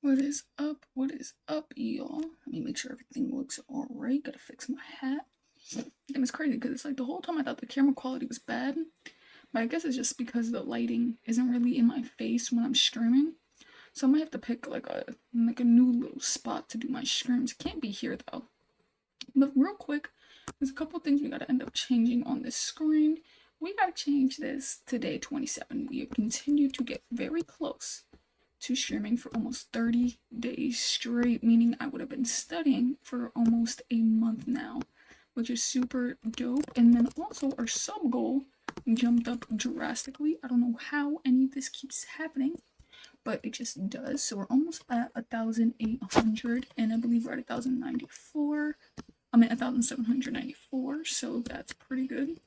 What is up? What is up, y'all? Let me make sure everything looks alright. Gotta fix my hat. And it's crazy because it's like the whole time I thought the camera quality was bad, but I guess it's just because the lighting isn't really in my face when I'm streaming. So I might have to pick like a new little spot to do my streams. It can't be here though. But real quick, there's a couple things we gotta end up changing on this screen. We gotta change this to day 27. We continue to get very close to streaming for almost 30 days straight, meaning I would have been studying for almost a month now, which is super dope. And then also our sub goal jumped up drastically. I don't know how any of this keeps happening, but it just does. So we're almost at 1,800, and I believe we're at 1,094. I mean 1,794, so that's pretty good.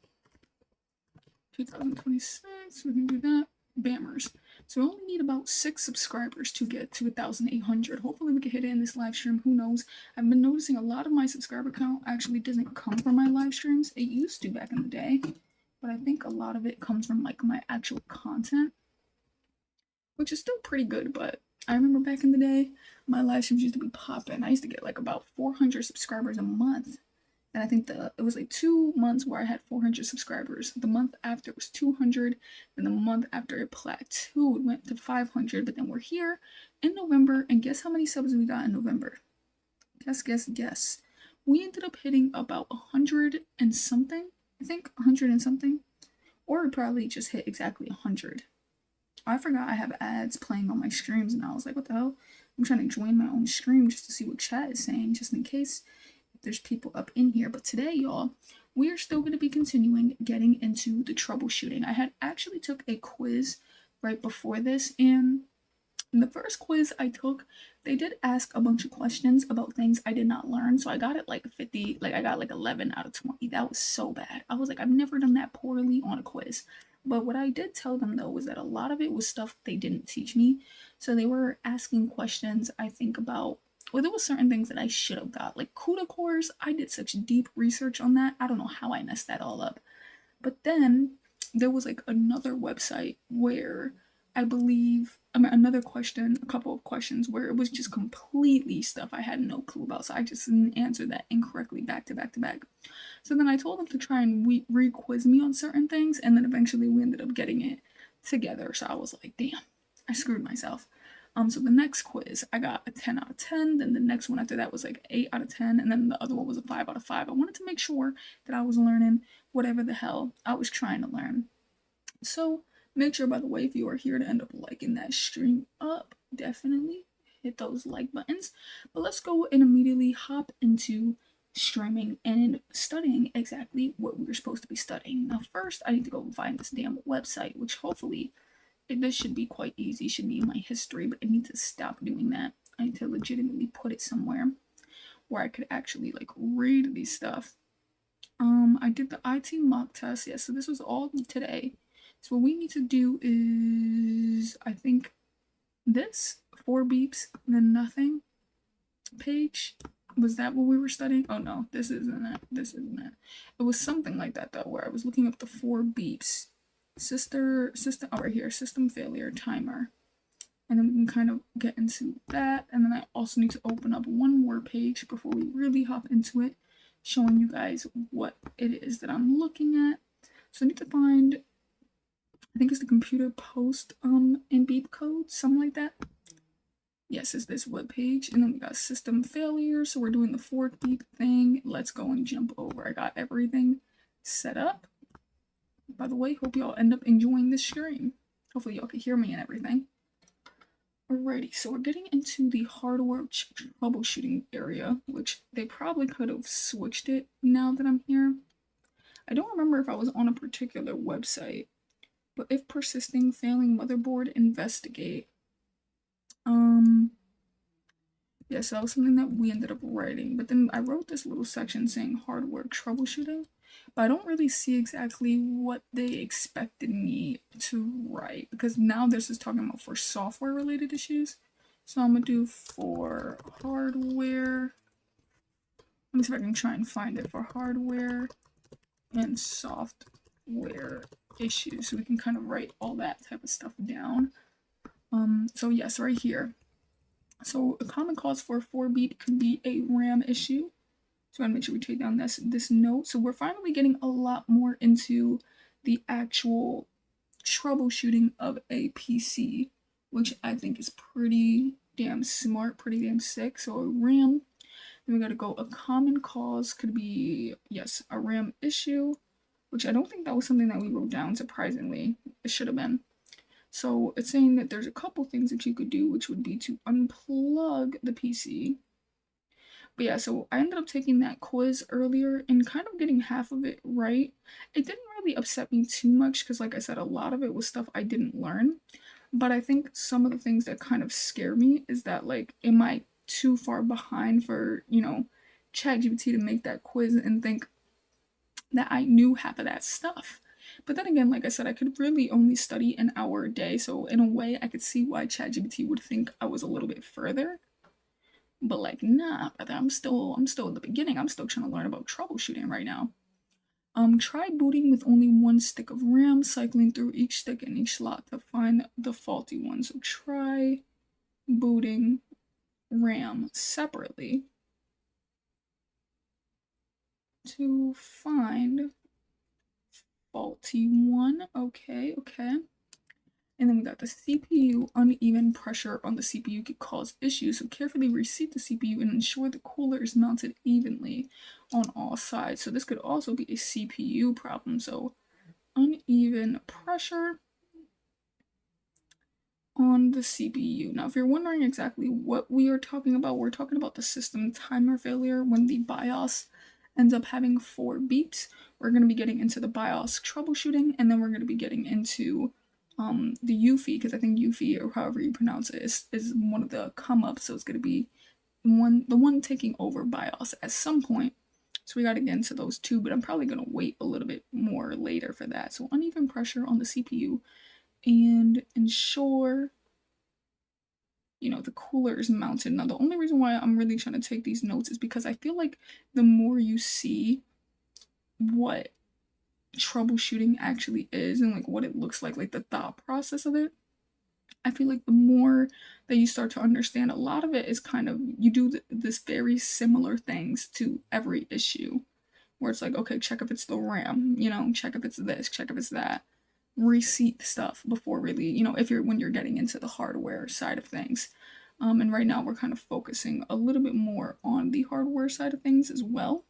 2026, we can do that. Bammers. So we only need about 6 subscribers to get to 1,800. Hopefully we can hit it in this live stream. Who knows? I've been noticing a lot of my subscriber count actually doesn't come from my live streams. It used to back in the day, but I think a lot of it comes from like my actual content, which is still pretty good. But I remember back in the day, my live streams used to be popping. I used to get like about 400 subscribers a month. And I think it was like 2 months where I had 400 subscribers. The month after it was 200, and the month after it plateaued, went to 500. But then we're here in November, and guess how many subs we got in November? Guess. We ended up hitting about 100 and something. I think 100 and something, or we probably just hit exactly 100. I forgot I have ads playing on my streams, and I was like, what the hell? I'm trying to join my own stream just to see what chat is saying, just in case there's people up in here. But today, y'all, we are still going to be continuing getting into the troubleshooting. I had actually took a quiz right before this, and the first quiz I took, they did ask a bunch of questions about things I did not learn. So I got it like 50, like I got like 11 out of 20. That was so bad. I was like, I've never done that poorly on a quiz. But what I did tell them though was that a lot of it was stuff they didn't teach me. So they were asking questions, I think, about, well, there was certain things that I should have got, like CUDA cores. I did such deep research on that. I don't know how I messed that all up. But then there was like another website where another question, a couple of questions where it was just completely stuff I had no clue about. So I just didn't answer that incorrectly back to back to back. So then I told them to try and re-quiz me on certain things, and then eventually we ended up getting it together. So I was like, damn, I screwed myself. So the next quiz, I got a 10 out of 10. Then the next one after that was like 8 out of 10. And then the other one was a 5 out of 5. I wanted to make sure that I was learning whatever the hell I was trying to learn. So make sure, by the way, if you are here to end up liking that stream up, definitely hit those like buttons. But let's go and immediately hop into streaming and studying exactly what we were supposed to be studying. Now, first, I need to go and find this damn website, which hopefully this should be quite easy. It should be in my history, but I need to stop doing that. I need to legitimately put it somewhere where I could actually like read these stuff. I did the IT mock test. Yeah, so this was all today. So what we need to do is, I think, this 4 beeps, then nothing page. Was that what we were studying? Oh no, this isn't it. This isn't it. It was something like that though, where I was looking up the 4 beeps. System, oh, right here, system failure timer. And then we can kind of get into that. And then I also need to open up one more page before we really hop into it, showing you guys what it is that I'm looking at. So I need to find, I think it's the computer post in beep code, something like that. Yes, it's this web page. And then we got system failure. So we're doing the 4 beep thing. Let's go and jump over. I got everything set up. By the way, hope y'all end up enjoying this stream. Hopefully y'all can hear me and everything. Alrighty, so we're getting into the hardware troubleshooting area, which they probably could have switched it now that I'm here. I don't remember if I was on a particular website, but if persisting, failing motherboard, investigate. Yeah, so that was something that we ended up writing, but then I wrote this little section saying hardware troubleshooting, but I don't really see exactly what they expected me to write, because now this is talking about for software related issues. So I'm gonna do for hardware. Let me see if I can try and find it for hardware and software issues, so we can kind of write all that type of stuff down. So yes, right here. So a common cause for a 4-beat could be a RAM issue. So I gotta make sure we take down this note. So we're finally getting a lot more into the actual troubleshooting of a PC, which I think is pretty damn smart, pretty damn sick. So a RAM, then we gotta go. A common cause could be, yes, a RAM issue, which I don't think that was something that we wrote down, surprisingly. It should have been. So it's saying that there's a couple things that you could do, which would be to unplug the PC. But yeah, so I ended up taking that quiz earlier and kind of getting half of it right. It didn't really upset me too much because, like I said, a lot of it was stuff I didn't learn. But I think some of the things that kind of scare me is that, like, am I too far behind for, ChatGPT to make that quiz and think that I knew half of that stuff? But then again, like I said, I could really only study an hour a day. So in a way, I could see why ChatGPT would think I was a little bit further. But like, nah, brother, I'm still at the beginning. I'm still trying to learn about troubleshooting right now. Try booting with only one stick of RAM, cycling through each stick in each slot to find the faulty one. So try booting RAM separately to find faulty one. Okay, okay. And then we got the CPU. Uneven pressure on the CPU could cause issues, so carefully reseat the CPU and ensure the cooler is mounted evenly on all sides. So this could also be a CPU problem. So uneven pressure on the CPU. Now, if you're wondering exactly what we are talking about, we're talking about the system timer failure when the BIOS ends up having 4 beeps. We're going to be getting into the BIOS troubleshooting, and then we're going to be getting into the UFI, because I think UFI, or however you pronounce it, is one of the come ups. So it's going to be the one taking over BIOS at some point. So we got to get into those two, but I'm probably going to wait a little bit more later for that. So uneven pressure on the CPU and ensure the cooler is mounted. Now the only reason why I'm really trying to take these notes is because I feel like the more you see what troubleshooting actually is and like what it looks like the thought process of it, I feel like the more that you start to understand, a lot of it is kind of you do this very similar things to every issue, where it's like, okay, check if it's the RAM, check if it's this, check if it's that, reseat stuff before really, if you're when you're getting into the hardware side of things. And right now we're kind of focusing a little bit more on the hardware side of things as well.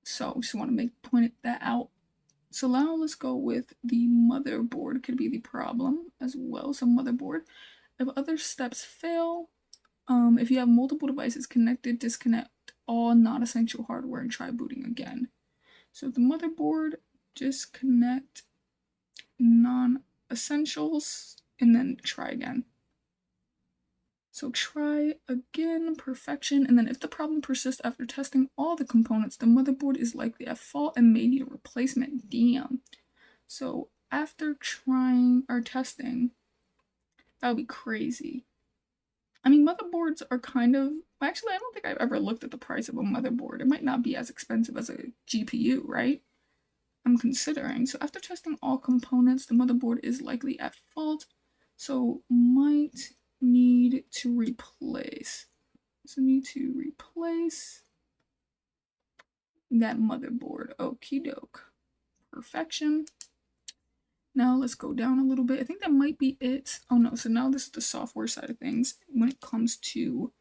So I just want to point that out. So now let's go with the motherboard. Could be the problem as well. So motherboard. If other steps fail, if you have multiple devices connected, disconnect all non-essential hardware and try booting again. So the motherboard, disconnect non-essentials and then try again. So try again, perfection, and then if the problem persists after testing all the components, the motherboard is likely at fault and may need a replacement. Damn. So after trying or testing, that would be crazy. I mean, motherboards are kind of, actually, I don't think I've ever looked at the price of a motherboard. It might not be as expensive as a GPU, right? I'm considering. So after testing all components, the motherboard is likely at fault. So might need to replace. So need to replace that motherboard. Okie doke. Perfection. Now let's go down a little bit. I think that might be it. Oh no, so now this is the software side of things. When it comes to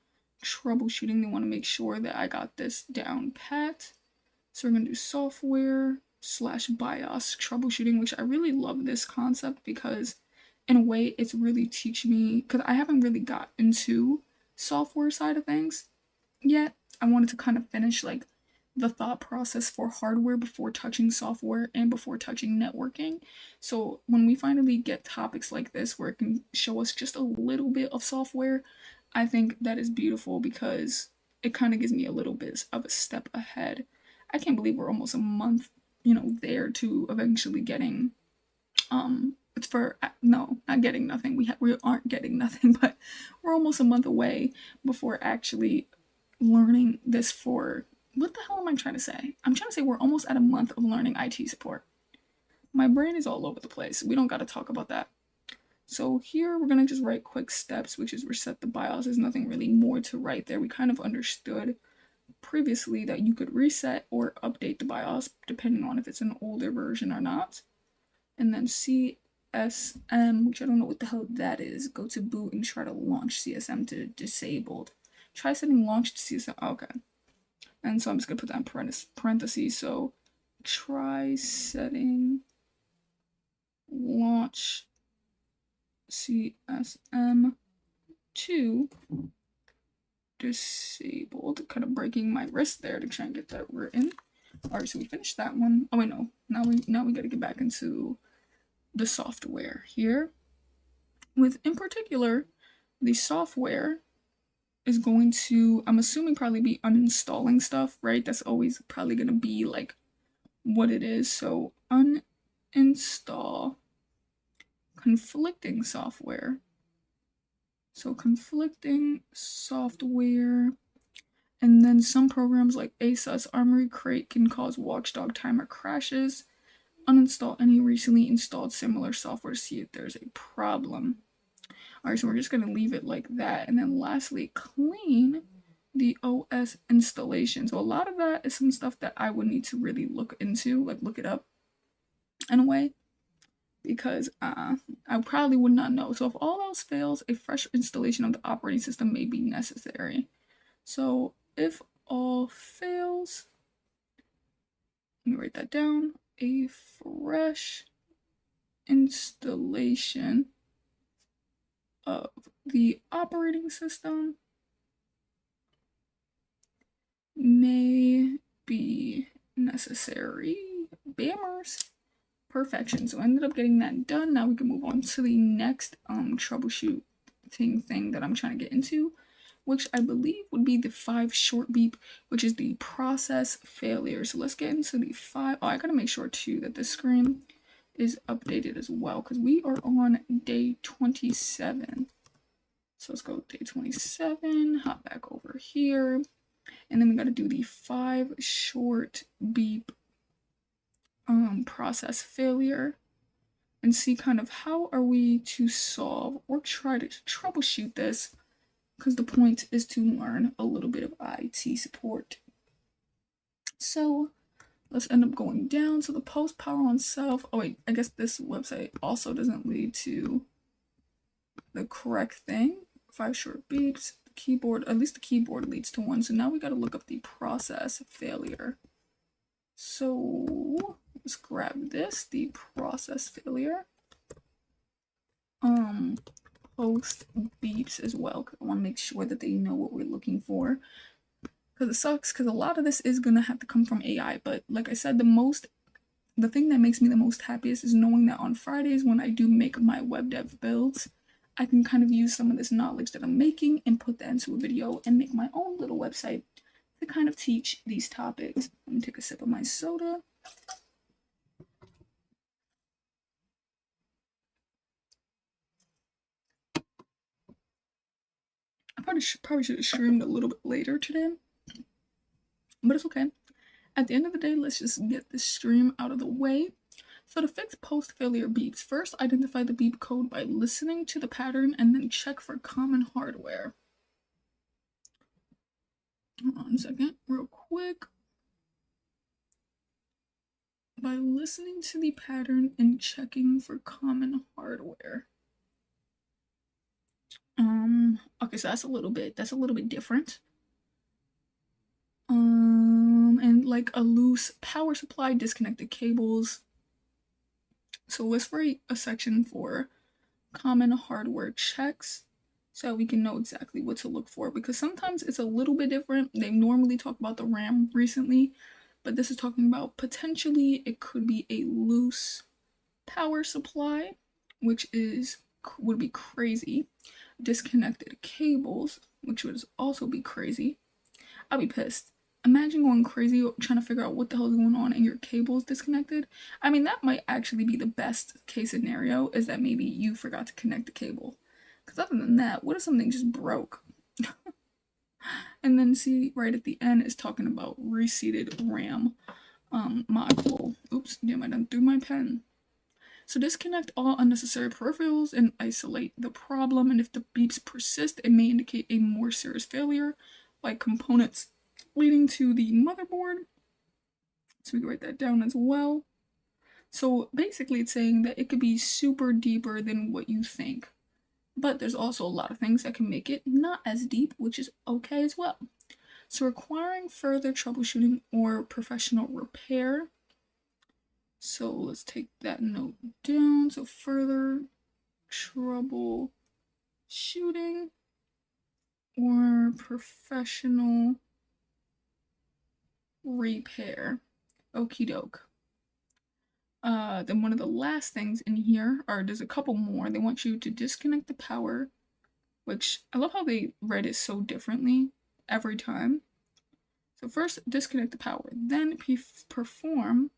troubleshooting, they want to make sure that I got this down pat. So we're going to do software / BIOS troubleshooting, which I really love this concept because in a way it's really teaching me, because I haven't really got into software side of things yet. I wanted to kind of finish like the thought process for hardware before touching software and before touching networking. So when we finally get topics like this where it can show us just a little bit of software, I think that is beautiful because it kind of gives me a little bit of a step ahead. I can't believe we're almost a month, there to eventually getting it's for no, not getting nothing. We aren't getting nothing, but we're almost a month away before actually learning this for what the hell am I trying to say? I'm trying to say we're almost at a month of learning IT support. My brain is all over the place. We don't got to talk about that. So here we're gonna just write quick steps, which is reset the BIOS. There's nothing really more to write there. We kind of understood previously that you could reset or update the BIOS depending on if it's an older version or not. And then CSM, which I don't know what the hell that is. Go to boot and try to launch CSM to disabled. Try setting launch to CSM. Okay. And so I'm just gonna put that in parentheses. So try setting launch CSM to disabled. Kind of breaking my wrist there to try and get that written. Alright, so we finished that one. Oh wait, no. Now we gotta get back into the software here. With in particular, the software is going to, I'm assuming, probably be uninstalling stuff, right? That's always probably gonna be like what it is. So uninstall conflicting software. So conflicting software, and then some programs like ASUS Armory Crate can cause Watchdog timer crashes. Uninstall any recently installed similar software to see if there's a problem. Alright, so we're just gonna leave it like that. And then lastly, clean the OS installation. So a lot of that is some stuff that I would need to really look into, like look it up in a way, because I probably would not know. So if all else fails, a fresh installation of the operating system may be necessary. So if all fails, let me write that down, a fresh installation of the operating system may be necessary. Bammers. Perfection. So I ended up getting that done. Now we can move on to the next troubleshooting thing that I'm trying to get into, which I believe would be the 5 short beep, which is the process failure. So let's get into the 5. Oh, I gotta make sure too that the screen is updated as well, because we are on day 27. So let's go day 27, hop back over here, and then we got to do the 5 short beep process failure and see kind of how are we to solve or try to troubleshoot this, because the point is to learn a little bit of IT support. So let's end up going down. So the post power on self. Oh wait, I guess this website also doesn't lead to the correct thing. 5 short beeps. The keyboard, at least the keyboard leads to 1. So now we got to look up the process failure. So let's grab this, the process failure. Post beeps as well, because I want to make sure that they know what we're looking for. Because it sucks, because a lot of this is going to have to come from AI. But like I said, the thing that makes me the most happiest is knowing that on Fridays when I do make my web dev builds, I can kind of use some of this knowledge that I'm making and put that into a video and make my own little website to kind of teach these topics. Let me take a sip of my soda. I probably should have streamed a little bit later today, but it's okay. At the end of the day, let's just get this stream out of the way. So to fix post-failure beeps, first identify the beep code by listening to the pattern and then check for common hardware. Hold on a second, real quick. By listening to the pattern and checking for common hardware. Okay, so that's a little bit different. And like a loose power supply, disconnected cables. So let's write a section for common hardware checks so we can know exactly what to look for, because sometimes it's a little bit different. They normally talk about the RAM recently, but this is talking about potentially it could be a loose power supply, which would be crazy. Disconnected cables, which would also be crazy. I'd be pissed. Imagine going crazy trying to figure out what the hell is going on and your cable's disconnected. I mean, that might actually be the best case scenario, is that maybe you forgot to connect the cable. Because other than that, what if something just broke? And then see, right at the end is talking about reseated RAM module. Oops, damn, I done threw my pen. So disconnect all unnecessary peripherals and isolate the problem, and if the beeps persist, it may indicate a more serious failure, like components leading to the motherboard. So we can write that down as well. So basically it's saying that it could be super deeper than what you think. But there's also a lot of things that can make it not as deep, which is okay as well. So requiring further troubleshooting or professional repair. So let's take that note down. So further troubleshooting or professional repair. Okie doke. Then one of the last things in here there's a couple more. They want you to disconnect the power, which I love how they read it so differently every time. So first, disconnect the power, then perform,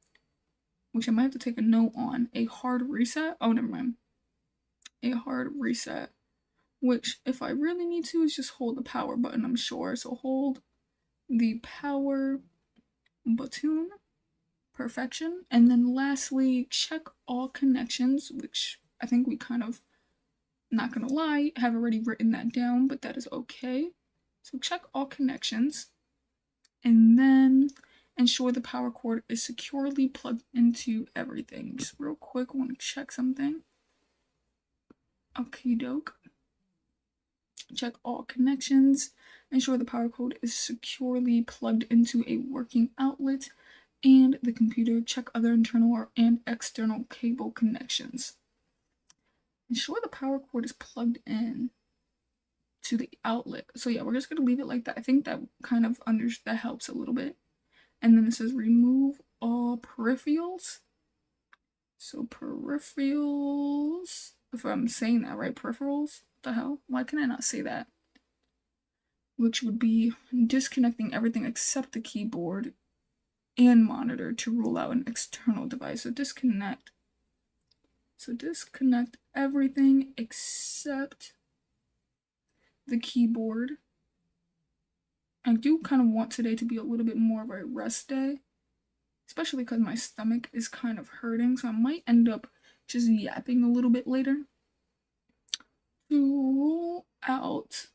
which I might have to take a note on, a hard reset. Oh, never mind. A hard reset, which if I really need to is just hold the power button, I'm sure. So hold the power button. Perfection. And then lastly, check all connections, which I think we kind of, not gonna lie, have already written that down, but that is okay. So check all connections, and then ensure the power cord is securely plugged into everything. Just real quick, I want to check something. Okie doke. Check all connections. Ensure the power cord is securely plugged into a working outlet and the computer. Check other internal and external cable connections. Ensure the power cord is plugged in to the outlet. So yeah, we're just gonna leave it like that. I think that kind of that helps a little bit. And then it says remove all peripherals. So peripherals, if I'm saying that right, peripherals, what the hell? Why can I not say that? Which would be disconnecting everything except the keyboard and monitor to rule out an external device. So disconnect. So disconnect everything except the keyboard. I do kind of want today to be a little bit more of a rest day, especially because my stomach is kind of hurting, so I might end up just yapping a little bit later. To rule out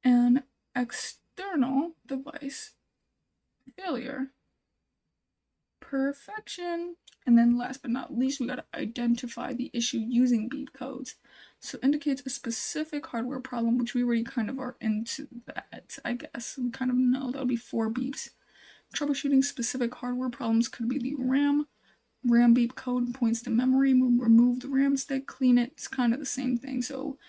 an external device failure. Perfection. And then last but not least, we got to identify the issue using beep codes. So indicates a specific hardware problem, which we already kind of are into that, I guess. We kind of know that'll be 4 beeps. Troubleshooting specific hardware problems could be the RAM. RAM beep code points to memory. Remove the RAM stick, clean it. It's kind of the same thing. So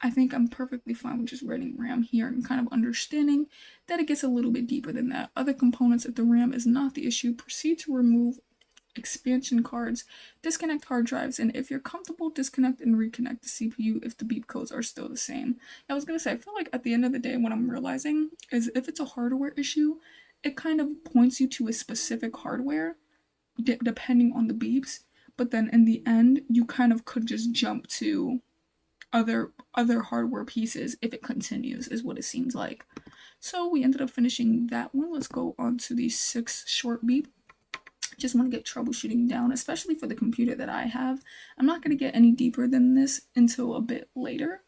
I think I'm perfectly fine with just writing RAM here and kind of understanding that it gets a little bit deeper than that. Other components, if the RAM is not the issue, proceed to remove expansion cards, disconnect hard drives, and if you're comfortable, disconnect and reconnect the CPU if the beep codes are still the same. I was gonna say, I feel like at the end of the day, what I'm realizing is if it's a hardware issue, it kind of points you to a specific hardware depending on the beeps, but then in the end, you kind of could just jump to other hardware pieces if it continues, is what it seems like. So we ended up finishing that one. Let's go on to the 6th short beep. Just want to get troubleshooting down, especially for the computer that I have. I'm not going to get any deeper than this until a bit later.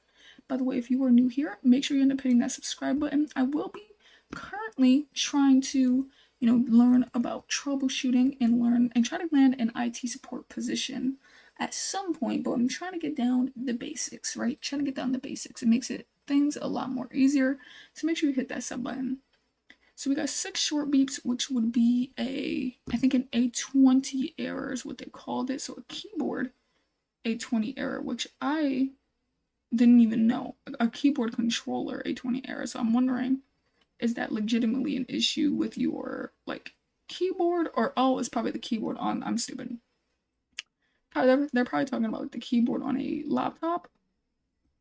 By the way, if you are new here, make sure you end up hitting that subscribe button. I will be currently trying to, learn about troubleshooting and try to land an IT support position at some point, but I'm trying to get down the basics, right? Trying to get down the basics. It makes things a lot more easier. So make sure you hit that sub button. So we got 6 short beeps, which would be I think an A20 error is what they called it. So a keyboard A20 error, which I didn't even know. A keyboard controller A20 error. So I'm wondering, is that legitimately an issue with your keyboard, or it's probably the keyboard on, I'm stupid. They're probably talking about the keyboard on a laptop,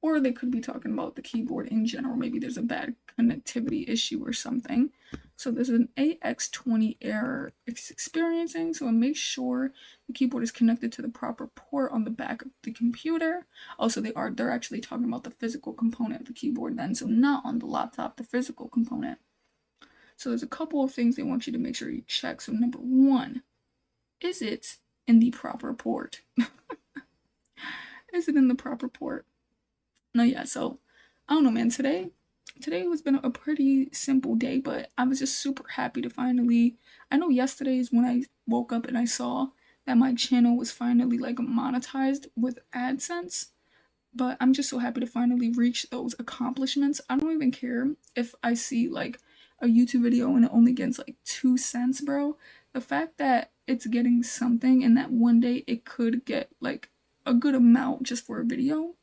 or they could be talking about the keyboard in general. Maybe there's a bad connectivity issue or something. So there's an AX20 error it's experiencing. So make sure the keyboard is connected to the proper port on the back of the computer. Also, they're actually talking about the physical component of the keyboard then. So not on the laptop, the physical component. So there's a couple of things they want you to make sure you check. So number 1, is it in the proper port? Is it in the proper port? No, yeah, so I don't know, man. Today has been a pretty simple day, but I was just super happy to finally. I know yesterday is when I woke up and I saw that my channel was finally like monetized with AdSense, but I'm just so happy to finally reach those accomplishments. I don't even care if I see like a YouTube video and it only gets like 2 cents, bro. The fact that it's getting something and that one day it could get like a good amount just for a video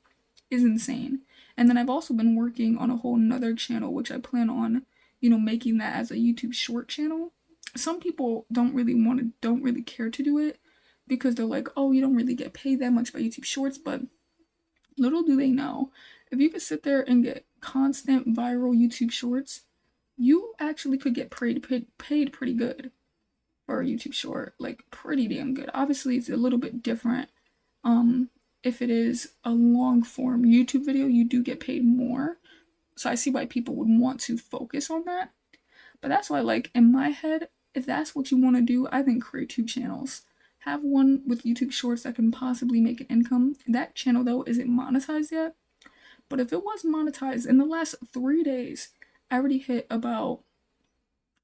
is insane. And then I've also been working on a whole nother channel, which I plan on, making that as a YouTube short channel. Some people don't really care to do it because they're like, oh, you don't really get paid that much by YouTube shorts. But little do they know, if you could sit there and get constant viral YouTube shorts, you actually could get paid pretty good for a YouTube short, like pretty damn good. Obviously, it's a little bit different. If it is a long form YouTube video, you do get paid more. So I see why people would want to focus on that. But that's why, like, in my head, if that's what you want to do, I think create 2 channels. Have one with YouTube shorts that can possibly make an income. That channel, though, isn't monetized yet. But if it was monetized in the last 3 days, I already hit about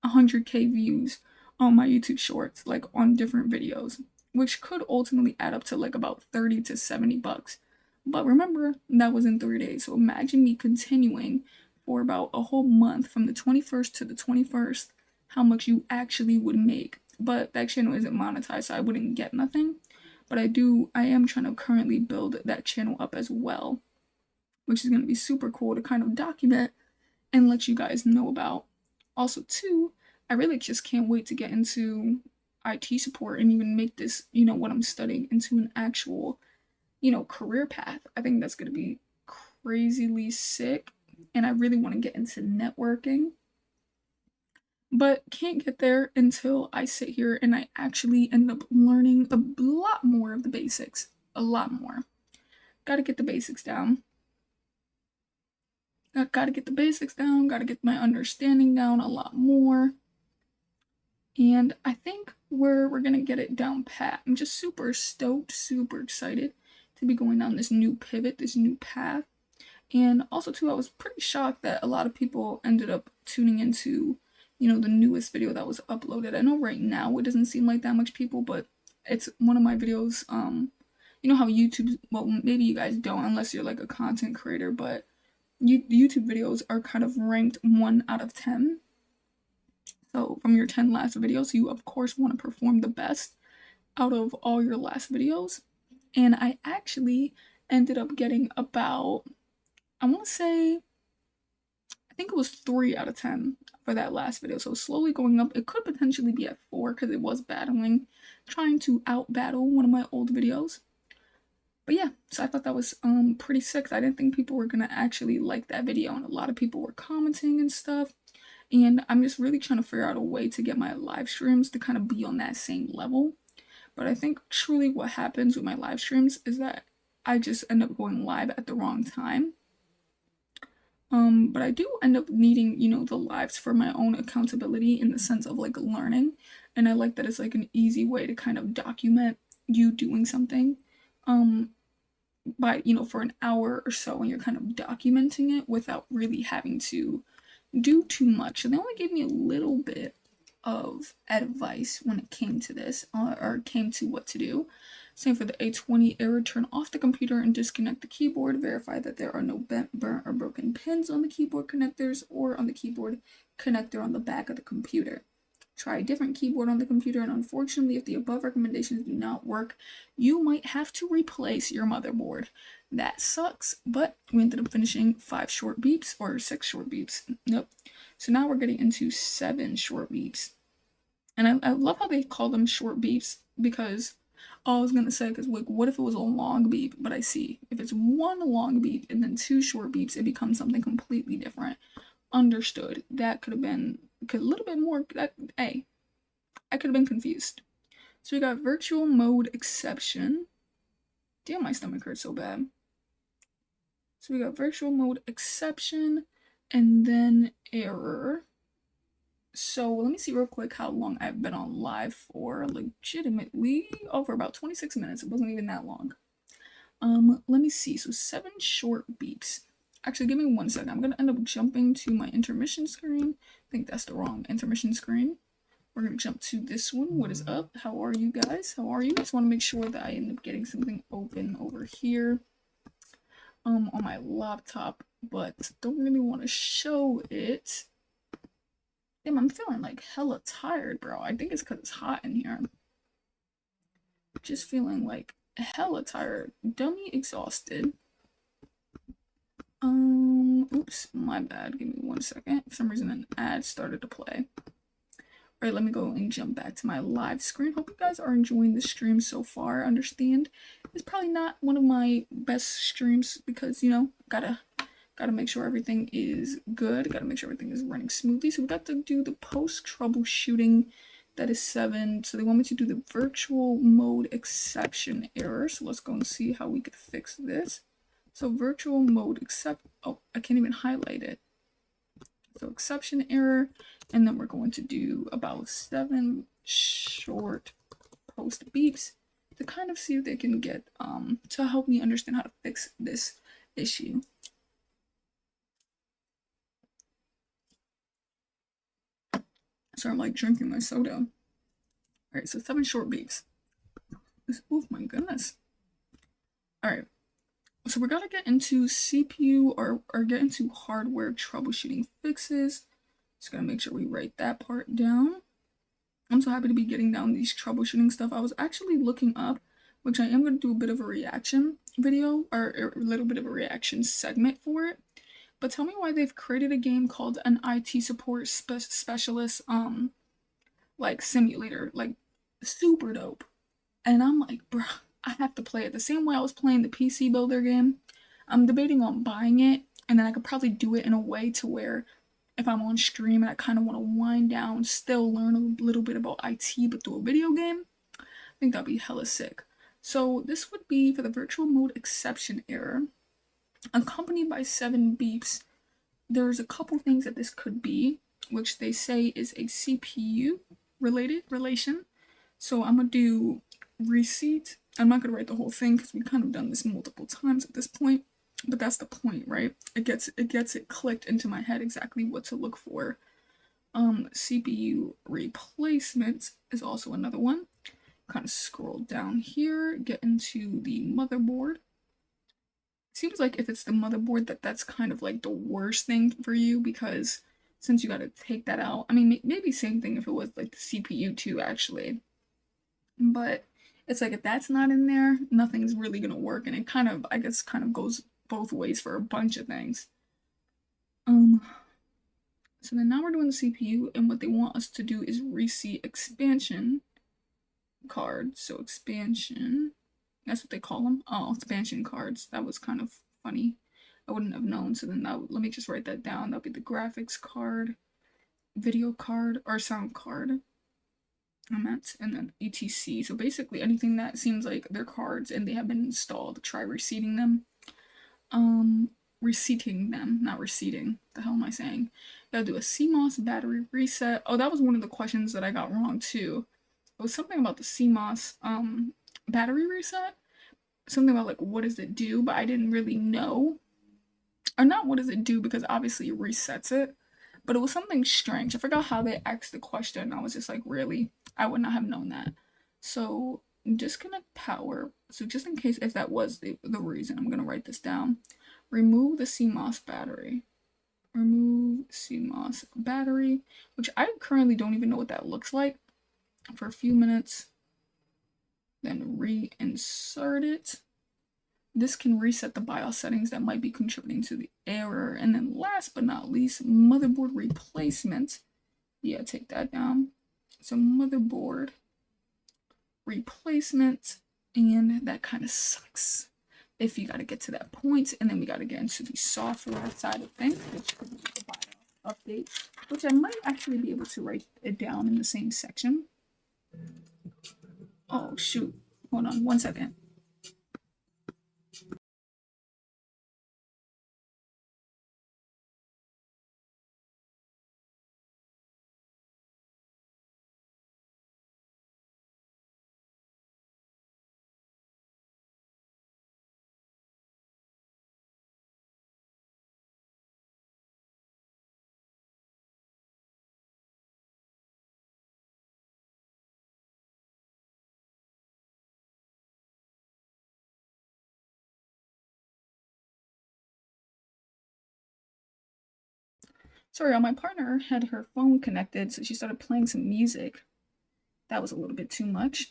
100K views on my YouTube shorts, like on different videos, which could ultimately add up to like about 30 to 70 bucks. But remember, that was in 3 days. So imagine me continuing for about a whole month from the 21st to the 21st, how much you actually would make. But that channel isn't monetized, so I wouldn't get nothing. But I am trying to currently build that channel up as well, which is going to be super cool to kind of document and let you guys know about. Also, too, I really just can't wait to get into IT support and even make this, what I'm studying into an actual, career path. I think that's going to be crazily sick. And I really want to get into networking. But can't get there until I sit here and I actually end up learning a lot more of the basics. A lot more. Gotta get the basics down. Gotta get the basics down. Gotta get my understanding down a lot more. And I think we're gonna get it down pat. I'm just super stoked, super excited to be going down this new pivot, this new path. And also too, I was pretty shocked that a lot of people ended up tuning into, the newest video that was uploaded. I know right now it doesn't seem like that much people, but it's one of my videos. You know how YouTube, well, maybe you guys don't unless you're like a content creator, but YouTube videos are kind of ranked 1 out of 10. So from your 10 last videos, you of course want to perform the best out of all your last videos. And I actually ended up getting about, I want to say, I think it was 3 out of 10 for that last video. So slowly going up. It could potentially be at 4 because it was trying to out battle one of my old videos. But yeah, so I thought that was pretty sick. I didn't think people were gonna actually like that video, and a lot of people were commenting and stuff. And I'm just really trying to figure out a way to get my live streams to kind of be on that same level. But I think truly what happens with my live streams is that I just end up going live at the wrong time. But I do end up needing, the lives for my own accountability in the sense of like learning. And I like that it's like an easy way to kind of document you doing something. By, for an hour or so, and you're kind of documenting it without really having to do too much. And they only gave me a little bit of advice when it came to this, or came to what to do. Same for the A20 error, turn off the computer and disconnect the keyboard. Verify that there are no burnt or broken pins on the keyboard connectors or on the keyboard connector on the back of the computer. Try a different keyboard on the computer, and unfortunately, if the above recommendations do not work, you might have to replace your motherboard. That sucks, but we ended up finishing 5 short beeps, or 6 short beeps. Nope. So now we're getting into 7 short beeps. And I love how they call them short beeps, because I was going to say, because like, what if it was a long beep? But I see, if it's 1 long beep and then 2 short beeps, it becomes something completely different. Understood. That could have been a little bit more. I could have been confused. So we got virtual mode exception. Damn, my stomach hurts so bad. So we got virtual mode exception and then error. So let me see real quick how long I've been on live for. Legitimately over about 26 minutes. It wasn't even that long. Let me see. So 7 short beeps. Actually, give me 1 second. I'm gonna end up jumping to my intermission screen. I think that's the wrong intermission screen. We're gonna jump to this one. What is up? How are you guys? How are you? Just want to make sure that I end up getting something open over here on my laptop, but don't really want to show it. Damn, I'm feeling like hella tired, bro. I think it's because it's hot in here. Just feeling like hella tired. Dummy exhausted. Oops, my bad. Give me 1 second. For some reason, an ad started to play. Alright, let me go and jump back to my live screen. Hope you guys are enjoying the stream so far. I understand it's probably not one of my best streams because, you know, gotta make sure everything is good. Gotta make sure everything is running smoothly. So we got to do the post troubleshooting. That is 7. So they want me to do the virtual mode exception error. So let's go and see how we could fix this. So virtual mode except, oh, I can't even highlight it. So exception error, and then we're going to do about 7 short post beeps to kind of see if they can get to help me understand how to fix this issue. So I'm like drinking my soda. All right, so 7 short beeps. Oh my goodness. All right, so we're gonna get into CPU or get into hardware troubleshooting fixes. Just gotta make sure we write that part down. I'm so happy to be getting down these troubleshooting stuff. I was actually looking up, which I am going to do a bit of a reaction video, or a little bit of a reaction segment for it. But tell me why they've created a game called an IT support specialist, like simulator, like super dope. And I'm like, bruh, I have to play it the same way I was playing the PC Builder game. I'm debating on buying it, and then I could probably do it in a way to where if I'm on stream and I kind of want to wind down, still learn a little bit about IT, but do a video game, I think that'd be hella sick. So this would be for the virtual mode exception error, accompanied by 7 beeps. There's a couple things that this could be, which they say is a CPU related relation. So I'm gonna do receipt. I'm not gonna write the whole thing because we've kind of done this multiple times at this point. But that's the point, right? It gets it clicked into my head exactly what to look for. CPU replacement is also another one. Kind of scroll down here, get into the motherboard. Seems like if it's the motherboard that's kind of like the worst thing for you because since you got to take that out. I mean, maybe same thing if it was like the CPU too, actually. But it's like if that's not in there, nothing's really gonna work, and it kind of, I guess, kind of goes both ways for a bunch of things. So then now we're doing the CPU, and what they want us to do is reseat expansion card. So expansion, that's what they call them. Oh, expansion cards. That was kind of funny. I wouldn't have known. So then let me just write that down. That'll be the graphics card, video card, or sound card. I meant, and then etc. So basically anything that seems like they're cards and they have been installed, try reseating them. Reseating them, not reseating. The hell am I saying? Gotta do a CMOS battery reset. Oh, that was one of the questions that I got wrong too. It was something about the CMOS battery reset. Something about like what does it do, but I didn't really know. Or not what does it do because obviously it resets it. But it was something strange. I forgot how they asked the question. I was just like, really? I would not have known that. So disconnect power. So just in case if that was the reason, I'm gonna write this down. Remove the CMOS battery. Remove CMOS battery, which I currently don't even know what that looks like, for a few minutes. Then reinsert it. This can reset the BIOS settings that might be contributing to the error. And then last but not least, motherboard replacement. Yeah, take that down. So motherboard replacement, and that kind of sucks if you got to get to that point, and then we got to get into the software side of things, which could be the BIOS update, which I might actually be able to write it down in the same section. Oh shoot, hold on 1 second. Sorry, my partner had her phone connected, so she started playing some music. That was a little bit too much.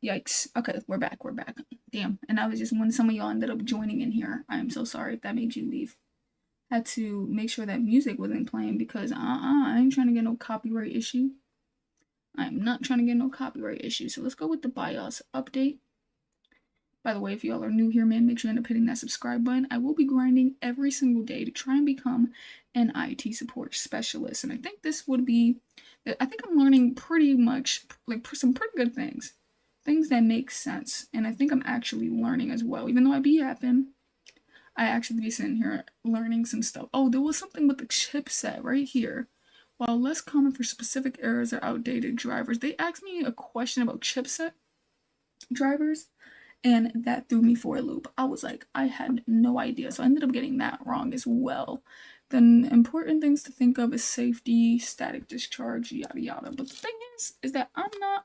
Yikes. Okay, we're back. We're back. Damn. And I was just when some of y'all ended up joining in here. I am so sorry if that made you leave. Had to make sure that music wasn't playing because I ain't trying to get no copyright issue. I am not trying to get no copyright issue. So let's go with the BIOS update. By the way, if y'all are new here, man, make sure you end up hitting that subscribe button. I will be grinding every single day to try and become an IT support specialist. And I think this would be, I think I'm learning pretty much, like, some pretty good things. Things that make sense. And I think I'm actually learning as well. Even though I be yapping, I actually be sitting here learning some stuff. Oh, there was something with the chipset right here. While less common for specific errors or outdated drivers, they asked me a question about chipset drivers. And that threw me for a loop. I was like, I had no idea. So I ended up getting that wrong as well. Then important things to think of is safety, static discharge, yada yada. But the thing is that I'm not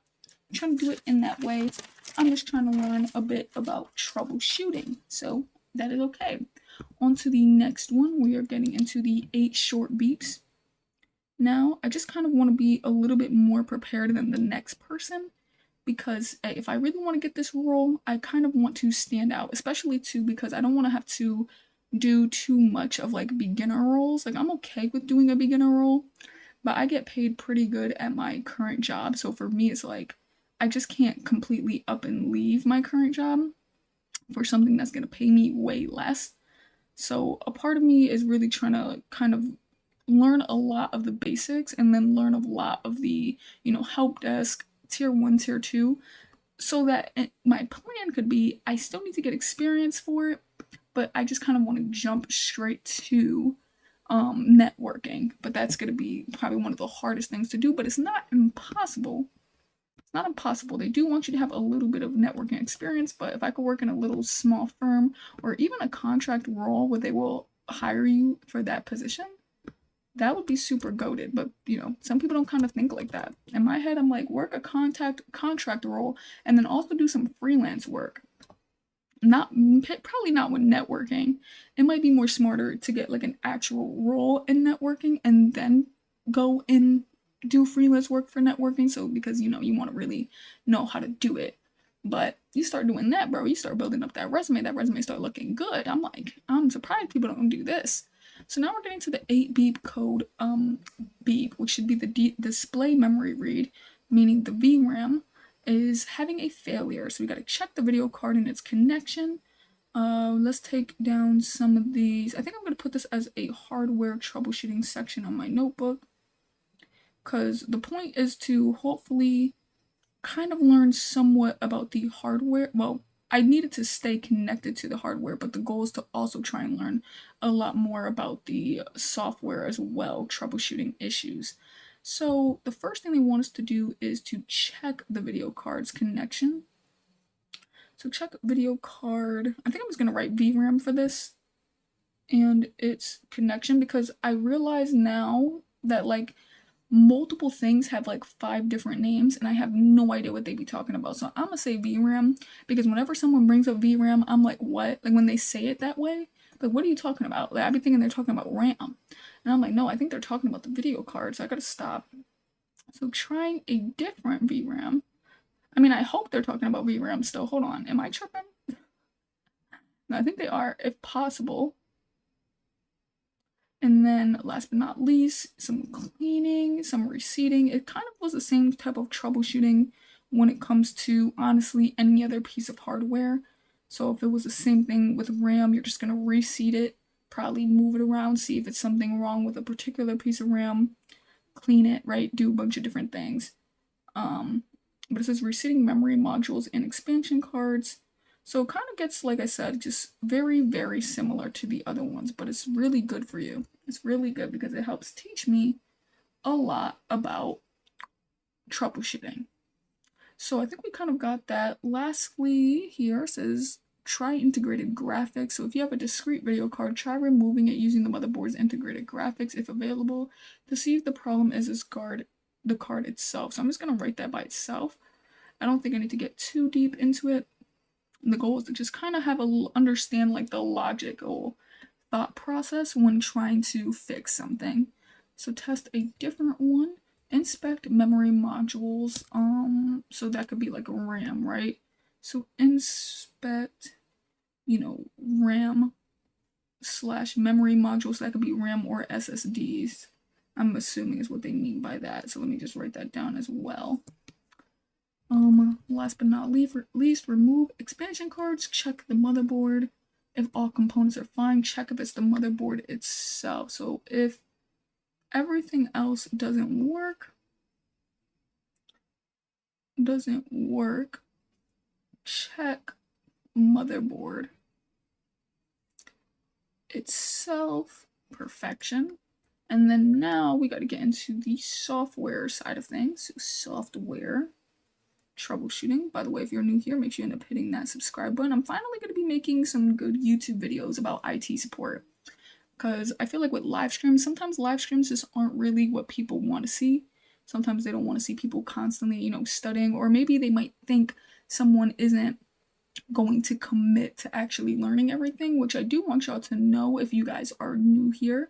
trying to do it in that way. I'm just trying to learn a bit about troubleshooting. So that is okay. On to the next one. We are getting into the 8 short beeps. Now, I just kind of want to be a little bit more prepared than the next person. Because if I really want to get this role, I kind of want to stand out, especially too because I don't want to have to do too much of like beginner roles. Like I'm okay with doing a beginner role, but I get paid pretty good at my current job. So for me, it's like I just can't completely up and leave my current job for something that's going to pay me way less. So a part of me is really trying to kind of learn a lot of the basics and then learn a lot of the, help desk tier 1, tier 2, so that my plan could be I still need to get experience for it, but I just kind of want to jump straight to networking. But that's going to be probably one of the hardest things to do, but it's not impossible. It's not impossible. They do want you to have a little bit of networking experience, but if I could work in a little small firm or even a contract role where they will hire you for that position, that would be super goated. But some people don't kind of think like that. In my head, I'm like, work a contract role and then also do some freelance work. Probably not with networking. It might be more smarter to get like an actual role in networking and then go and do freelance work for networking. So because you want to really know how to do it. But you start doing that, bro. You start building up that resume start looking good. I'm surprised people don't do this. So now we're getting to the 8 beep code beep, which should be the display memory read, meaning the VRAM is having a failure. So we got to check the video card and its connection. Let's take down some of these. I think I'm going to put this as a hardware troubleshooting section on my notebook, because the point is to hopefully kind of learn somewhat about the hardware. Well, I needed to stay connected to the hardware, but the goal is to also try and learn a lot more about the software as well, troubleshooting issues. So the first thing they want us to do is to check the video card's connection. So check video card. I think I'm just going to write VRAM for this and its connection, because I realize now that like multiple things have like 5 different names and I have no idea what they be talking about. So I'm gonna say VRAM because whenever someone brings up VRAM, I'm like, what? Like when they say it that way, like what are you talking about? Like I be thinking they're talking about RAM. And I'm like, no, I think they're talking about the video card, so I gotta stop. So trying a different VRAM. I mean, I hope they're talking about VRAM still. Hold on, am I tripping? No, I think they are, if possible. And then last but not least, some cleaning, some reseating. It kind of was the same type of troubleshooting when it comes to, honestly, any other piece of hardware. So if it was the same thing with RAM, you're just going to reseat it, probably move it around, see if it's something wrong with a particular piece of RAM, clean it, right? Do a bunch of different things. But it says reseating memory modules and expansion cards. So it kind of gets, like I said, just very, very similar to the other ones, but it's really good for you. It's really good because it helps teach me a lot about troubleshooting. So I think we kind of got that. Lastly, here says try integrated graphics. So if you have a discrete video card, try removing it using the motherboard's integrated graphics if available to see if the problem is the card itself. So I'm just going to write that by itself. I don't think I need to get too deep into it. And the goal is to just kind of have understand like the logical thought process when trying to fix something. So test a different one. Inspect memory modules. So that could be like a RAM, right? So inspect, RAM / memory modules. That could be RAM or SSDs. I'm assuming is what they mean by that. So let me just write that down as well. Last but not least, remove expansion cards. Check the motherboard. If all components are fine, check if it's the motherboard itself. So if everything else doesn't work, check motherboard itself, perfection. And then now we got to get into the software side of things. So software troubleshooting. By the way, if you're new here, make sure you end up hitting that subscribe button. I'm finally going to be making some good YouTube videos about IT support, because I feel like with live streams, sometimes live streams just aren't really what people want to see. Sometimes they don't want to see people constantly, studying, or maybe they might think someone isn't going to commit to actually learning everything, which I do want y'all to know if you guys are new here,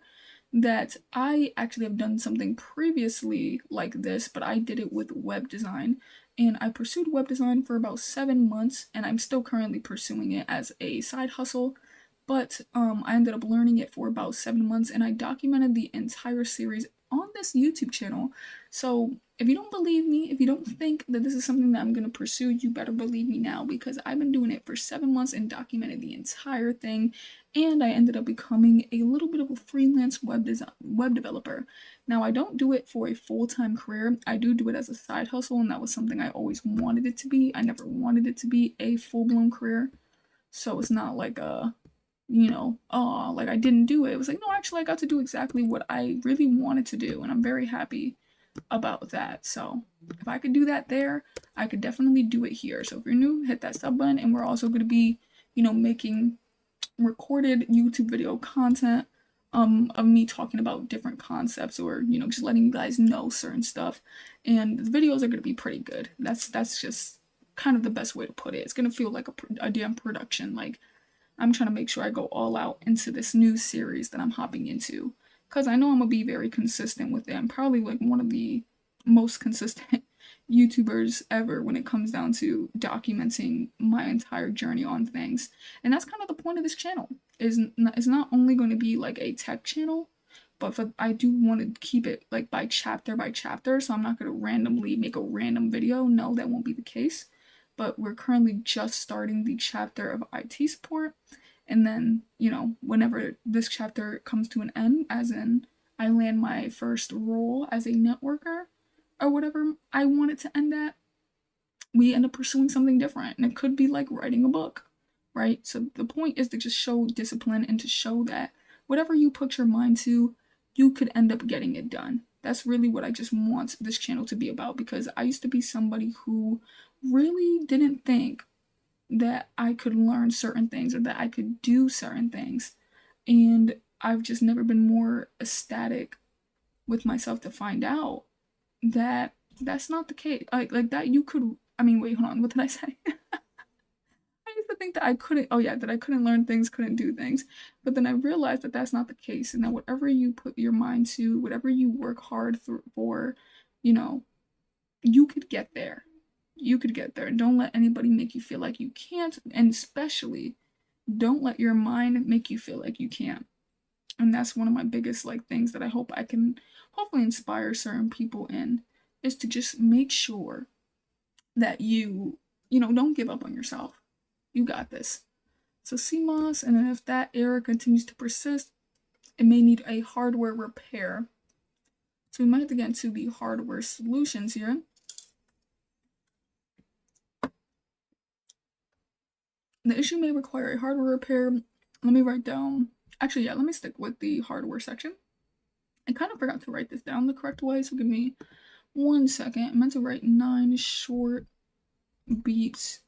that I actually have done something previously like this, but I did it with web design. And I pursued web design for about 7 months, and I'm still currently pursuing it as a side hustle. But I ended up learning it for about 7 months, and I documented the entire series on this YouTube channel. So if you don't believe me, if you don't think that this is something that I'm going to pursue, you better believe me now, because I've been doing it for 7 months and documented the entire thing. And I ended up becoming a little bit of a freelance web developer. Now, I don't do it for a full-time career. I do it as a side hustle, and that was something I always wanted it to be. I never wanted it to be a full-blown career. So it's not like like I didn't do it. It was like, no, actually I got to do exactly what I really wanted to do, and I'm very happy about that. So if I could do that there, I could definitely do it here. So if you're new, hit that sub button, and we're also going to be, making recorded YouTube video content of me talking about different concepts, or just letting you guys know certain stuff. And the videos are going to be pretty good. That's just kind of the best way to put it. It's going to feel like a damn production. Like, I'm trying to make sure I go all out into this new series that I'm hopping into, because I know I'm going to be very consistent with it. I'm probably like one of the most consistent YouTubers ever when it comes down to documenting my entire journey on things. And that's kind of the point of this channel. It's not only going to be like a tech channel, but I do want to keep it like by chapter, so I'm not going to randomly make a random video. No, that won't be the case. But we're currently just starting the chapter of IT support. And then, whenever this chapter comes to an end, as in I land my first role as a networker or whatever I want it to end at, we end up pursuing something different. And it could be like writing a book, right? So the point is to just show discipline and to show that whatever you put your mind to, you could end up getting it done. That's really what I just want this channel to be about, because I used to be somebody who really didn't think that I could learn certain things or that I could do certain things. And I've just never been more ecstatic with myself to find out that that's not the case. Like that you could, wait, hold on, what did I say? I used to think that I couldn't, that I couldn't learn things, couldn't do things. But then I realized that that's not the case, and that whatever you put your mind to, whatever you work hard for, you could get there. You could get there. Don't let anybody make you feel like you can't, and especially don't let your mind make you feel like you can't. And that's one of my biggest things that I hope I can hopefully inspire certain people in, is to just make sure that you don't give up on yourself. You got this. So CMOS, and then if that error continues to persist, it may need a hardware repair. So we might have to get into the hardware solutions here. The issue may require a hardware repair. Let me write down, actually, yeah, let me stick with the hardware section. I kind of forgot to write this down the correct way, so give me 1 second. I meant to write 9 short beats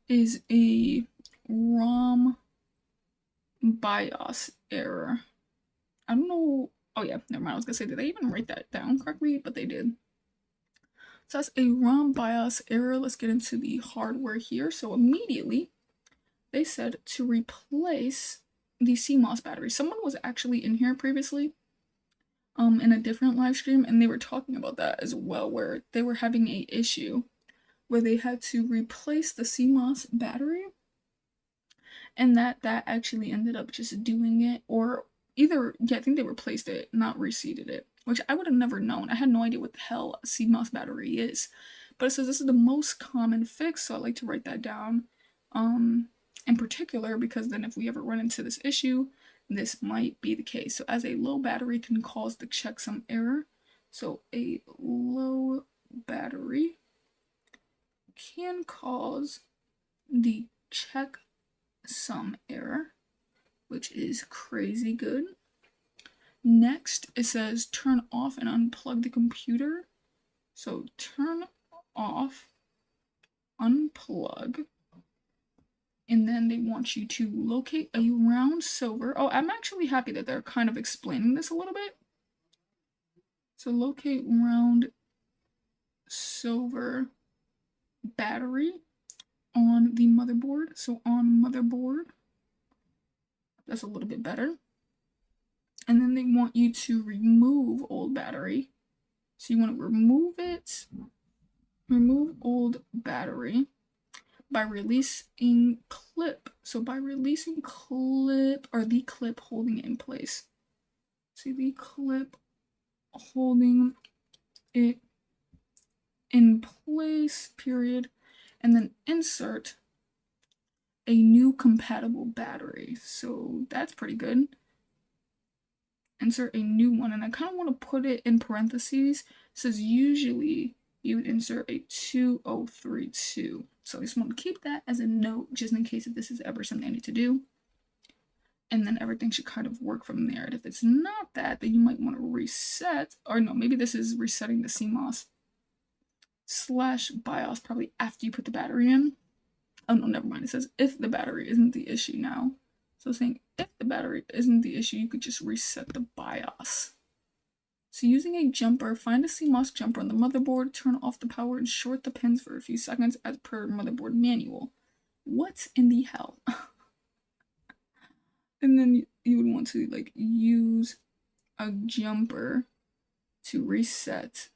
is a ROM BIOS error. I don't know. Oh yeah, never mind. I was gonna say, did they even write that down correctly? But they did. So that's a ROM BIOS error. Let's get into the hardware here. So immediately, they said to replace the CMOS battery. Someone was actually in here previously, in a different live stream, and they were talking about that as well, where they were having a issue where they had to replace the CMOS battery, and that actually ended up just doing it, or either, yeah, I think they replaced it, not reseated it, which I would have never known. I had no idea what the hell a CMOS battery is. But it says this is the most common fix, so I like to write that down, in particular, because then if we ever run into this issue, this might be the case. So as a low battery can cause the checksum error. So a low battery can cause the checksum error, which is crazy good. Next, it says turn off and unplug the computer. So turn off, unplug, and then they want you to locate a round silver. Oh, I'm actually happy that they're kind of explaining this a little bit. So locate round silver battery on the motherboard. So on motherboard, that's a little bit better. And then they want you to remove old battery. So you want to remove it, remove old battery by releasing clip. So by releasing clip, or the clip holding it in place. See the clip holding it in place, period. And then insert a new compatible battery. So that's pretty good. Insert a new one, and I kind of want to put it in parentheses. It says usually you would insert a 2032. So I just want to keep that as a note, just in case if this is ever something I need to do. And then everything should kind of work from there. And if it's not that, then you might want to reset, or no, maybe this is resetting the CMOS / BIOS probably after you put the battery in. Oh no, never mind. It says if the battery isn't the issue now. So saying if the battery isn't the issue, you could just reset the BIOS. So using a jumper, find a CMOS jumper on the motherboard, turn off the power, and short the pins for a few seconds as per motherboard manual. What in the hell? And then you would want to like use a jumper to reset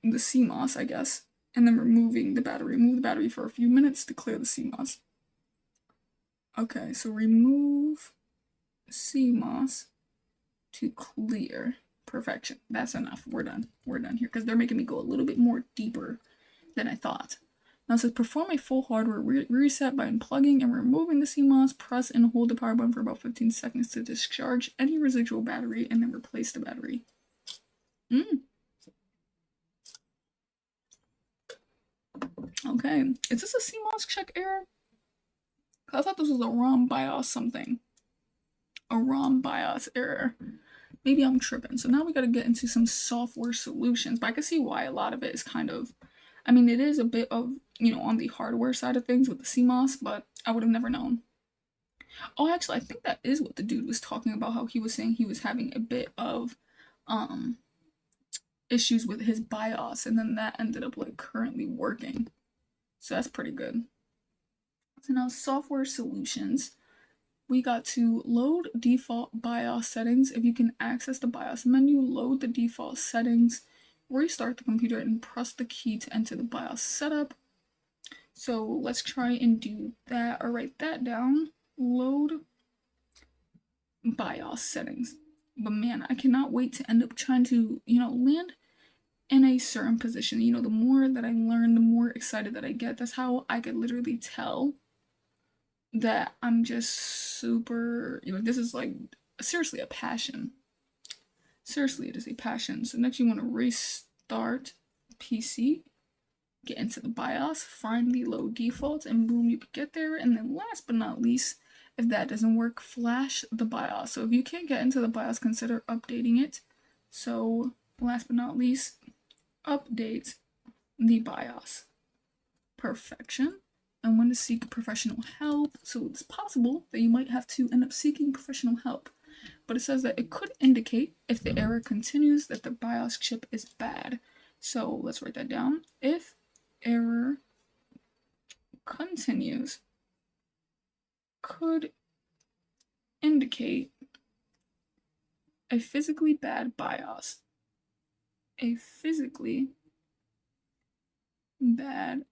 the CMOS, I guess, and then removing the battery. Remove the battery for a few minutes to clear the CMOS. Okay, so remove CMOS to clear. Perfection. That's enough. We're done. We're done here because they're making me go a little bit more deeper than I thought. Now it says perform a full hardware reset by unplugging and removing the CMOS. Press and hold the power button for about 15 seconds to discharge any residual battery and then replace the battery. Okay, is this a CMOS check error? I thought this was a ROM BIOS something. A ROM BIOS error. Maybe I'm tripping. So now we got to get into some software solutions. But I can see why a lot of it is kind of, I mean, it is a bit of, you know, on the hardware side of things with the CMOS, but I would have never known. Oh, actually, I think that is what the dude was talking about, how he was saying he was having a bit of issues with his BIOS, and then that ended up like currently working. So that's pretty good. So now software solutions. We got to load default BIOS settings. If you can access the BIOS menu, load the default settings, restart the computer, and press the key to enter the BIOS setup. So let's try and do that, or write that down. Load BIOS settings. But man, I cannot wait to end up trying to, you know, land in a certain position. You know, the more that I learn, the more excited that I get. That's how I could literally tell that I'm just super, you know, this is like seriously a passion. Seriously, it is a passion. So next you want to restart PC, get into the BIOS, find the low defaults, and boom, you could get there. And then last but not least, if that doesn't work, flash the BIOS. So if you can't get into the BIOS, consider updating it. So last but not least, update the BIOS. Perfection. And when to seek professional help. So it's possible that you might have to end up seeking professional help. But it says that it could indicate, if the error continues, that the BIOS chip is bad. So let's write that down. If error continues, could indicate a physically bad BIOS. A physically bad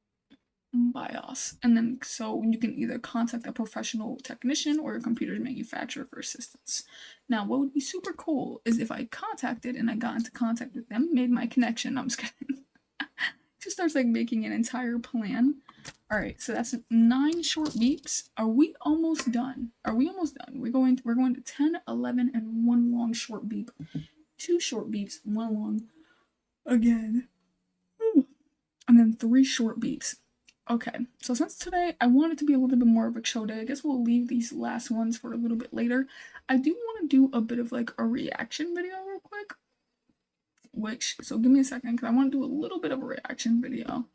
BIOS. And then so you can either contact a professional technician or a computer manufacturer for assistance. Now, what would be super cool is if I contacted and I got into contact with them, made my connection. I'm just kidding. Just starts like making an entire plan. All right, so that's 9 short beeps. Are we almost done? Are we almost done? We're going to 10, 11, and 1 long short beep. 2 short beeps, 1 long again. And then 3 short beeps. Okay, so since today I want it to be a little bit more of a chill day, I guess we'll leave these last ones for a little bit later. I do want to do a bit of like a reaction video real quick. So give me a second because I want to do a little bit of a reaction video.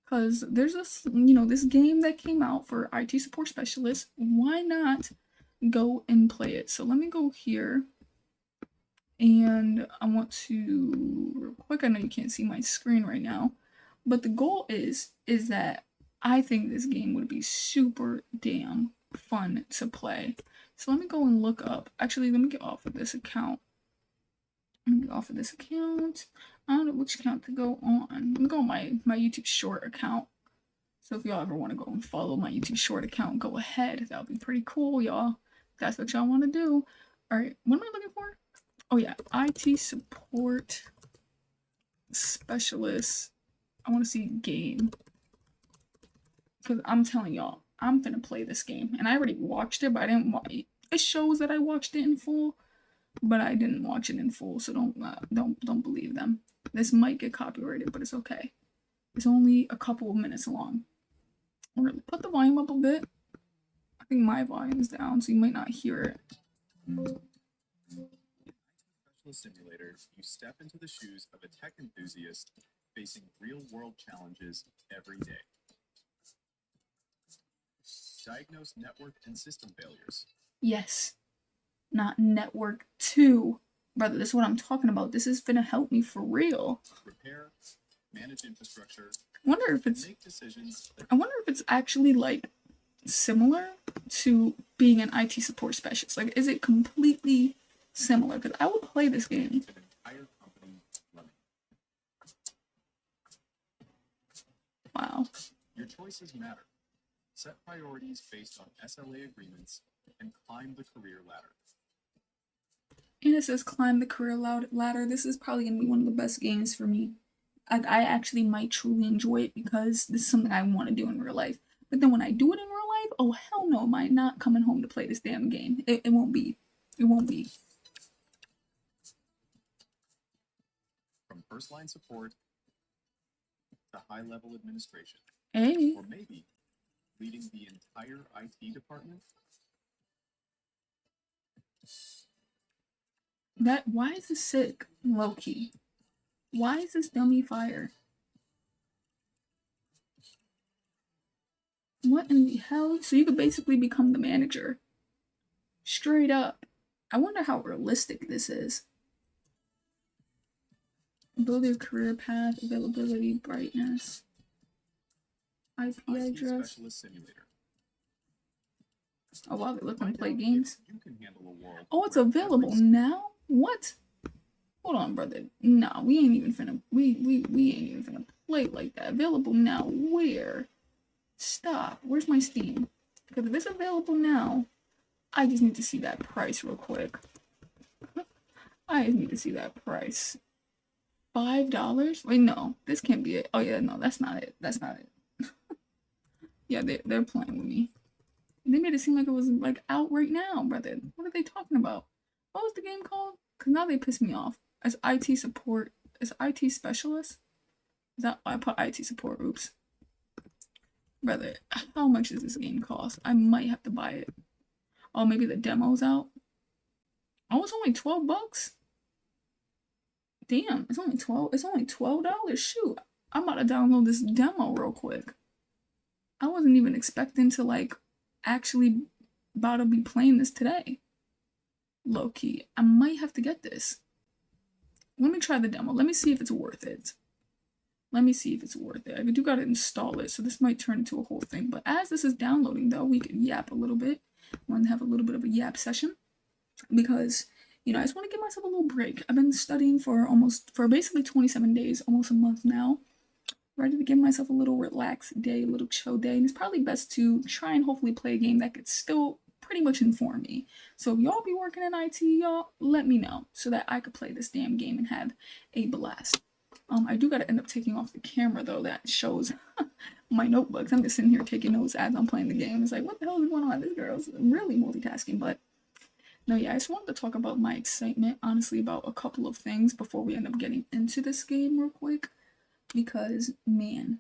Because there's this, this game that came out for IT support specialists. Why not go and play it? So let me go here. And I want to, real quick, I know you can't see my screen right now. But the goal is that I think this game would be super damn fun to play. So let me go and look up. Actually, let me get off of this account. I don't know which account to go on. Let me go on my YouTube Short account. So if y'all ever want to go and follow my YouTube Short account, go ahead. That would be pretty cool, y'all. If that's what y'all want to do. All right, what am I looking for? Oh yeah, IT support specialist. I want to see game. Because I'm telling y'all, I'm gonna play this game. And I already watched it, but I didn't watch it. It shows that I watched it in full. But I didn't watch it in full, so don't believe them. This might get copyrighted, but it's okay. It's only a couple of minutes long. I'm gonna put the volume up a bit. I think my volume's down, so you might not hear it. Simulator, you step into the shoes of a tech enthusiast facing real-world challenges every day. Diagnose network and system failures. Yes. Not network 2. Brother, this is what I'm talking about. This is gonna help me for real. Repair, manage infrastructure. I wonder if it's actually like similar to being an IT support specialist. Like, is it completely similar? Because I would play this game. Wow. Your choices matter. Set priorities based on SLA agreements and climb the career ladder. And it says climb the career ladder. This is probably going to be one of the best games for me. I actually might truly enjoy it because this is something I want to do in real life. But then when I do it in real life, oh hell no, am I not coming home to play this damn game. It won't be. It won't be. From first line support to high level administration. Hey. Or maybe leading the entire IT department. Why is this sick? Low key. Why is this dummy fire? What in the hell? So you could basically become the manager. Straight up. I wonder how realistic this is. Build your career path, availability, brightness, IP address. Specialist simulator. Oh wow, they're looking to play games. You can handle a world. Oh, it's available now? What? Hold on, brother. Nah, we ain't even finna play like that. Available now where? Stop. Where's my Steam? Because if it's available now, I just need to see that price real quick. I just need to see that price. $5? Wait, no. This can't be it. Oh yeah, no, that's not it. That's not it. Yeah, they're playing with me. They made it seem like it was like out right now, brother. What are they talking about? What was the game called? Because now they piss me off. As IT support, as IT specialist? Is that I put IT support? Oops. Brother, how much does this game cost? I might have to buy it. Oh, maybe the demo's out. Oh, it's only $12. Damn, it's only $12. Shoot, I'm about to download this demo real quick. I wasn't even expecting to like actually about to be playing this today. Low key, I might have to get this. Let me try the demo. Let me see if it's worth it. Let me see if it's worth it. I do gotta install it, so this might turn into a whole thing. But as this is downloading, though, we can yap a little bit. I want to have a little bit of a yap session because, you know, I just want to give myself a little break. I've been studying for basically 27 days, almost a month now. Ready to give myself a little relaxed day, a little chill day. And it's probably best to try and hopefully play a game that could still pretty much inform me. So if y'all be working in IT, y'all, let me know so that I could play this damn game and have a blast. I do gotta end up taking off the camera though that shows my notebooks. I'm just sitting here taking notes as I'm playing the game. It's like, what the hell is going on? This girl's really multitasking. But no, yeah, I just wanted to talk about my excitement, honestly, about a couple of things before we end up getting into this game real quick. Because, man,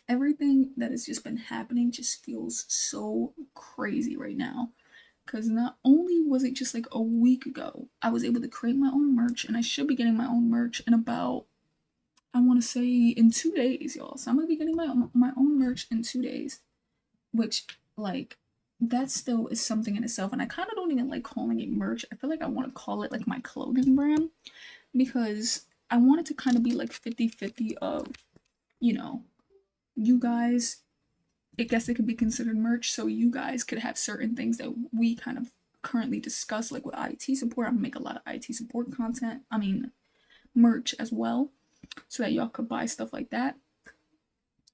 everything that has just been happening just feels so crazy right now. Because not only was it just like a week ago, I was able to create my own merch, and I should be getting my own merch in about, I want to say, in 2 days, y'all. So I'm going to be getting my own merch in 2 days, which, like, that still is something in itself. And I kind of don't even like calling it merch. I feel like I want to call it like my clothing brand, because I want it to kind of be like 50-50 of, you know, you guys, I guess it could be considered merch, so you guys could have certain things that we kind of currently discuss, like with IT support. I'm gonna make a lot of IT support content, merch as well, so that y'all could buy stuff like that.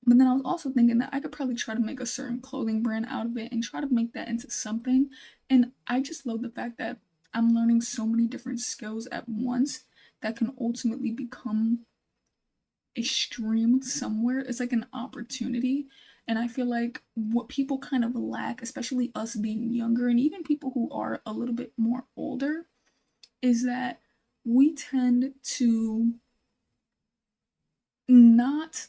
But then I was also thinking that I could probably try to make a certain clothing brand out of it and try to make that into something. And I just love the fact that I'm learning so many different skills at once that can ultimately become a stream somewhere. It's like an opportunity. And I feel like what people kind of lack, especially us being younger and even people who are a little bit more older, is that we tend to not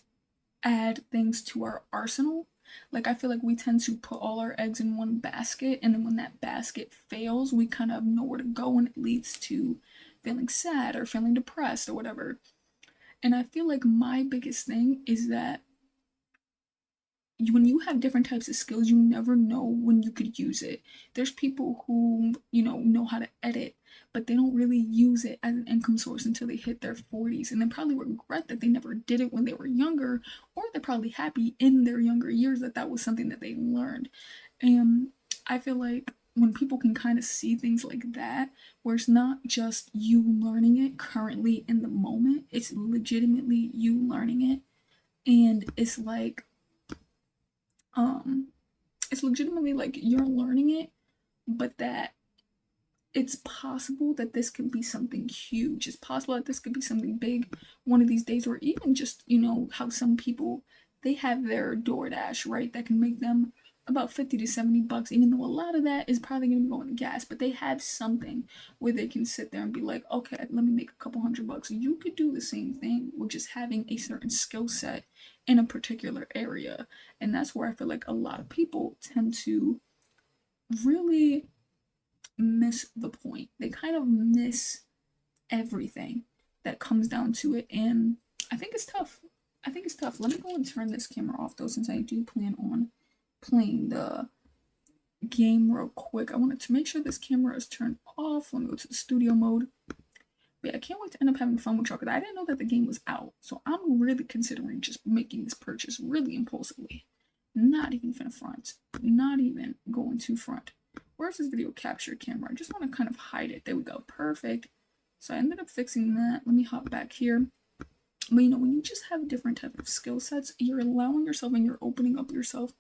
add things to our arsenal. Like, I feel like we tend to put all our eggs in one basket, and then when that basket fails, we kind of have nowhere to go, and it leads to feeling sad or feeling depressed or whatever. And I feel like my biggest thing is that when you have different types of skills, you never know when you could use it. There's people who, know how to edit, but they don't really use it as an income source until they hit their 40s, and then probably regret that they never did it when they were younger, or they're probably happy in their younger years that that was something that they learned. And I feel like when people can kind of see things like that, where it's not just you learning it currently in the moment, it's legitimately you learning it, and it's legitimately like you're learning it, but that it's possible that this could be something huge. It's possible that this could be something big one of these days, or even just, how some people, they have their DoorDash, right? That can make them about 50 to 70 bucks, even though a lot of that is probably going to be going to gas, but they have something where they can sit there and be like, okay, let me make a couple $100. You could do the same thing with just having a certain skill set in a particular area. And that's where I feel like a lot of people tend to really miss the point. They kind of miss everything that comes down to it. And I think it's tough. Let me go and turn this camera off though, since I do plan on playing the game real quick. I wanted to make sure this camera is turned off. Let me go to the studio mode. But yeah, I can't wait to end up having fun with y'all, because I didn't know that the game was out. So I'm really considering just making this purchase really impulsively. Not even finna front. Not even going to front. Where's this video capture camera? I just want to kind of hide it. There we go. Perfect. So I ended up fixing that. Let me hop back here. But when you just have different type of skill sets, you're allowing yourself and you're opening up yourself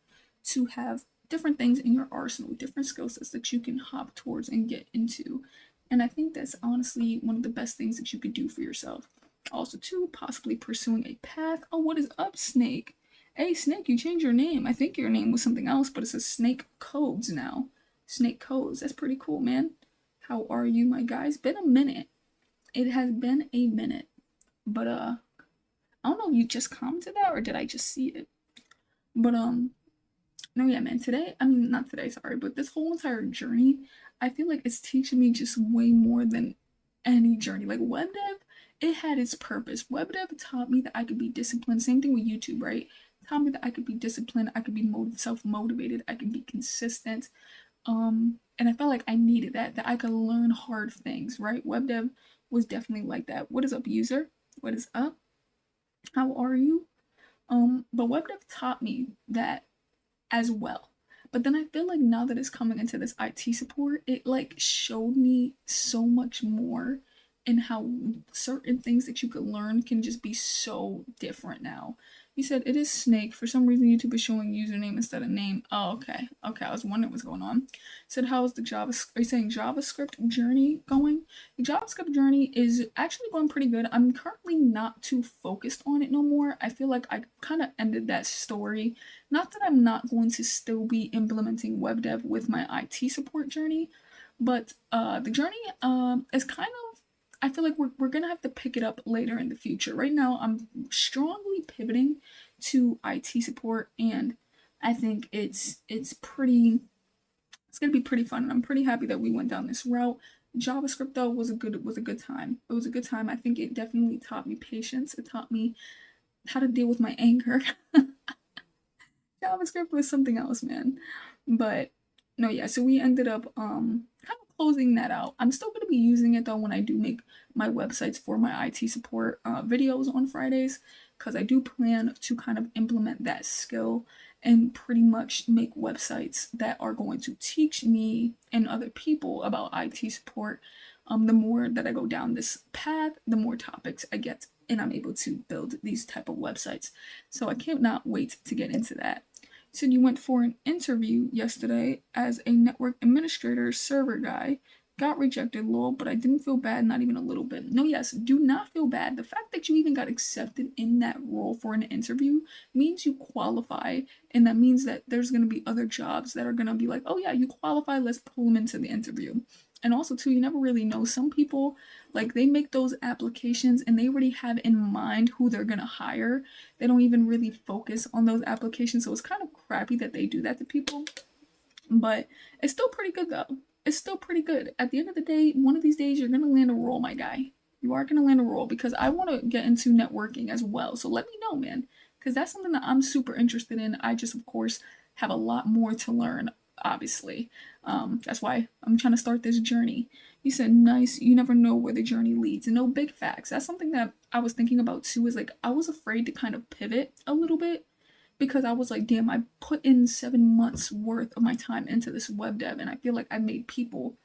to have different things in your arsenal, different skill sets that you can hop towards and get into. And I think that's honestly one of the best things that you could do for yourself. Also, too, possibly pursuing a path. Oh, what is up, Snake? Hey, Snake, you changed your name. I think your name was something else, but it says Snake Codes now. Snake Codes. That's pretty cool, man. How are you, my guys? Been a minute. It has been a minute. But, I don't know if you just commented that or did I just see it? But, no, yeah, man, not today, sorry, but this whole entire journey, I feel like it's teaching me just way more than any journey. Like, web dev, it had its purpose. Web dev taught me that I could be disciplined. Same thing with YouTube, right? It taught me that I could be disciplined, I could be self-motivated, I could be consistent. And I felt like I needed that I could learn hard things, right? Web dev was definitely like that. What is up, user? What is up? How are you? But web dev taught me that as well. But then I feel like now that it's coming into this IT support, it like showed me so much more and how certain things that you could learn can just be so different now. You said it is Snake. For some reason, YouTube is showing username instead of name. Oh, okay. Okay, I was wondering what's going on. Said, how is the are you saying JavaScript journey going? The JavaScript journey is actually going pretty good. I'm currently not too focused on it no more. I feel like I kind of ended that story. Not that I'm not going to still be implementing web dev with my IT support journey, but the journey is kind of, I feel like we're gonna have to pick it up later in the future. Right now, I'm strongly pivoting to IT support, and I think it's gonna be pretty fun. And I'm pretty happy that we went down this route. JavaScript though was a good time. It was a good time. I think it definitely taught me patience. It taught me how to deal with my anger. JavaScript was something else, man. But no, yeah, so we ended up kind of closing that out. I'm still gonna be using it though when I do make my websites for my IT support videos on Fridays, because I do plan to kind of implement that skill and pretty much make websites that are going to teach me and other people about IT support. The more that I go down this path, the more topics I get and I'm able to build these type of websites. So I can't not wait to get into that. You said you went for an interview yesterday as a network administrator server guy. Got rejected, lol, but I didn't feel bad, not even a little bit. No, yes, do not feel bad. The fact that you even got accepted in that role for an interview means you qualify, and that means that there's going to be other jobs that are going to be like, oh yeah, you qualify, let's pull them into the interview. And also, too, you never really know. Some people, like, they make those applications and they already have in mind who they're going to hire. They don't even really focus on those applications. So it's kind of crappy that they do that to people. But it's still pretty good, though. It's still pretty good. At the end of the day, one of these days, you're going to land a role, my guy. You are going to land a role because I want to get into networking as well. So let me know, man, because that's something that I'm super interested in. I just, of course, have a lot more to learn, obviously. That's why I'm trying to start this journey. You said, nice, you never know where the journey leads. And no, big facts. That's something that I was thinking about too, is like, I was afraid to kind of pivot a little bit because I was like, damn, I put in 7 months worth of my time into this web dev, and I feel like I made people,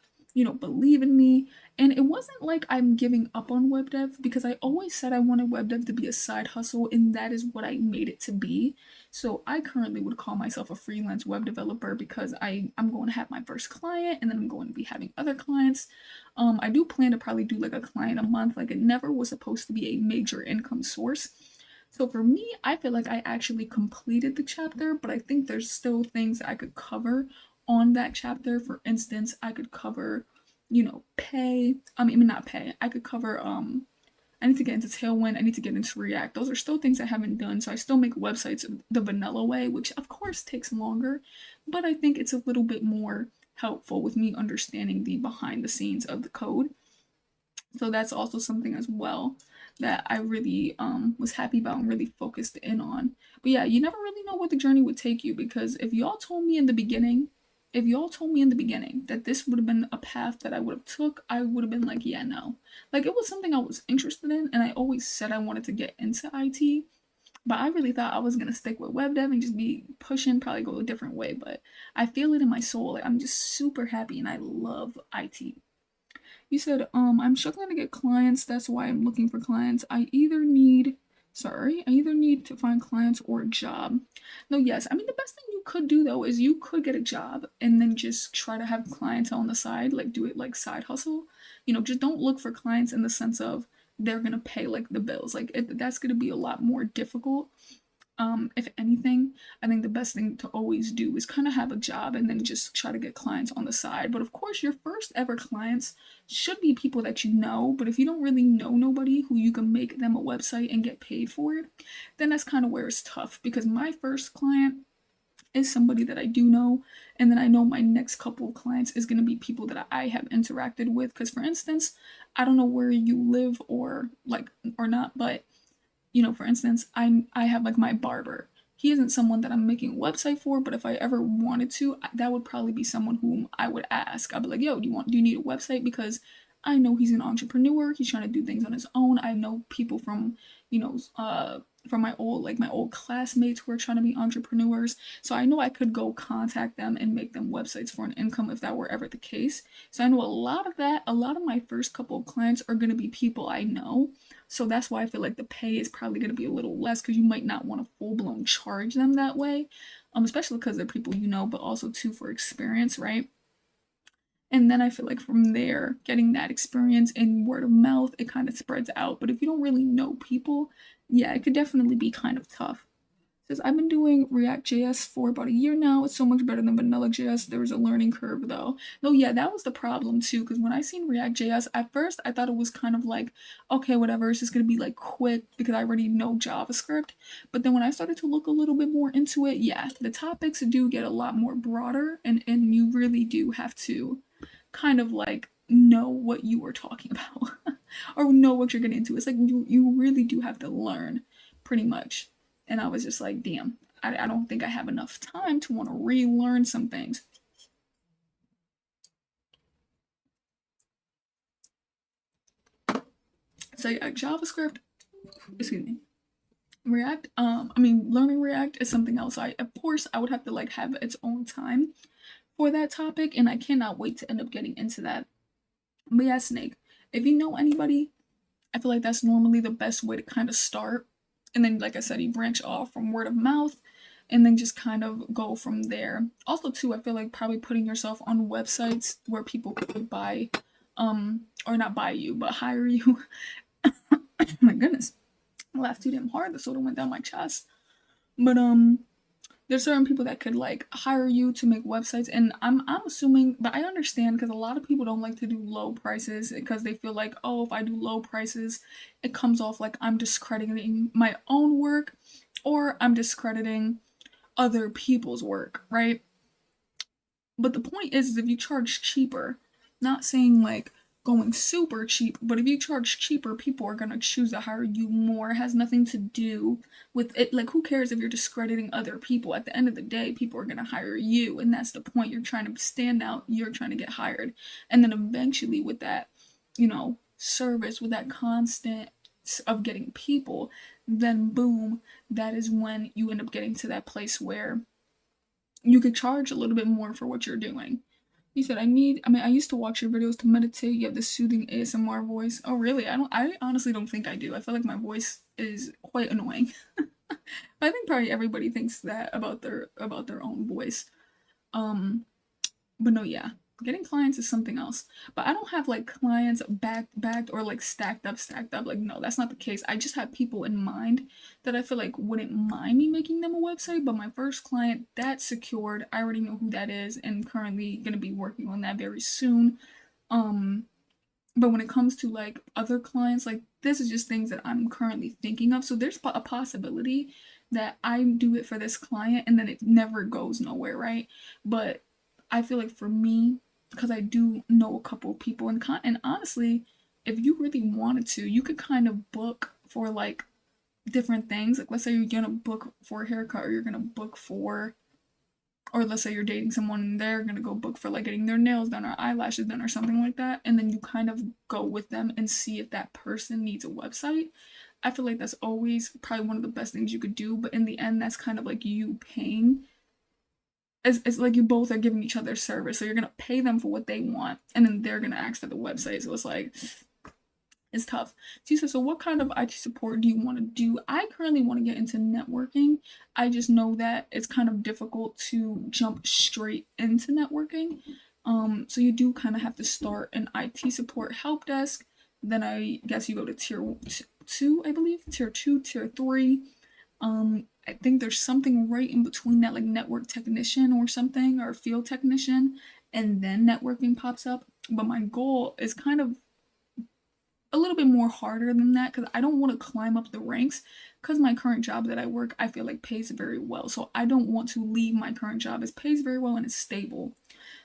believe in me. And it wasn't like I'm giving up on web dev because I always said I wanted web dev to be a side hustle, and that is what I made it to be. So I currently would call myself a freelance web developer because I'm going to have my first client, and then I'm going to be having other clients. I do plan to probably do like a client a month. Like, it never was supposed to be a major income source. So for me, I feel like I actually completed the chapter, but I think there's still things I could cover on that chapter. For instance, I could cover, pay. I mean, not pay. I could cover I need to get into Tailwind. I need to get into React. Those are still things I haven't done. So I still make websites the vanilla way, which of course takes longer, but I think it's a little bit more helpful with me understanding the behind the scenes of the code. So that's also something as well that I really was happy about and really focused in on. But yeah, you never really know where the journey would take you, because if y'all told me in the beginning that this would have been a path that I would have took, I would have been like, yeah, no. Like, it was something I was interested in, and I always said I wanted to get into IT, but I really thought I was gonna stick with web dev and just be pushing, probably go a different way. But I feel it in my soul. Like, I'm just super happy and I love IT. You said, I'm struggling to get clients. That's why I'm looking for clients. I either need to find clients or a job. No, yes. I mean, the best thing you could do though is you could get a job and then just try to have clients on the side, like do it like side hustle. Just don't look for clients in the sense of they're gonna pay like the bills. Like, that's gonna be a lot more difficult. If anything, I think the best thing to always do is kind of have a job and then just try to get clients on the side. But of course, your first ever clients should be people that you know. But if you don't really know nobody who you can make them a website and get paid for it, then that's kind of where it's tough. Because my first client is somebody that I do know, and then I know my next couple of clients is going to be people that I have interacted with. Because for instance, I don't know where you live or not, but for instance, I have like my barber. He isn't someone that I'm making a website for, but if I ever wanted to, that would probably be someone whom I would ask. I'd be like, yo, do you need a website? Because I know he's an entrepreneur. He's trying to do things on his own. I know people from, from my old classmates who are trying to be entrepreneurs. So I know I could go contact them and make them websites for an income if that were ever the case. So I know a lot of that. A lot of my first couple of clients are going to be people I know. So that's why I feel like the pay is probably going to be a little less, because you might not want to full-blown charge them that way, especially because they're people you know, but also too for experience, right? And then I feel like from there, getting that experience and word of mouth, it kind of spreads out. But if you don't really know people, yeah, it could definitely be kind of tough. Says, I've been doing React.js for about a year now. It's so much better than Vanilla.js. There was a learning curve though. No, yeah, that was the problem too. Because when I seen React.js, at first I thought it was kind of like, okay, whatever, it's just gonna be like quick because I already know JavaScript. But then when I started to look a little bit more into it, yeah, the topics do get a lot more broader, and you really do have to kind of like know what you were talking about or know what you're getting into. It's like you really do have to learn pretty much. And I was just like, damn, I don't think I have enough time to want to relearn some things. So yeah, JavaScript, excuse me, React, learning React is something else. Of course, I would have to like have its own time for that topic, and I cannot wait to end up getting into that. But yeah, Snake, if you know anybody, I feel like that's normally the best way to kind of start. And then, like I said, you branch off from word of mouth and then just kind of go from there. Also, too, I feel like probably putting yourself on websites where people could buy, or not buy you, but hire you. My goodness, I laughed too damn hard. The soda went down my chest. But, there's certain people that could like hire you to make websites, and I'm assuming, but I understand because a lot of people don't like to do low prices because they feel like, oh, if I do low prices, it comes off like I'm discrediting my own work or I'm discrediting other people's work, right? But the point is if you charge cheaper, not saying like going super cheap, but if you charge cheaper, people are gonna choose to hire you more. It has nothing to do with it. Like, who cares if you're discrediting other people? At the end of the day, people are gonna hire you, and that's the point. You're trying to stand out, you're trying to get hired. And then eventually with that, service, with that constant of getting people, then boom, that is when you end up getting to that place where you could charge a little bit more for what you're doing. He said, I used to watch your videos to meditate. You have this soothing ASMR voice. Oh, really? I honestly don't think I do. I feel like my voice is quite annoying. I think probably everybody thinks that about their own voice. But no, yeah. Getting clients is something else. But I don't have like clients backed or like stacked up. Like, no, that's not the case. I just have people in mind that I feel like wouldn't mind me making them a website. But my first client, that's secured. I already know who that is and currently gonna be working on that very soon. But when it comes to like other clients, like this is just things that I'm currently thinking of. So there's a possibility that I do it for this client and then it never goes nowhere, right? But I feel like for me, because I do know a couple of people, and honestly, if you really wanted to, you could kind of book for like different things. Like, let's say you're gonna book for a haircut, or you're gonna book for, or let's say you're dating someone and they're gonna go book for like getting their nails done or eyelashes done or something like that, and then you kind of go with them and see if that person needs a website. I feel like that's always probably one of the best things you could do, but in the end, that's kind of like you paying. It's like you both are giving each other service, so you're gonna pay them for what they want, and then they're gonna ask for the website. So it's like, it's tough. She said, so what kind of IT support do you want to do? I currently want to get into networking. I just know that it's kind of difficult to jump straight into networking. So you do kind of have to start an IT support help desk. Then I guess you go to tier 2, I believe, tier 2, tier 3. I think there's something right in between that, like network technician or something, or field technician, and then networking pops up. But my goal is kind of a little bit more harder than that, because I don't want to climb up the ranks, because my current job that I work, I feel like pays very well. So I don't want to leave my current job. It pays very well and it's stable.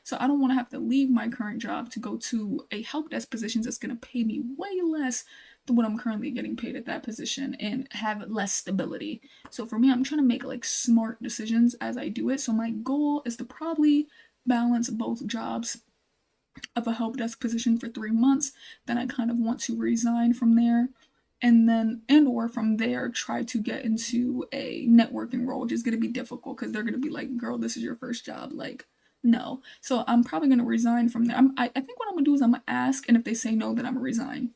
So I don't want to have to leave my current job to go to a help desk position that's going to pay me way less than what I'm currently getting paid at that position and have less stability. So for me, I'm trying to make like smart decisions as I do it. So my goal is to probably balance both jobs of a help desk position for 3 months, then I kind of want to resign from there. And then, and or from there, try to get into a networking role, which is going to be difficult because they're going to be like, girl, this is your first job. Like, no. So I'm probably going to resign from there. I think what I'm going to do is I'm going to ask, and if they say no, then I'm going to resign.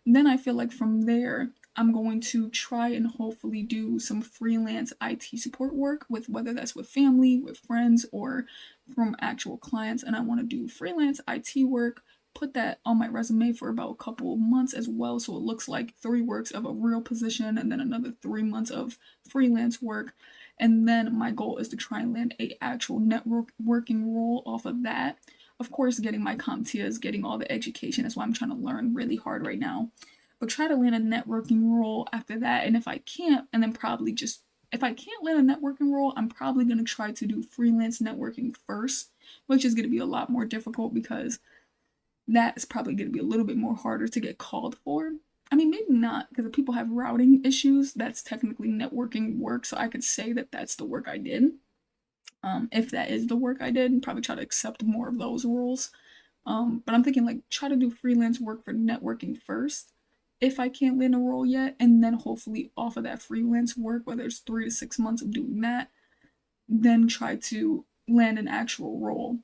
Then I feel like from there, I'm going to try and hopefully do some freelance IT support work with whether that's with family, with friends, or from actual clients. And I want to do freelance IT work, put that on my resume for about a couple of months as well. So it looks like 3 works of a real position and then another 3 months of freelance work. And then my goal is to try and land a actual networking role off of that. Of course, getting my CompTIAs, getting all the education is why I'm trying to learn really hard right now. But try to land a networking role after that. And if I can't, and then probably just, if I can't land a networking role, I'm probably going to try to do freelance networking first, which is going to be a lot more difficult because that is probably going to be a little bit more harder to get called for. I mean, maybe not, because if people have routing issues, that's technically networking work. So I could say that that's the work I did. If that is the work I did, probably try to accept more of those roles. But I'm thinking like try to do freelance work for networking first if I can't land a role yet, and then hopefully off of that freelance work, whether it's 3 to 6 months of doing that, then try to land an actual role.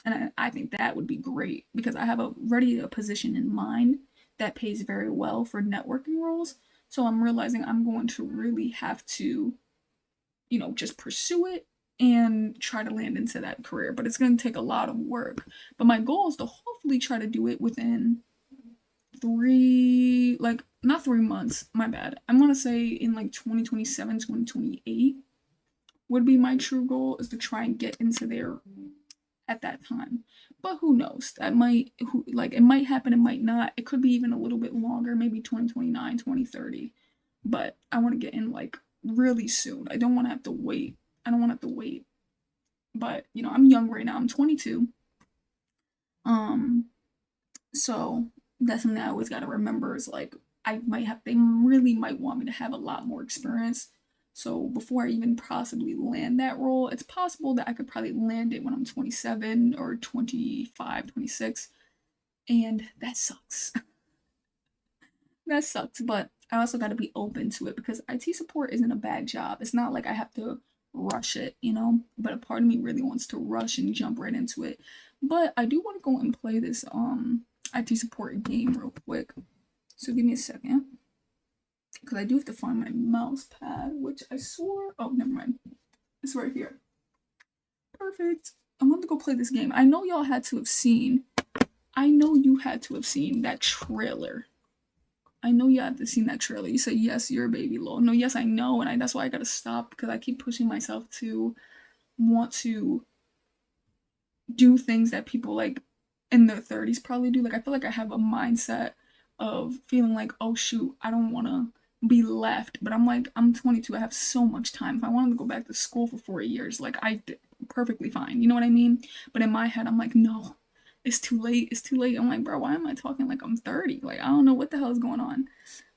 And I think that would be great because I have already a position in mind that pays very well for networking roles. So I'm realizing I'm going to really have to, just pursue it and try to land into that career. But it's going to take a lot of work. But my goal is to hopefully try to do it within not 3 months, my bad. I'm going to say in like 2027, 2028 would be my true goal, is to try and get into there at that time. But who knows? That might, it might happen, it might not. It could be even a little bit longer, maybe 2029, 2030. But I want to get in like really soon. I don't want to have to wait. I don't want to have to wait. But, I'm young right now. I'm 22. So that's something I always got to remember is like, they really might want me to have a lot more experience. So before I even possibly land that role, it's possible that I could probably land it when I'm 27 or 25, 26. And that sucks. That sucks. But I also got to be open to it because IT support isn't a bad job. It's not like I have to rush it, But a part of me really wants to rush and jump right into it. But I do want to go and play this IT support game real quick. So give me a second. Because I do have to find my mouse pad, which I swore... Oh, never mind. It's right here. Perfect. I want to go play this game. I know y'all had to have seen... I know you had to have seen that trailer. I know you had to have seen that trailer. You say, yes, you're a baby, lol. No, yes, I know. And that's why I gotta stop. Because I keep pushing myself to want to do things that people like in their 30s probably do. Like, I feel like I have a mindset of feeling like, oh shoot, I don't want to be left. But I'm like, I'm 22. I have so much time. If I wanted to go back to school for 4 years, like I did perfectly fine. You know what I mean? But in my head, I'm like, no, it's too late. It's too late. I'm like, bro, why am I talking like I'm 30? Like, I don't know what the hell is going on.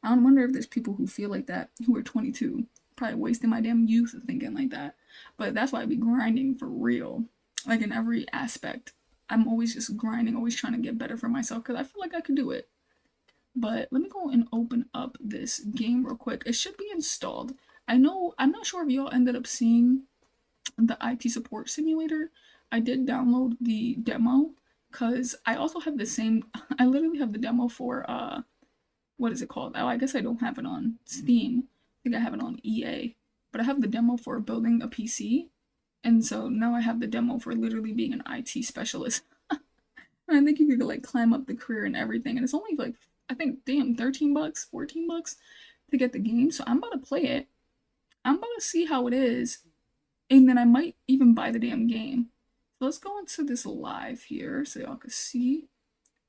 I don't wonder if there's people who feel like that, who are 22, probably wasting my damn youth thinking like that. But that's why I be grinding for real. Like in every aspect. I'm always just grinding, always trying to get better for myself because I feel like I could do it. But let me go and open up this game real quick. It should be installed. I'm not sure if y'all ended up seeing the IT support simulator. I did download the demo because I also have the same, I literally have the demo for, what is it called? Oh, I guess I don't have it on Steam. I think I have it on EA. But I have the demo for building a PC. And so now I have the demo for literally being an IT specialist. And I think you could like climb up the career and everything. And it's only like, I think, damn, $13, $14 to get the game. So I'm about to play it. I'm about to see how it is. And then I might even buy the damn game. So let's go into this live here so y'all can see.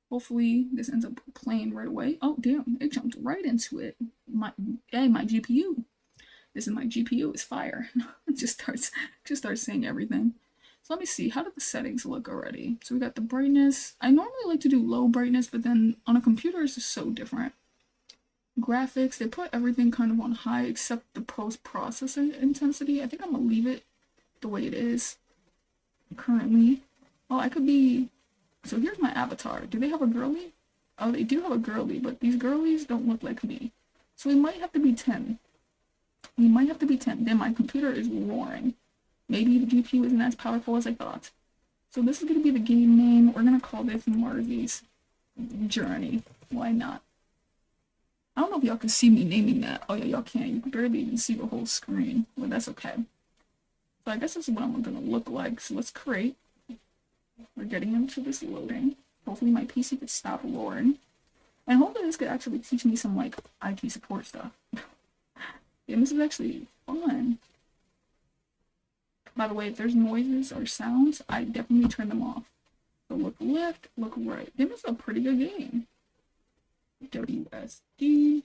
Hopefully this ends up playing right away. Oh, damn, it jumped right into it. My GPU. This is my GPU. It's fire. It just starts saying everything. So let me see. How do the settings look already? So we got the brightness. I normally like to do low brightness, but then on a computer it's just so different. Graphics, they put everything kind of on high except the post-processing intensity. I think I'm gonna leave it the way it is currently. Oh, I could be So here's my avatar. Do they have a girly? Oh, they do have a girly, but these girlies don't look like me. So we might have to be 10. We might have to be 10. Then my computer is roaring. Maybe the GPU isn't as powerful as I thought. So this is going to be the game name. We're going to call this Marzy's Journey. Why not? I don't know if y'all can see me naming that. Oh yeah, y'all can't. You can barely even see the whole screen. But that's okay. So I guess this is what I'm going to look like. So let's create. We're getting into this loading. Hopefully my PC could stop roaring. And hopefully this could actually teach me some like IT support stuff. Yeah, this is actually fun. By the way, if there's noises or sounds, I definitely turn them off. So look left, look right. This is a pretty good game. WSD.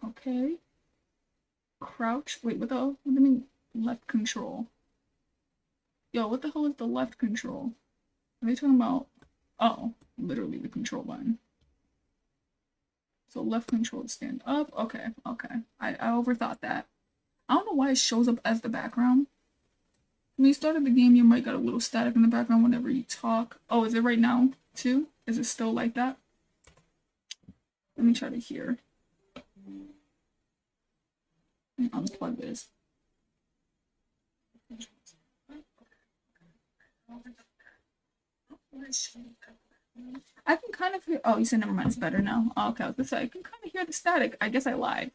Okay. Crouch. Wait, what do you mean left control? Yo, what the hell is the left control? Are they talking about... Oh, literally the control button. So left control to stand up. Okay, okay. I overthought that. I don't know why it shows up as the background. When you started the game, you might got a little static in the background whenever you talk. Oh, is it right now, too? Is it still like that? Let me try to hear. Let me unplug this. I can kind of hear... Oh, you said never mind, it's better now. Oh, okay, I was gonna say, I can kind of hear the static. I guess I lied.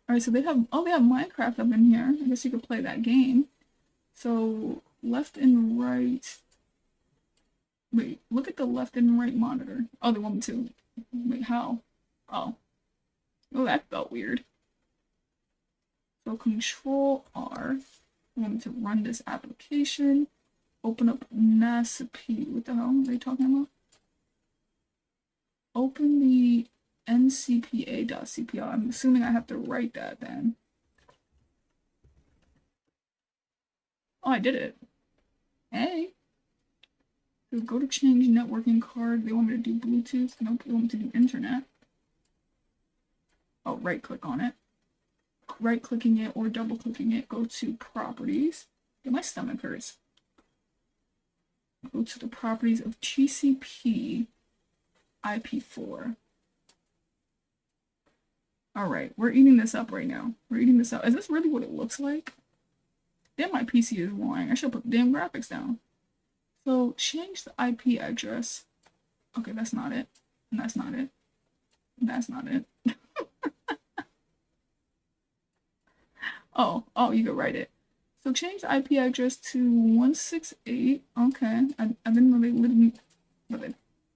Alright, so they have... Oh, they have Minecraft up in here. I guess you could play that game. So, left and right... Wait, look at the left and right monitor. Oh, they want me to... Wait, how? Oh. Oh, that felt weird. So, Control R. I want me to run this application. Open up NASP. What the hell are they talking about? Open the ncpa.cpl. I'm assuming I have to write that then. Oh, I did it. Hey. So go to change networking card. They want me to do Bluetooth. Nope, they want me to do internet. Oh, right click on it. Right clicking it or double clicking it. Go to properties. Yeah, my stomach hurts. Go to the properties of TCP IP4. Alright, we're eating this up right now. We're eating this up. Is this really what it looks like? Damn, my PC is roaring. I should put the damn graphics down. So, change the IP address. Okay, that's not it. And that's not it. That's not it. Oh, you could write it. So change the IP address to 168. Okay, I didn't know they literally...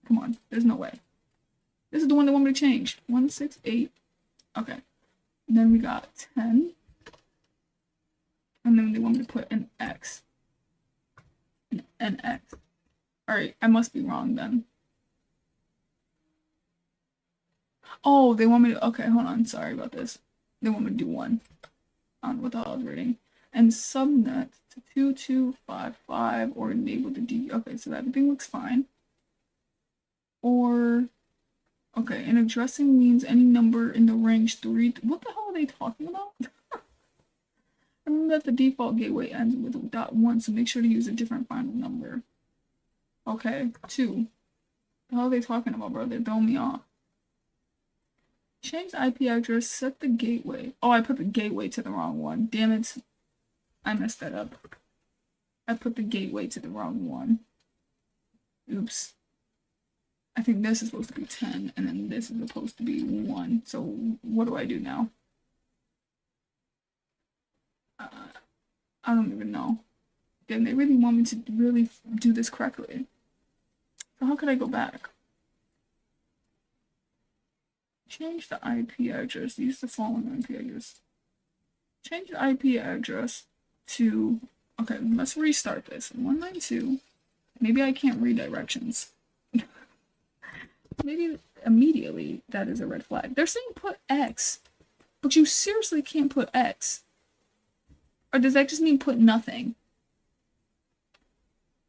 Come on, there's no way. This is the one they want me to change. 168. Okay. And then we got 10. And then they want me to put an X. An X. Alright, I must be wrong then. Oh, they want me to... Okay, hold on. Sorry about this. They want me to do 1. On what the hell I was reading. And subnet to 2255 or enable the D. Okay, so everything looks fine. Or... Okay, and addressing means any number in the range 3... What the hell are they talking about? Remember that the default gateway ends with .1, so make sure to use a different final number. Okay, 2. The hell are they talking about, bro? They're throwing me off. Change the IP address, set the gateway. Oh, I put the gateway to the wrong one. Damn it. I messed that up. I put the gateway to the wrong one. Oops. I think this is supposed to be 10, and then this is supposed to be 1. So what do I do now? I don't even know. Damn, they really want me to really do this correctly. So how could I go back? Change the IP address. Use the following IP address. Change the IP address to... Okay, let's restart this. 192. Maybe I can't read directions. Maybe immediately that is a red flag. They're saying put X, but you seriously can't put X. Or does that just mean put nothing?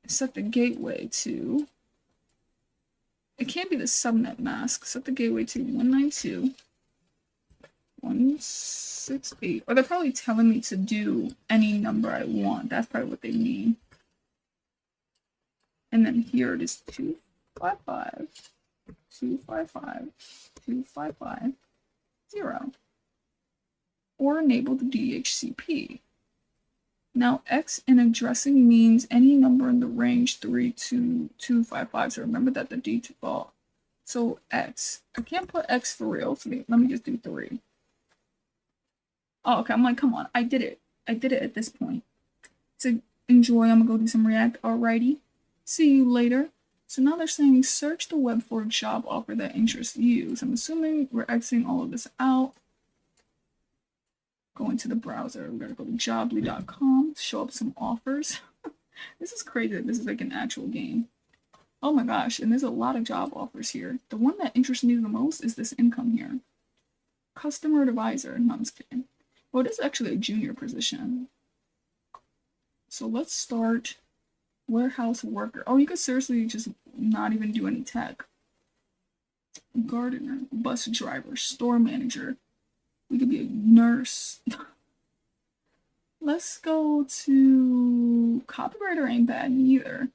Set the gateway to... It can't be the subnet mask. Set the gateway to 192.168. Or they're probably telling me to do any number I want. That's probably what they mean. And then here it is 255, 255, 255, 0. Or enable the DHCP. Now, X in addressing means any number in the range 3 to 255. So remember that the default. So X. I can't put X for real. So let me just do 3. Oh, okay. I'm like, come on. I did it. I did it at this point. So enjoy. I'm going to go do some React. Alrighty. See you later. So now they're saying search the web for a job offer that interests you. So I'm assuming we're exiting all of this out. Go into the browser. We're going to go to jobly.com, show up some offers. This is crazy that this is like an actual game. Oh my gosh, and there's a lot of job offers here. The one that interests me the most is this income here. Customer advisor. No, I'm just kidding. Well, it is actually a junior position. So let's start warehouse worker. Oh, you could seriously just not even do any tech. Gardener, bus driver, store manager. We could be a nurse. Let's go to copywriter. Ain't bad neither.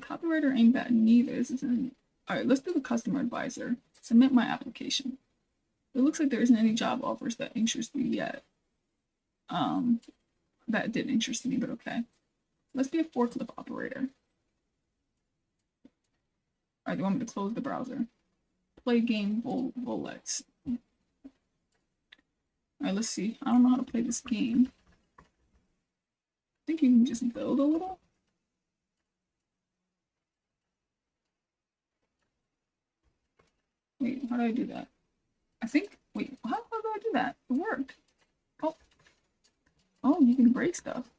Copywriter ain't bad neither. This isn't. All right, let's do the customer advisor. Submit my application. It looks like there isn't any job offers that interest me yet. That did interest me, but okay. Let's be a forklift operator. All right, they want me to close the browser. Play game Volex. Alright, let's see. I don't know how to play this game. I think you can just build a little. Wait, how do I do that? I think, wait, how do I do that? It worked. Oh, you can break stuff.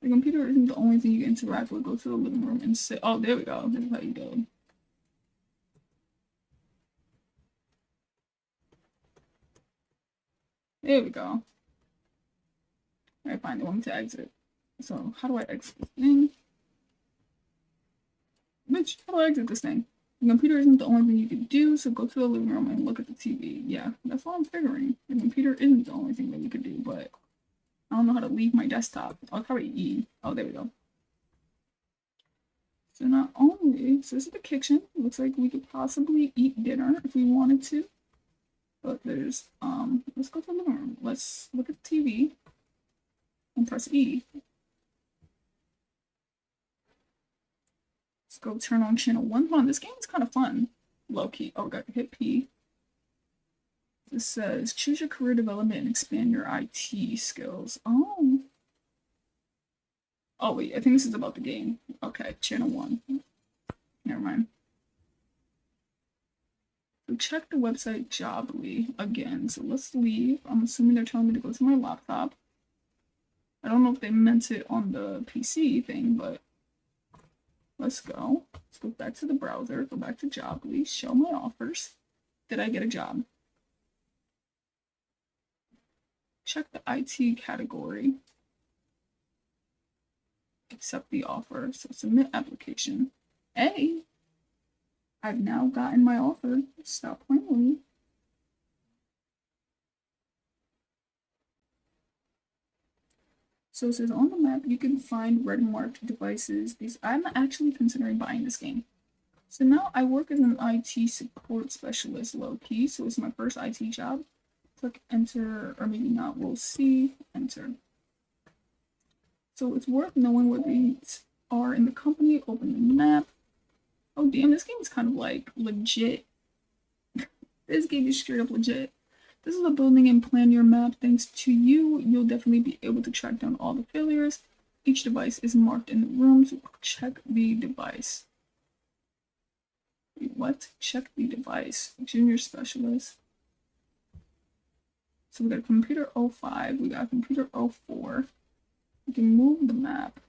The computer isn't the only thing you can interact with. Go to the living room and sit. Oh, there we go. This is how you do. There we go. Alright, fine. They want me to exit. So, how do I exit this thing? Bitch, how do I exit this thing? The computer isn't the only thing you can do, so go to the living room and look at the TV. Yeah, that's what I'm figuring. The computer isn't the only thing that we could do, but I don't know how to leave my desktop. I'll probably E. Oh, there we go. So not only, so this is the kitchen. Looks like we could possibly eat dinner if we wanted to. But there's, let's go to the living room. Let's look at the TV and press E. Let's go turn on channel 1. Hold on, this game is kind of fun. Low key. Oh, we got to hit P. This says, choose your career development and expand your IT skills. Oh. Oh, wait, I think this is about the game. Okay, channel 1. Never mind. So check the website Jobly again. So let's leave. I'm assuming they're telling me to go to my laptop. I don't know if they meant it on the PC thing, but let's go. Let's go back to the browser, go back to Jobly, show my offers. Did I get a job? Check the IT category. Accept the offer. So submit application. Hey, I've now gotten my offer. Stop playing with me. So it says on the map you can find red marked devices. I'm actually considering buying this game. So now I work as an IT support specialist low key. So it's my first IT job. Click enter, or maybe not. We'll see. Enter. So it's worth knowing what these are in the company. Open the map. Oh damn, this game is kind of like legit. This game is straight up legit. This is a building and plan your map. Thanks to you, you'll definitely be able to track down all the failures. Each device is marked in the room, so check the device. Wait, what? Check the device. Junior specialist. So we got computer 05, we got computer 04. We can move the map,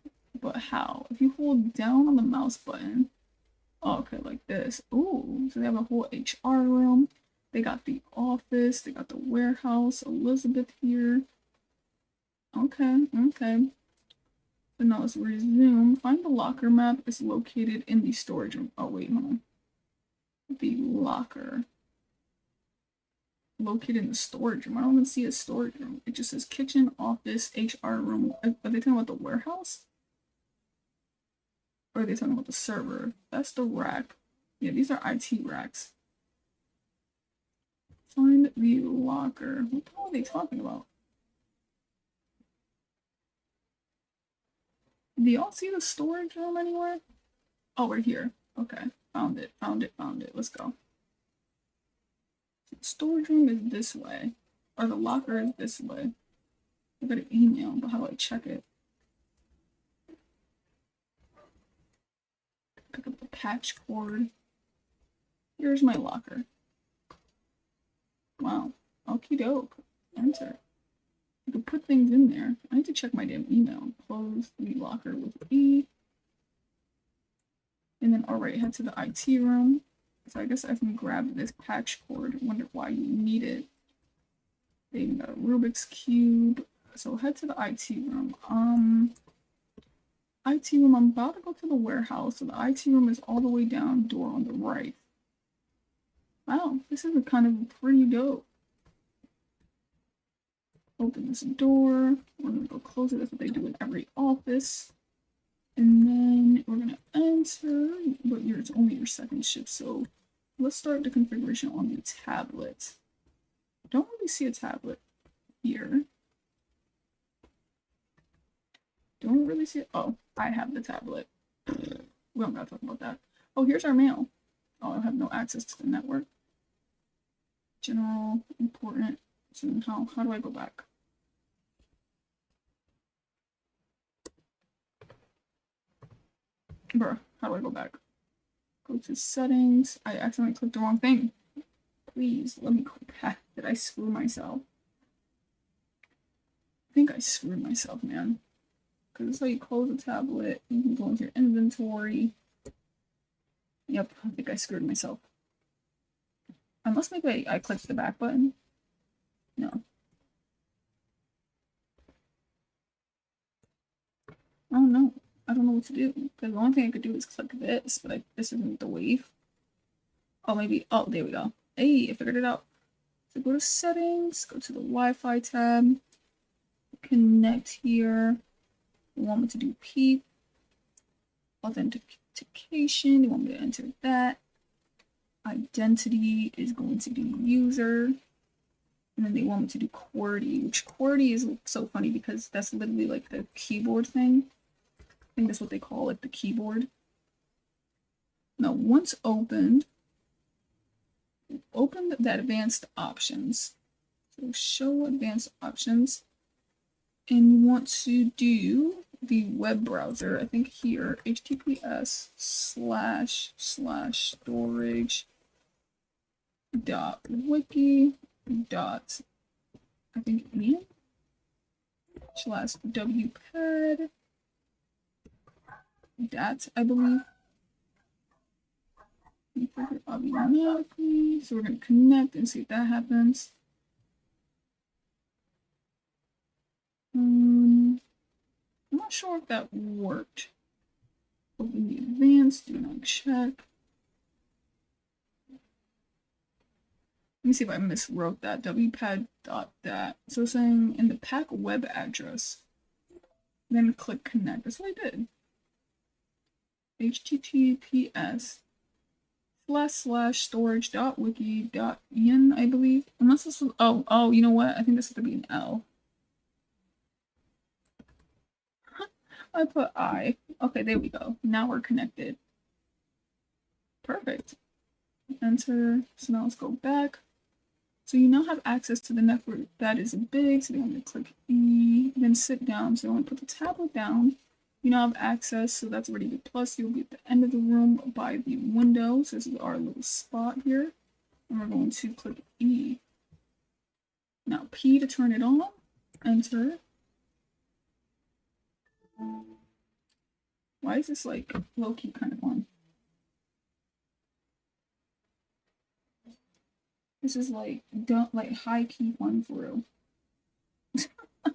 but how? If you hold down on the mouse button, oh, okay, like this. Ooh, so they have a whole HR room. They got the office, they got the warehouse, Elizabeth here. Okay, okay. So now let's resume. Find the locker map. It's located in the storage room. Oh, wait, hold on. The locker. Located in the storage room. I don't even see a storage room. It just says kitchen, office, HR room. Are they talking about the warehouse? Or are they talking about the server? That's the rack. Yeah, these are IT racks. Find the locker. What the hell are they talking about? Do y'all see the storage room anywhere? Oh, we're here. Okay. Found it. Found it. Found it. Let's go. The storage room is this way. Or the locker is this way. I got an email, but how do I check it? Pick up the patch cord. Here's my locker. Wow. Okie doke. Enter. I can put things in there. I need to check my damn email. Close the locker with E. And then, alright, head to the IT room. So I guess I can grab this patch cord. I wonder why you need it. They even got a Rubik's Cube. So head to the IT room. IT room, I'm about to go to the warehouse. So the IT room is all the way down, door on the right. Wow, this is kind of pretty dope. Open this door. We're gonna go close it. That's what they do in every office. And then we're gonna enter, but it's only your second shift. So let's start the configuration on the tablet. Don't really see a tablet here. Don't really see it. Oh, I have the tablet. We don't gotta talk about that. Oh, here's our mail. Oh, I have no access to the network. General, important. So how do I go back? Bruh, how do I go back? Go to settings. I accidentally clicked the wrong thing. Please, let me go back. Did I screw myself? I think I screwed myself, man. Because it's how you close the tablet. You can go into your inventory. Yep, I think I screwed myself. Unless maybe I clicked the back button. No. I don't know. I don't know what to do. Because the only thing I could do is click this, but this isn't the wave. Oh, maybe. Oh, there we go. Hey, I figured it out. So go to settings, go to the Wi-Fi tab, connect here. They want me to do P. Authentication. They want me to enter that. Identity is going to be user. And then they want me to do QWERTY, which QWERTY is so funny because that's literally like the keyboard thing. I think that's what they call it, the keyboard. Now, once opened, open the advanced options. So show advanced options. And you want to do the web browser, I think here, https://storage.wiki. I think Ian /wpad that I believe. Automatically. So we're gonna connect and see if that happens. I'm not sure if that worked. Open the advanced, do not check. Let me see if I miswrote that. wpad.dat. So saying in the pack web address, then click connect. That's what I did. https://storage.wiki.in, I believe. Unless this was, oh, you know what? I think this has to be an L. I put I. Okay, there we go. Now we're connected. Perfect. Enter. So now let's go back. So you now have access to the network that is big. So I'm going to click E, then sit down. So I'm going to put the tablet down. You now have access. So that's already good. Plus, you'll be at the end of the room by the window. So this is our little spot here. And we're going to click E. Now P to turn it on. Enter. Why is this like low-key kind of fun? This is like high-key fun for real. I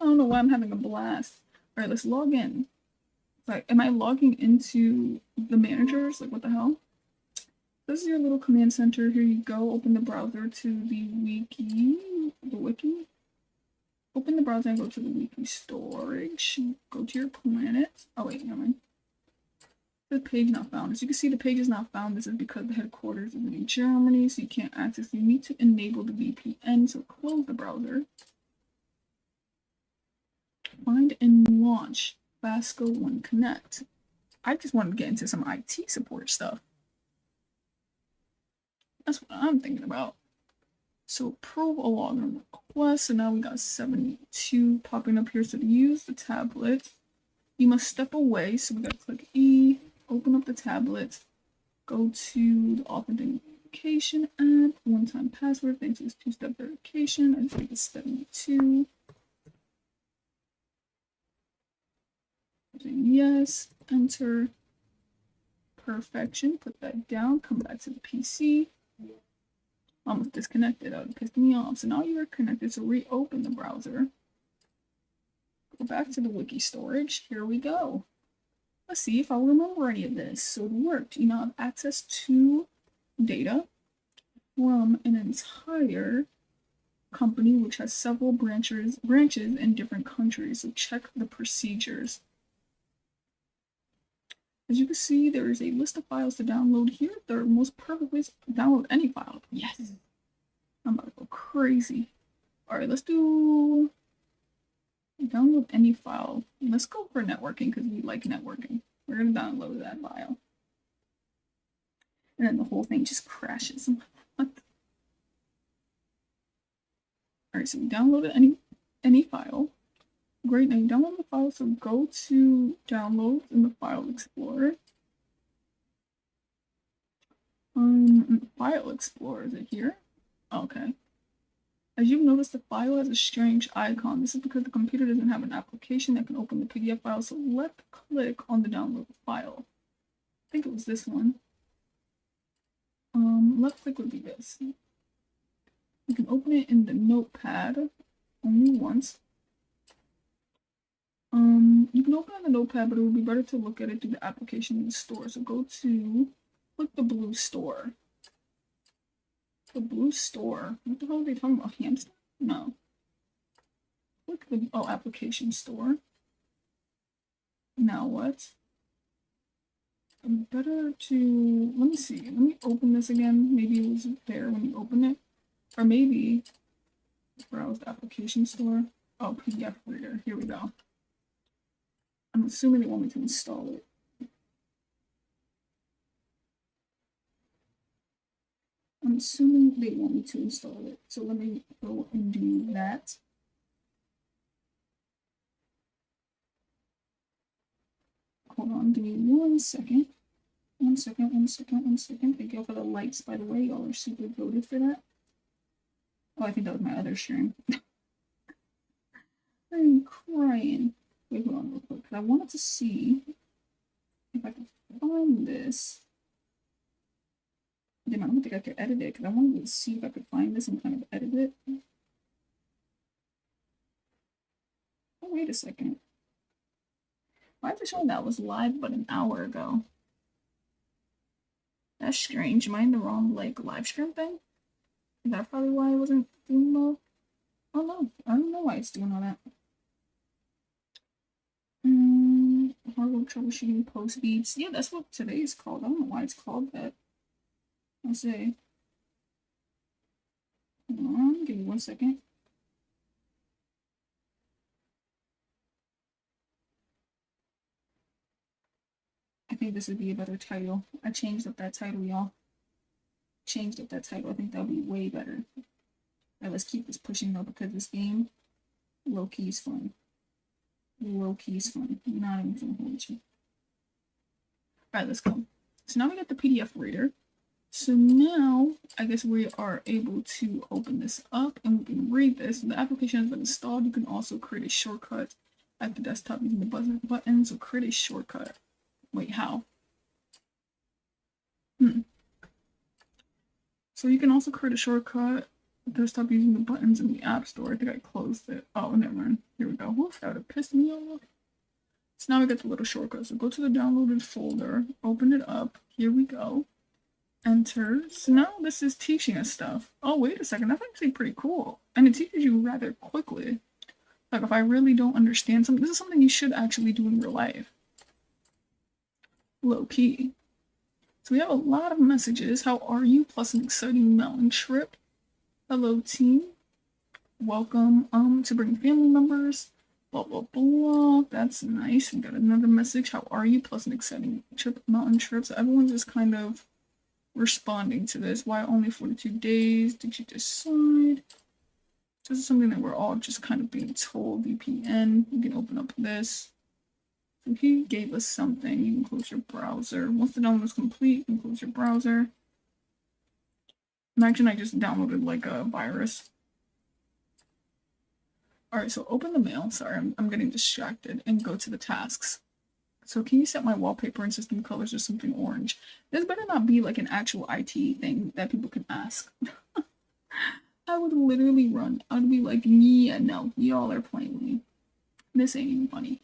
don't know why I'm having a blast. All right, let's log in. Like, am I logging into the managers? Like, what the hell? This is your little command center. Here you go. Open the browser to the wiki. Open the browser and go to the wiki storage. Go to your planet. Oh wait, never mind. The page not found. As you can see, the page is not found. This is because the headquarters is in Germany, so you can't access. You need to enable the VPN. So close the browser. Find and launch Vasco One Connect. I just wanted to get into some IT support stuff. That's what I'm thinking about. So approve a login request. So now we got 72 popping up here. So to use the tablet, you must step away. So we gotta click E, open up the tablet, go to the authentication app, one-time password. Thanks to this two-step verification. I think it's 72. Yes, enter. Perfection. Put that down. Come back to the PC. Almost disconnected. That would piss me off. So now you are connected. So reopen the browser. Go back to the wiki storage. Here we go. Let's see if I'll remember any of this. So it worked. You now have access to data from an entire company which has several branches in different countries. So check the procedures. As you can see, there is a list of files to download here. The most perfect way to download any file. Yes! I'm about to go crazy. Alright, let's do download any file. Let's go for networking because we like networking. We're going to download that file. And then the whole thing just crashes. What? Alright, so we downloaded any file. Great, now you download the file, so go to download in the file explorer. File explorer, is it here? Okay. As you've noticed, the file has a strange icon. This is because the computer doesn't have an application that can open the PDF file, so left click on the download file. I think it was this one. Left click would be this. You can open it in the notepad only once. You can open it in the notepad, but it would be better to look at it through the application in the store. So go to, click the blue store. The blue store. What the hell are they talking about? Hamster? No. Click the, application store. Now what? Better to, let me see. Let me open this again. Maybe it was there when you open it. Or maybe browse the application store. Oh, PDF reader. Here we go. I'm assuming they want me to install it. I'm assuming they want me to install it. So let me go and do that. Hold on, give me 1 second. 1 second, 1 second, 1 second. Thank you all for the likes, by the way. Y'all are super voted for that. Oh, I think that was my other stream. I'm crying. Wait, hold on real quick, because I wanted to see if I could find this. Damn, I don't think I could edit it, because I wanted to see if I could find this and kind of edit it. Oh, wait a second. Why is it showing that was live but an hour ago? That's strange. Am I in the wrong, like, live stream thing? Is that probably why I wasn't doing well? Oh, no. I don't know why it's doing all that. Hardware troubleshooting post beats. Yeah, that's what today is called. I don't know why it's called that. I'll say. Hold on, give me 1 second. I think this would be a better title. I changed up that title, y'all. Changed up that title. I think that would be way better. Alright, let's keep this pushing though, because this game low-key is fun. Low-key is fun. I'm not even gonna hold you. Alright, let's go. So now we got the PDF reader. So now, I guess we are able to open this up and we can read this. The application has been installed. You can also create a shortcut at the desktop using the button. So create a shortcut. Wait, how? So you can also create a shortcut at the desktop using the buttons in the App Store. I think I closed it. Oh, never mind. Here we go. Woof, that would have pissed me off. So now we got the little shortcut. So go to the downloaded folder, open it up. Here we go. Enter. So now this is teaching us stuff. Oh, wait a second. That's actually pretty cool. And it teaches you rather quickly. Like if I really don't understand something, this is something you should actually do in real life. low key. So we have a lot of messages. How are you? Plus an exciting mountain trip. Hello, team. Welcome to bring family members. Blah, blah, blah. That's nice. We got another message. How are you? Plus an exciting trip, mountain trip. So everyone's just kind of responding to this. Why only 42 days? Did you decide? This is something that we're all just kind of being told. VPN. You can open up this. So he gave us something. You can close your browser. Once the download is complete, you can close your browser. Imagine I just downloaded like a virus. Alright, so open the mail. Sorry, I'm getting distracted. And go to the tasks. So can you set my wallpaper and system colors to something orange? This better not be like an actual IT thing that people can ask. I would literally run. I'd be like, yeah, no, y'all are playing with me. This ain't even funny.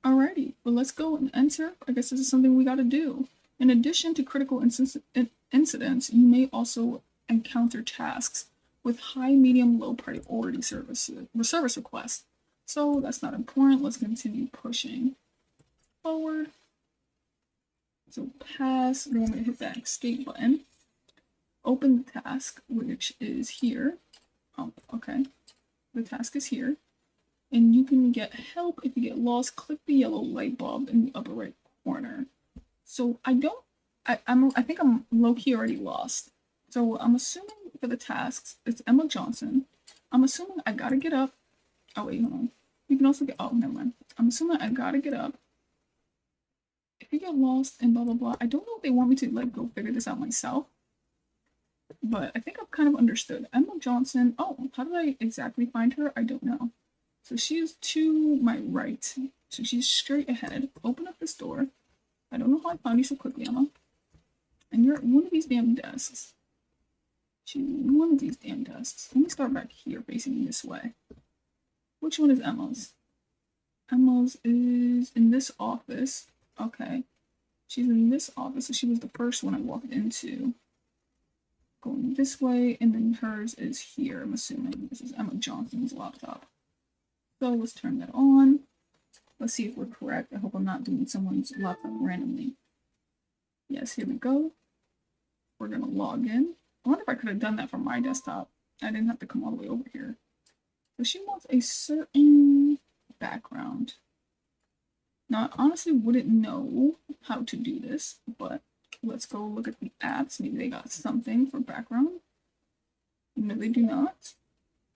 Alrighty, well, let's go and enter. I guess this is something we gotta do. In addition to critical incidents, you may also encounter tasks with high, medium, low priority service requests. So that's not important. Let's continue pushing forward. So pass. Then I'm gonna hit that escape button. Open the task, which is here. Oh, okay. The task is here. And you can get help if you get lost. Click the yellow light bulb in the upper right corner. So I think I'm low-key already lost. So I'm assuming for the tasks, it's Emma Johnson. I'm assuming I gotta get up. Oh wait, hold on. You can also get, oh, never mind. I'm assuming I gotta get up. If you get lost and blah, blah, blah. I don't know if they want me to like go figure this out myself. But I think I've kind of understood. Emma Johnson, oh, how did I exactly find her? I don't know. So she's to my right. So she's straight ahead. Open up this door. I don't know how I found you so quickly, Emma. And you're at one of these damn desks. She's one of these damn desks. Let me start back here, facing this way. Which one is Emma's? Emma's is in this office. Okay. She's in this office, so she was the first one I walked into. Going this way, and then hers is here, I'm assuming. This is Emma Johnson's laptop. So let's turn that on. Let's see if we're correct. I hope I'm not doing someone's laptop randomly. Yes, here we go. We're gonna log in. I wonder if I could have done that from my desktop. I didn't have to come all the way over here. So she wants a certain background. Now, I honestly wouldn't know how to do this, but let's go look at the apps. Maybe they got something for background. No, they do not.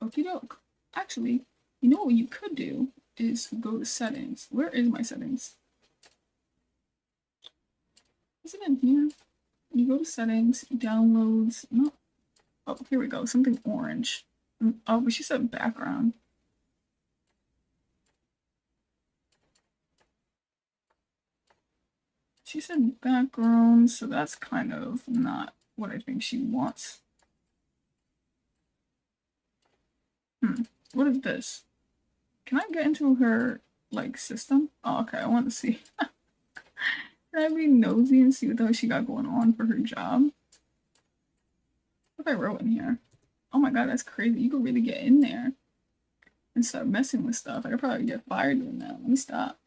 Okie doke. Actually, you know what you could do is go to settings. Where is my settings? Is it in here? You go to settings, downloads. No. Oh, here we go. Something orange. Oh, but she said background. She said background, so that's kind of not what I think she wants. What is this? Can I get into her, like, system? Oh, okay, I want to see. Can I be nosy and see what the hell she got going on for her job? What if I wrote in here? Oh my god, that's crazy. You could really get in there and start messing with stuff. I could probably get fired doing that. Let me stop.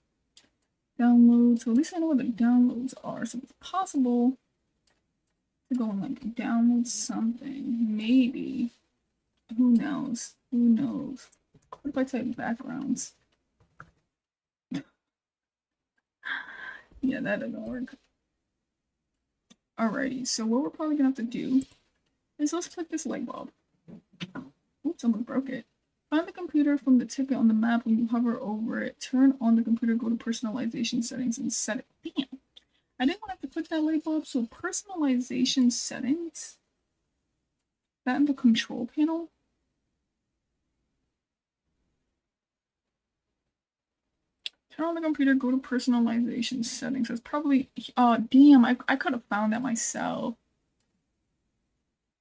Downloads. So at least I know what the downloads are. So it's possible to go and like download something. Maybe. Who knows? Who knows? What if I type backgrounds? Yeah, that doesn't work. Alrighty, so what we're probably gonna have to do is let's click this light bulb. Oops, someone broke it. Find the computer from the ticket on the map when you hover over it. Turn on the computer, go to personalization settings and set it. Damn. I didn't want to have to click that light bulb, so personalization settings. That in the control panel. Turn on the computer, go to personalization settings. That's probably, oh damn, I could have found that myself.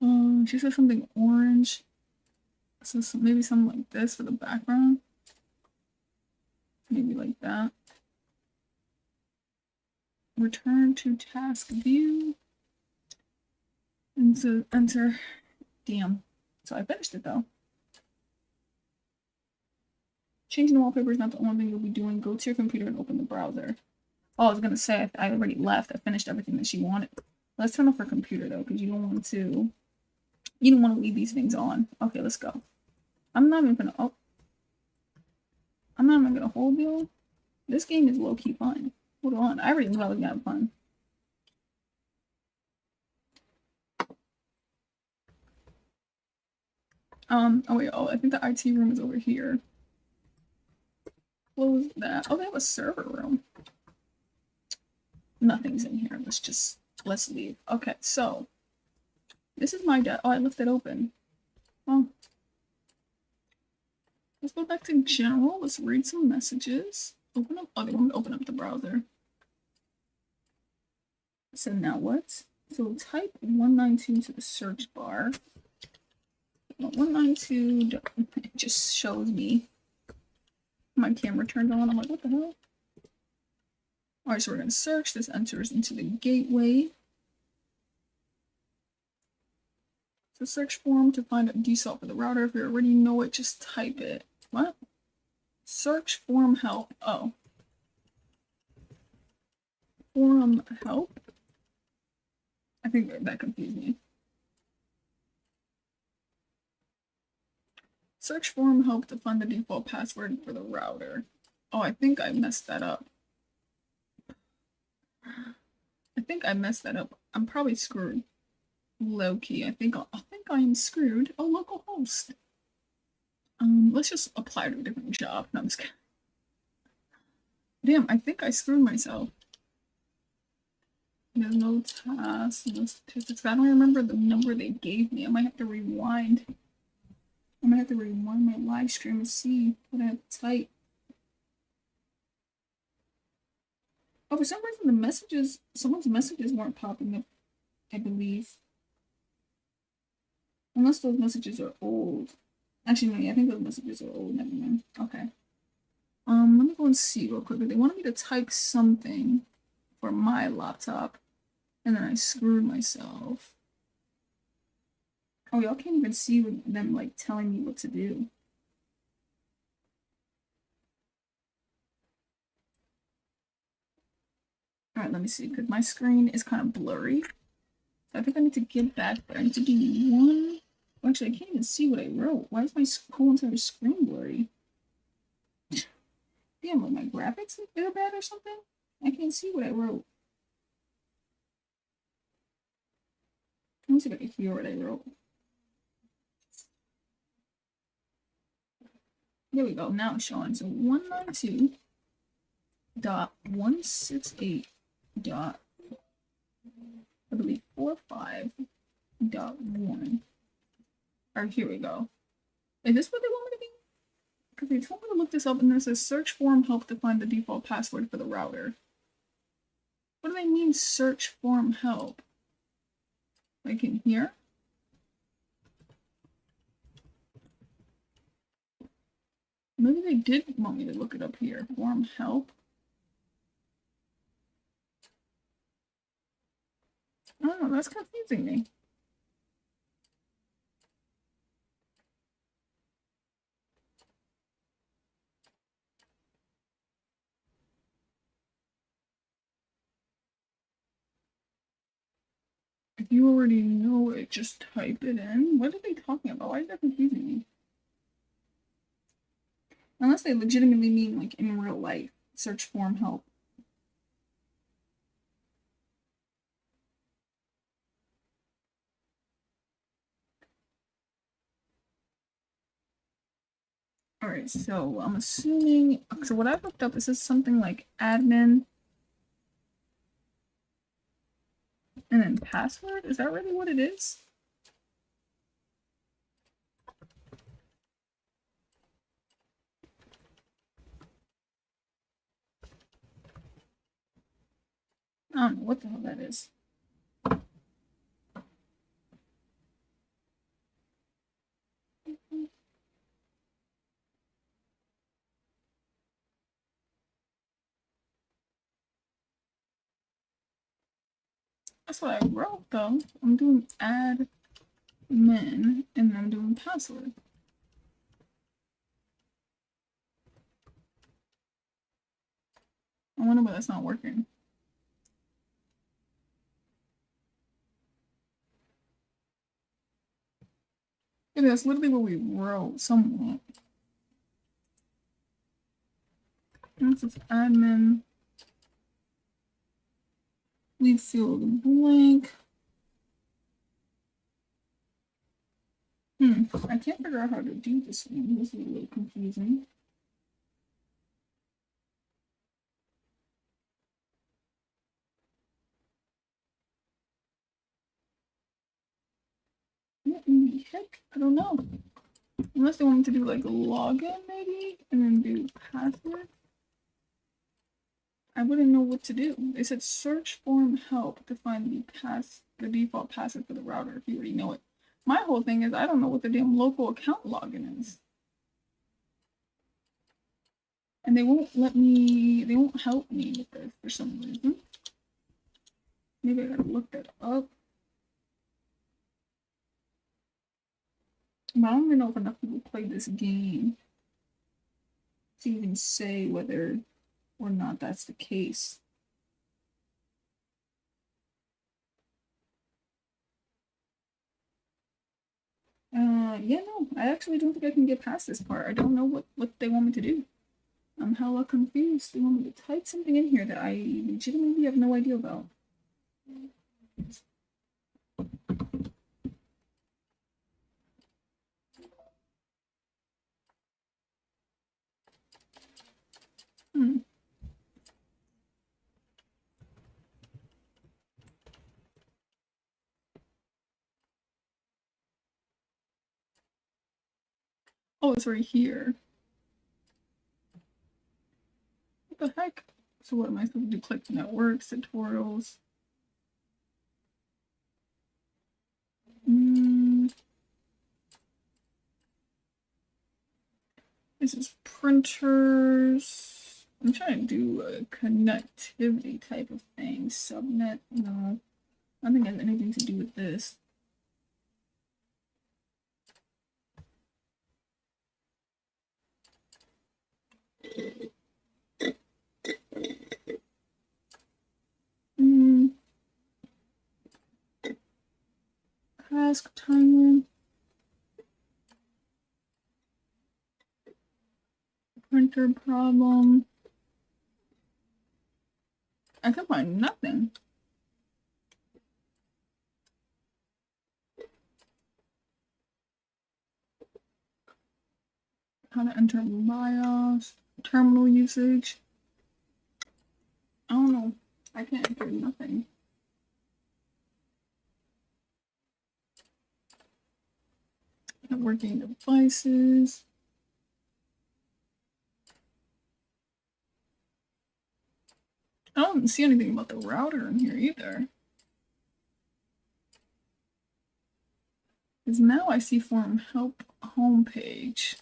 She said something orange. So maybe something like this for the background. Maybe like that. Return to task view. And so enter. Damn. So I finished it though. Changing the wallpaper is not the only thing you'll be doing. Go to your computer and open the browser. Oh, I was gonna say I already left. I finished everything that she wanted. Let's turn off her computer though, because you don't want to leave these things on. Okay, let's go. I'm not even gonna I'm not even gonna hold you. This game is low-key fun. Hold on. I already knew I was gonna have fun. Oh wait, I think the IT room is over here. Close that. Oh, they have a server room. Nothing's in here. Let's leave. Okay, so this is my desk. Oh, I left it open. Well, let's go back to general. Let's read some messages. Open up. Oh, they want me to open up the browser. So now what? So type 192 to the search bar. 192. It just shows me. My camera turned on. I'm like, what the hell? Alright, so we're going to search. This enters into the gateway. So search form to find a default for the router. If you already know it, just type it. What? Search forum help. Oh. Forum help? I think that confused me. Search forum help to find the default password for the router. Oh, I think I messed that up. I'm probably screwed. Low-key. I think I am screwed. Oh, localhost. Let's just apply to a different job. No, I'm just kidding. Damn, I think I screwed myself. There's no tasks, no statistics. I don't remember the number they gave me. I might have to rewind. I might have to rewind my live stream and see what I have to type. Oh, for some reason someone's messages weren't popping up, I believe. Unless those messages are old. Actually, no, yeah, I think those messages are old. Never mind. Okay. Let me go and see real quick. They wanted me to type something for my laptop, and then I screwed myself. Oh, y'all can't even see them like telling me what to do. Alright, let me see, because my screen is kind of blurry. So I think I need to get back there. I need to do one. Well, actually, I can't even see what I wrote. Why is my whole entire screen blurry? Damn, like my graphics are bad or something? I can't see what I wrote. Let me see if I can hear what I wrote. There we go. Now it's showing. So 192.168. I believe 45.1. Alright, here we go. Is this what they want me to be? Because they told me to look this up, and then it says search forum help to find the default password for the router. What do they mean search forum help? Like in here? Maybe they did want me to look it up here. Forum help. I don't know, that's confusing me. If you already know it, just type it in. What are they talking about? Why is that confusing me? Unless they legitimately mean like in real life. Search forum help. Alright, so I'm assuming, so what I've looked up, is this something like admin and then password? Is that really what it is? I don't know what the hell that is. That's what I wrote though. I'm doing admin and then I'm doing password. I wonder why that's not working. Yeah, that's literally what we wrote somewhat. This is admin. Leave field blank. I can't figure out how to do this one. This is a little confusing. What in the heck? I don't know. Unless they want me to do like a login maybe, and then do password. I wouldn't know what to do. They said search form help to find the default password for the router if you already know it. My whole thing is I don't know what the damn local account login is. And they won't help me with this for some reason. Maybe I gotta look that up. But I don't even know if enough people play this game to even say whether or not that's the case. Yeah, no, I actually don't think I can get past this part. I don't know what they want me to do. I'm hella confused. They want me to type something in here that I legitimately have no idea about. Oh, it's right here. What the heck? So what am I supposed to do? Click networks, tutorials. This is printers. I'm trying to do a connectivity type of thing. Subnet, no. I don't think it has anything to do with this. Task timer. Printer problem. I can find nothing. How to enter BIOS. Terminal usage. I don't know. I can't enter nothing. Networking devices. I don't see anything about the router in here either. Because now I see form help homepage.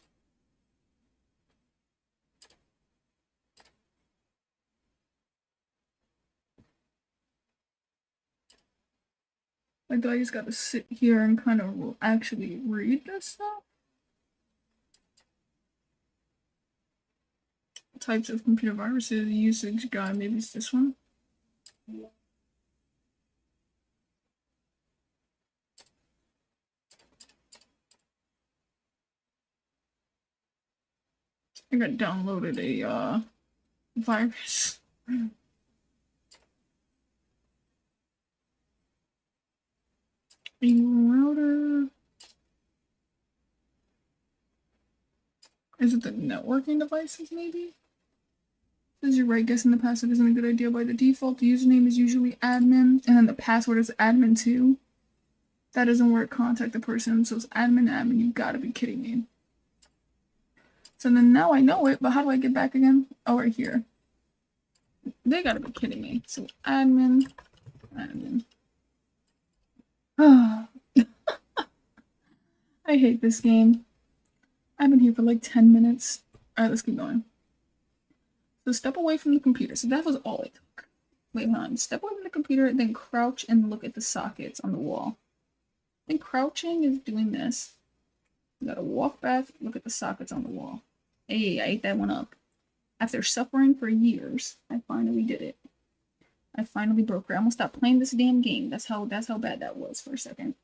Like, do I just gotta sit here and kind of actually read this stuff? Types of computer viruses, usage guide, maybe it's this one. I got downloaded a virus. A router. Is it the networking devices maybe? Says you're right, guessing the password isn't a good idea. By the default, the username is usually admin, and then the password is admin2. That doesn't work, contact the person, so it's admin, you gotta be kidding me. So then now I know it, but how do I get back again? Oh, right here. They gotta be kidding me. So admin. I hate this game. I've been here for like 10 minutes. Alright, let's keep going. So step away from the computer. So that was all it took. Wait, hold on. Step away from the computer, then crouch and look at the sockets on the wall. I think crouching is doing this. You gotta walk back, look at the sockets on the wall. Hey, I ate that one up. After suffering for years, I finally did it. I finally broke her. I'm gonna stop playing this damn game. That's how bad that was for a second.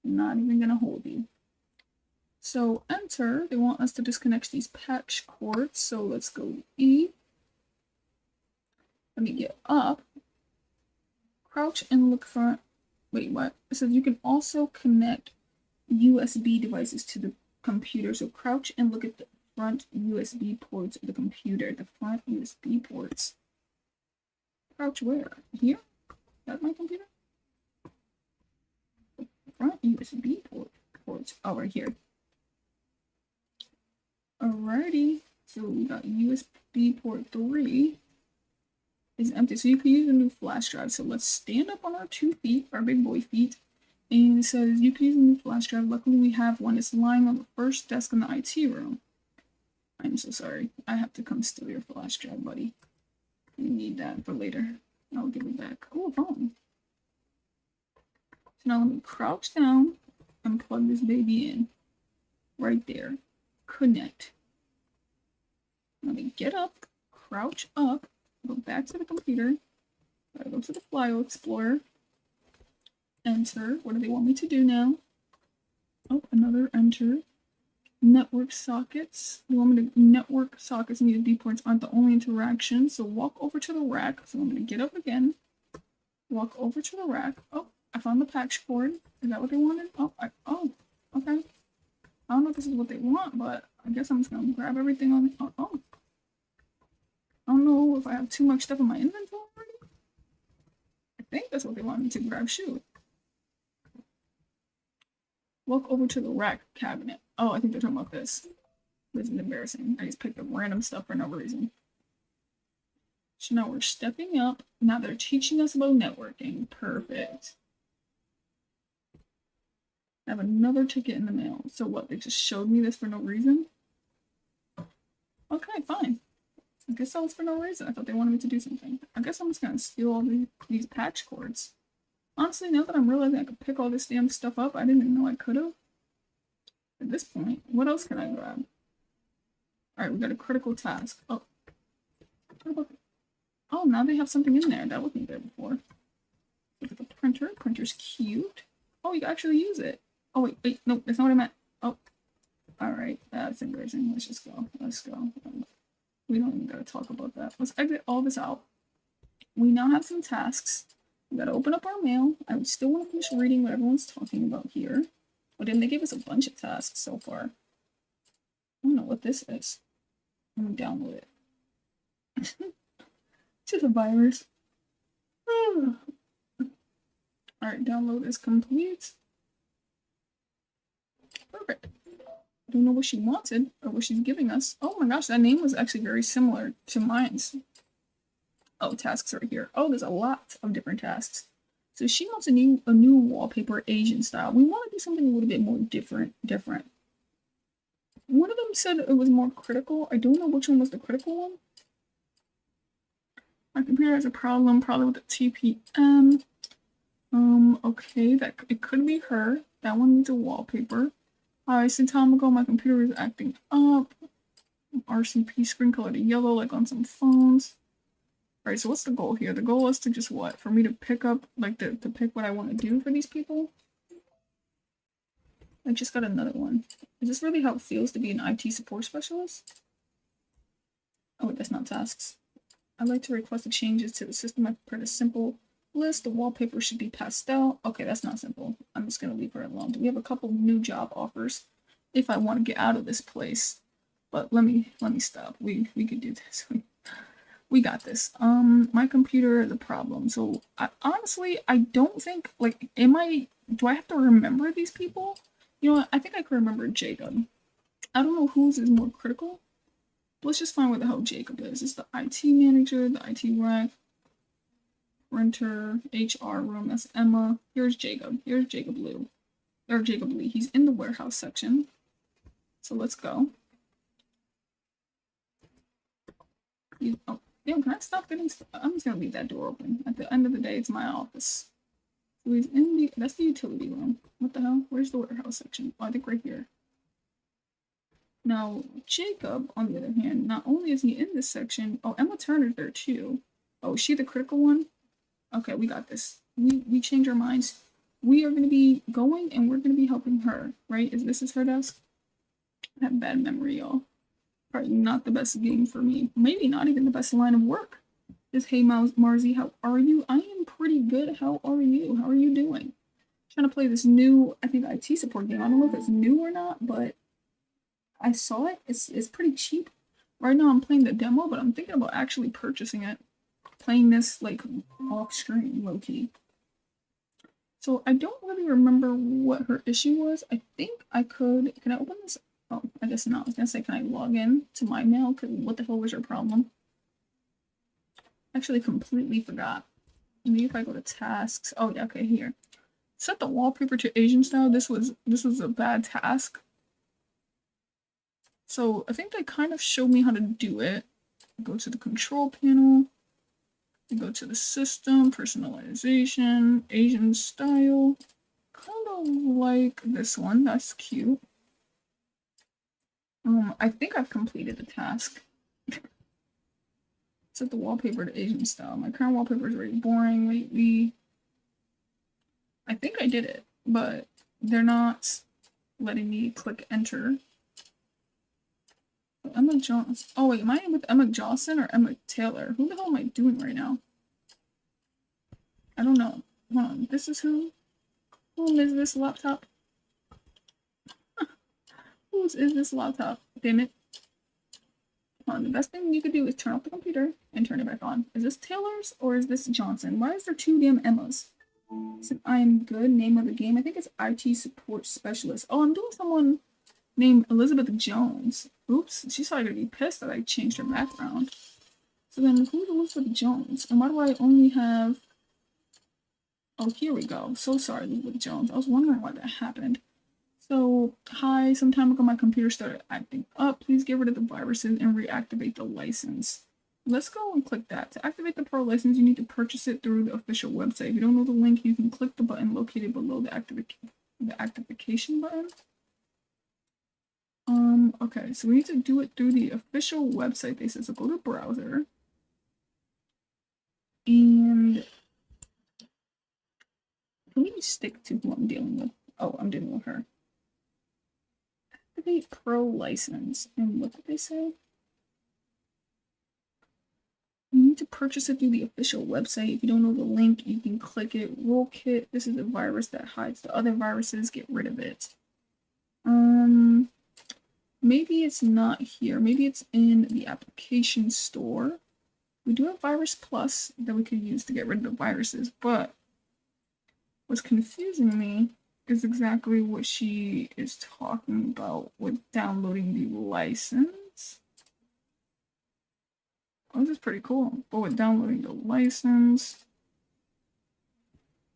I'm not even gonna hold you. So enter. They want us to disconnect these patch cords. So let's go E. Let me get up. Crouch and look for. Wait, what? It says you can also connect USB devices to the computer. So crouch and look at the front USB ports of the computer. The front USB ports. Crouch where? Here? Is that my computer? The front USB ports. Oh, right here. Alrighty. So we got USB port 3 is empty. So you can use a new flash drive. So let's stand up on our 2 feet, our big boy feet. And it says you can use a new flash drive. Luckily we have one that's lying on the first desk in the IT room. I'm so sorry. I have to come steal your flash drive, buddy. You need that for later. I'll give it back. Oh, a phone. So now let me crouch down and plug this baby in. Right there. Connect. Let me get up, crouch up, go back to the computer. Gotta go to the File Explorer. Enter. What do they want me to do now? Oh, another enter. Network sockets. They want me to network sockets and USB ports aren't the only interaction. So walk over to the rack. So I'm going to get up again. Walk over to the rack. Oh, I found the patch cord. Is that what they wanted? Oh, okay. I don't know if this is what they want, but I guess I'm just going to grab everything on the... Oh. I don't know if I have too much stuff in my inventory already. I think that's what they want me to grab. Shoot. Walk over to the rack cabinet. Oh, I think they're talking about this. This is embarrassing. I just picked up random stuff for no reason. So now we're stepping up. Now they're teaching us about networking. Perfect. I have another ticket in the mail. So what, they just showed me this for no reason? Okay, fine. I guess that was for no reason. I thought they wanted me to do something. I guess I'm just gonna steal all these patch cords. Honestly, now that I'm realizing I could pick all this damn stuff up, I didn't even know I could have. At this point, what else can I grab? Alright, we got a critical task. Oh. Oh, now they have something in there. That wasn't there before. Look at the printer. Printer's cute. Oh, you can actually use it. Oh, wait, no, that's not what I meant. Oh. Alright, that's embarrassing. Let's just go. Let's go. We don't even gotta talk about that. Let's exit all this out. We now have some tasks. We gotta open up our mail. I still want to finish reading what everyone's talking about here. But then they gave us a bunch of tasks so far. I don't know what this is. I'm gonna download it. Just a virus. Alright, download is complete. Perfect. I don't know what she wanted or what she's giving us. Oh my gosh, that name was actually very similar to mine's. Oh, tasks right here. Oh, there's a lot of different tasks. So she wants a new wallpaper Asian style. We want to do something a little bit more different. One of them said it was more critical. I don't know which one was the critical one. My computer has a problem, probably with the TPM. Okay, it could be her. That one needs a wallpaper. Some time ago, my computer is acting up. RCP screen color to yellow, like on some phones. Alright, so what's the goal here? The goal is to just what? For me to pick up, like, to pick what I want to do for these people? I just got another one. Is this really how it feels to be an IT support specialist? Oh, that's not tasks. I'd like to request the changes to the system. I prepared a simple list. The wallpaper should be pastel. Okay, that's not simple. I'm just going to leave her alone. We have a couple new job offers if I want to get out of this place. But let me stop. We could do this. We got this. My computer is a problem. So honestly, I don't think, like, do I have to remember these people? You know what? I think I can remember Jacob. I don't know whose is more critical. Let's just find where the hell Jacob is. It's the IT manager, the IT rec, printer, HR room. That's Emma. Here's Jacob. Here's Jacob Lee. He's in the warehouse section. So let's go. Oh, damn, can I stop getting stuff? I'm just gonna leave that door open. At the end of the day, it's my office. So he's in that's the utility room. What the hell? Where's the warehouse section? Oh, I think right here. Now, Jacob, on the other hand, not only is he in this section, oh, Emma Turner's there too. Oh, is she the critical one? Okay, we got this. We change our minds. We are going to be going and we're going to be helping her, right? This is her desk? I have bad memory, y'all. Probably not the best game for me. Maybe not even the best line of work. Just, hey, Marzi, how are you? I am pretty good. How are you? How are you doing? Trying to play this new, I think, IT support game. I don't know if it's new or not, but I saw it. It's pretty cheap. Right now I'm playing the demo, but I'm thinking about actually purchasing it. Playing this, like, off-screen, low-key. So I don't really remember what her issue was. I think I could... Can I open this? Oh, I guess not. I was gonna say, can I log in to my mail? Because what the hell was her problem? Actually, completely forgot. Maybe if I go to tasks. Oh, yeah, okay, here. Set the wallpaper to Asian style. This was a bad task. So I think they kind of showed me how to do it. Go to the control panel. Go to the system, personalization, Asian style. Kind of like this one. That's cute. I think I've completed the task. Set the wallpaper to Asian style. My current wallpaper is very boring lately. I think I did it, but they're not letting me click enter. Emma Johnson. Oh wait, am I with Emma Johnson or Emma Taylor? Who the hell am I doing right now? I don't know. Hold on. This is who? Who is this laptop? Whose is this laptop? Damn it. Hold on. The best thing you could do is turn off the computer and turn it back on. Is this Taylor's or is this Johnson? Why is there two damn Emmas? So I am good. Name of the game. I think it's IT support specialist. Oh, I'm doing someone named Elizabeth Jones. Oops, she's probably gonna be pissed that I changed her background. So then who's Elizabeth Jones? And why do I only have... Oh, here we go. So sorry, Elizabeth Jones. I was wondering why that happened. So, hi, some time ago my computer started acting up. Please get rid of the viruses and reactivate the license. Let's go and click that. To activate the Pro license, you need to purchase it through the official website. If you don't know the link, you can click the button located below the activation button. Okay, so we need to do it through the official website. They said, so go to browser. And can we stick to who I'm dealing with? Oh, I'm dealing with her. Activate Pro license. And what did they say? You need to purchase it through the official website. If you don't know the link, you can click it. Roll kit. This is a virus that hides the other viruses. Get rid of it. Maybe it's not here. Maybe it's in the application store. We do have Virus Plus that we could use to get rid of the viruses, but what's confusing me is exactly what she is talking about with downloading the license. Oh, this is pretty cool. But with downloading the license,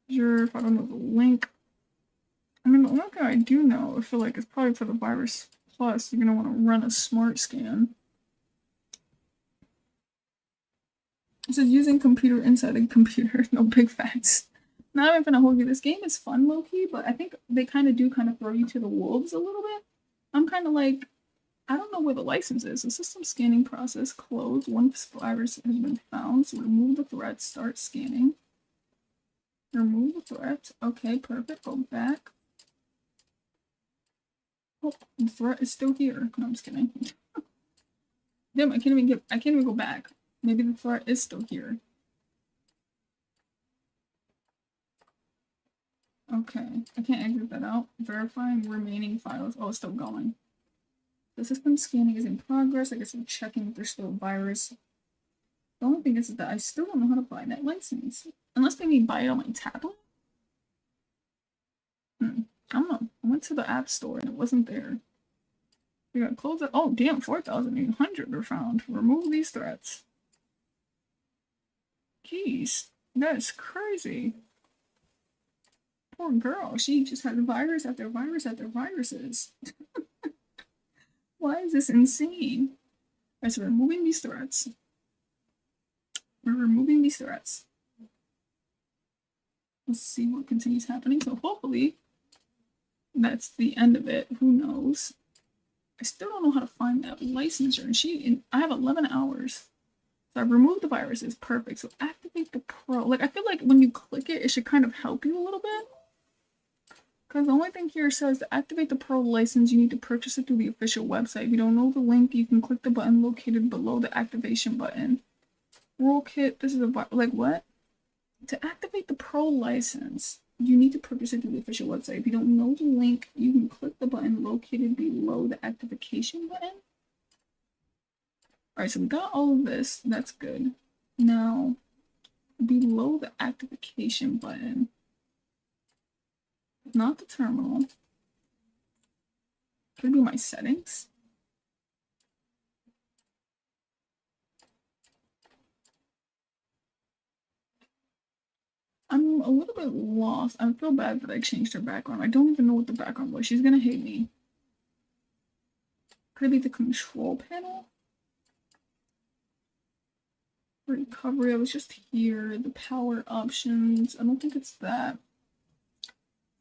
sure, if I don't know the link. I mean, the only thing I do know, I feel like it's probably for the Virus Plus, you're going to want to run a smart scan. It says using computer inside a computer. No big facts. Not even gonna hold you. This game is fun, low-key, but I think they kind of throw you to the wolves a little bit. I'm kind of like, I don't know where the license is. The system scanning process closed. One virus has been found, so remove the threat. Start scanning. Remove the threat. Okay, perfect. Go back. Oh, the threat is still here. No, I'm just kidding. Damn, I can't even go back. Maybe the threat is still here. Okay, I can't exit that out. Verifying remaining files. Oh, it's still going. The system scanning is in progress. I guess I'm checking if there's still a virus. The only thing is that I still don't know how to buy that license. Unless they may buy it on my tablet? I don't know. I went to the app store and it wasn't there. We gotta close it. Oh, damn, 4,800 were found. Remove these threats. Jeez, that's crazy. Poor girl. She just had virus after virus after viruses. Why is this insane? Alright, so we're removing these threats. We're removing these threats. Let's see what continues happening. So hopefully that's the end of it. Who knows? I still don't know how to find that licensure. And I have 11 hours. So I've removed the viruses. Perfect. So activate the pro. Like, I feel like when you click it, it should kind of help you a little bit. Because the only thing here says to activate the pro license, you need to purchase it through the official website. If you don't know the link, you can click the button located below the activation button. Roll kit. This is a, like, what? To activate the pro license, you need to purchase it through the official website. If you don't know the link, you can click the button located below the activation button. Alright, so we got all of this. That's good. Now, below the activation button, not the terminal. Could be my settings. I'm a little bit lost. I feel bad that I changed her background. I don't even know what the background was. She's gonna hate me. Could it be the control panel? Recovery, I was just here. The power options. I don't think it's that.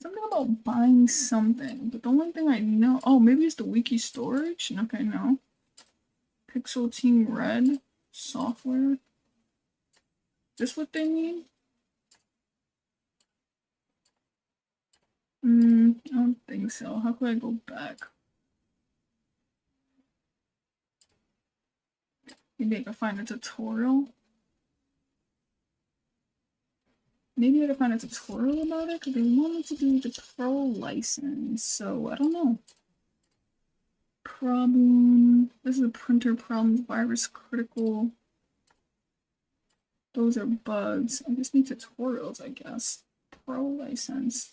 Something about buying something, but the only thing I know, oh, maybe it's the wiki storage. Okay, no. Pixel Team Red software. Is this what they mean? I don't think so. How could I go back? Maybe I can find a tutorial. Maybe I can find a tutorial about it because they wanted to do the pro license. So I don't know. Problem. This is a printer problems, virus critical. Those are bugs. I just need tutorials, I guess. Pro license.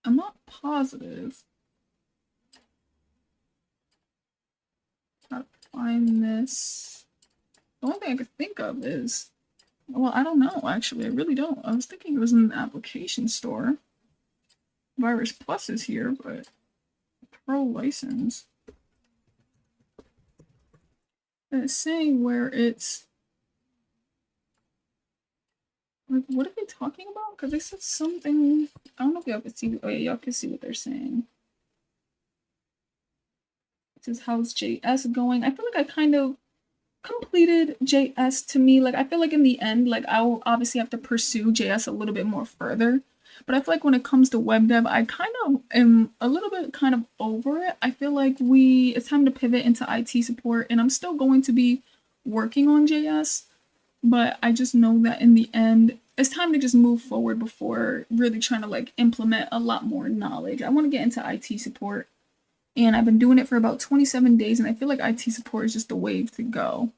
I'm not positive. How to find this. The only thing I could think of is, well, I don't know, actually. I really don't. I was thinking it was in the application store. Virus Plus is here, but pro license. And it's saying where it's, like, what are they talking about? Because they said something, I don't know if y'all can see, oh yeah, y'all can see what they're saying. It says, how's JS going? I feel like I kind of completed JS to me. Like, I feel like in the end, like, I'll obviously have to pursue JS a little bit more further. But I feel like when it comes to web dev, I kind of am a little bit kind of over it. I feel like it's time to pivot into IT support, and I'm still going to be working on JS, but I just know that in the end, it's time to just move forward before really trying to like implement a lot more knowledge. I want to get into IT support, and I've been doing it for about 27 days, and I feel like IT support is just the wave to go.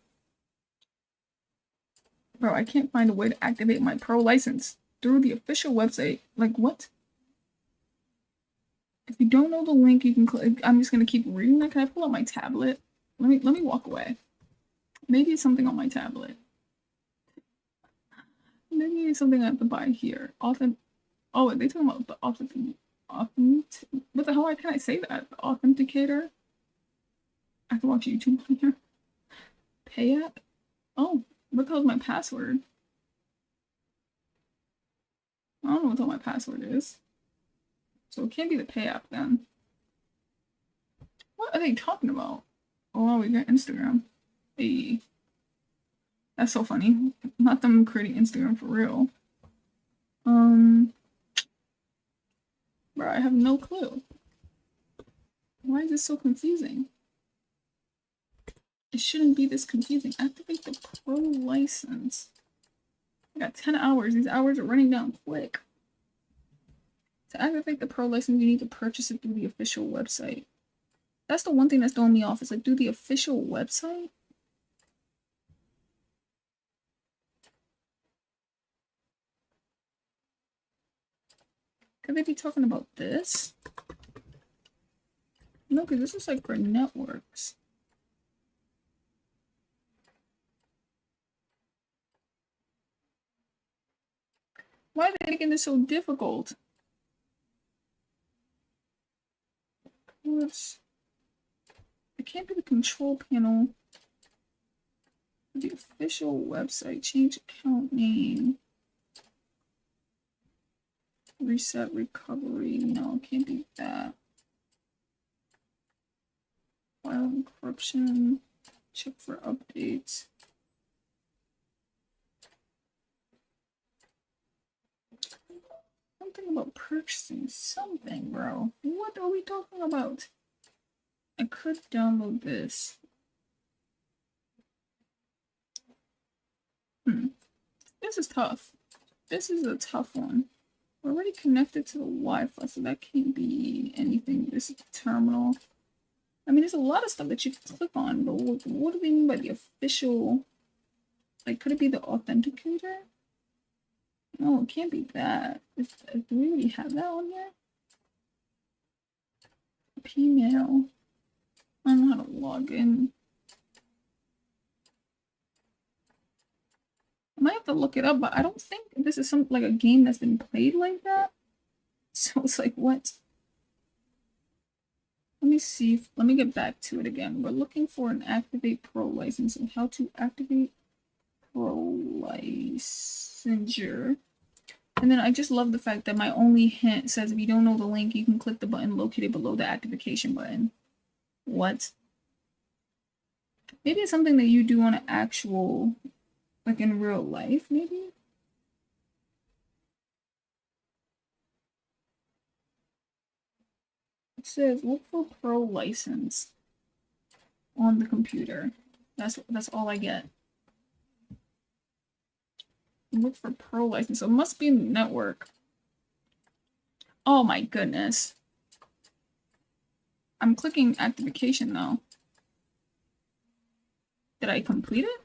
Bro, I can't find a way to activate my pro license through the official website. Like, what? If you don't know the link, you can click. I'm just gonna keep reading that. Can I pull up my tablet? Let me walk away. Maybe it's something on my tablet. Maybe it's something I have to buy here. Oh, they talking about the what the hell? Can I say that? The authenticator. I can watch YouTube on here. Pay app. Oh, what the hell is my password? I don't know what my password is. So it can't be the pay app then. What are they talking about? Oh, we got Instagram. Hey. That's so funny. Not them creating Instagram for real. Bro, I have no clue. Why is this so confusing? It shouldn't be this confusing. Activate the pro license. I got 10 hours. These hours are running down quick. To activate the pro license, you need to purchase it through the official website. That's the one thing that's throwing me off. It's like, through the official website? Could they be talking about this? No, because this is like for networks. Why are they making this so difficult? It can't be the control panel. The official website. Change account name. Reset recovery. No, it can't be that. File encryption. Check for updates. Something about purchasing something, bro. What are we talking about? I could download this. This is tough. This is a tough one. We're already connected to the Wi-Fi, so that can't be anything. This is the terminal. I mean, there's a lot of stuff that you can click on, but what do they mean by the official? Like, could it be the authenticator? No, it can't be that. Do we already have that on here? Pmail. I don't know how to log in. I might have to look it up, but I don't think this is some like a game that's been played like that. So it's like, what? Let me see. Let me get back to it again. We're looking for an Activate Pro license and how to activate Pro licensure. And then I just love the fact that my only hint says if you don't know the link, you can click the button located below the activation button. What? Maybe it's something that you do on an actual, like in real life, maybe? It says look for Pro license on the computer. That's all I get. Look for Pro license. So it must be in the network. Oh my goodness. I'm clicking activation though. Did I complete it?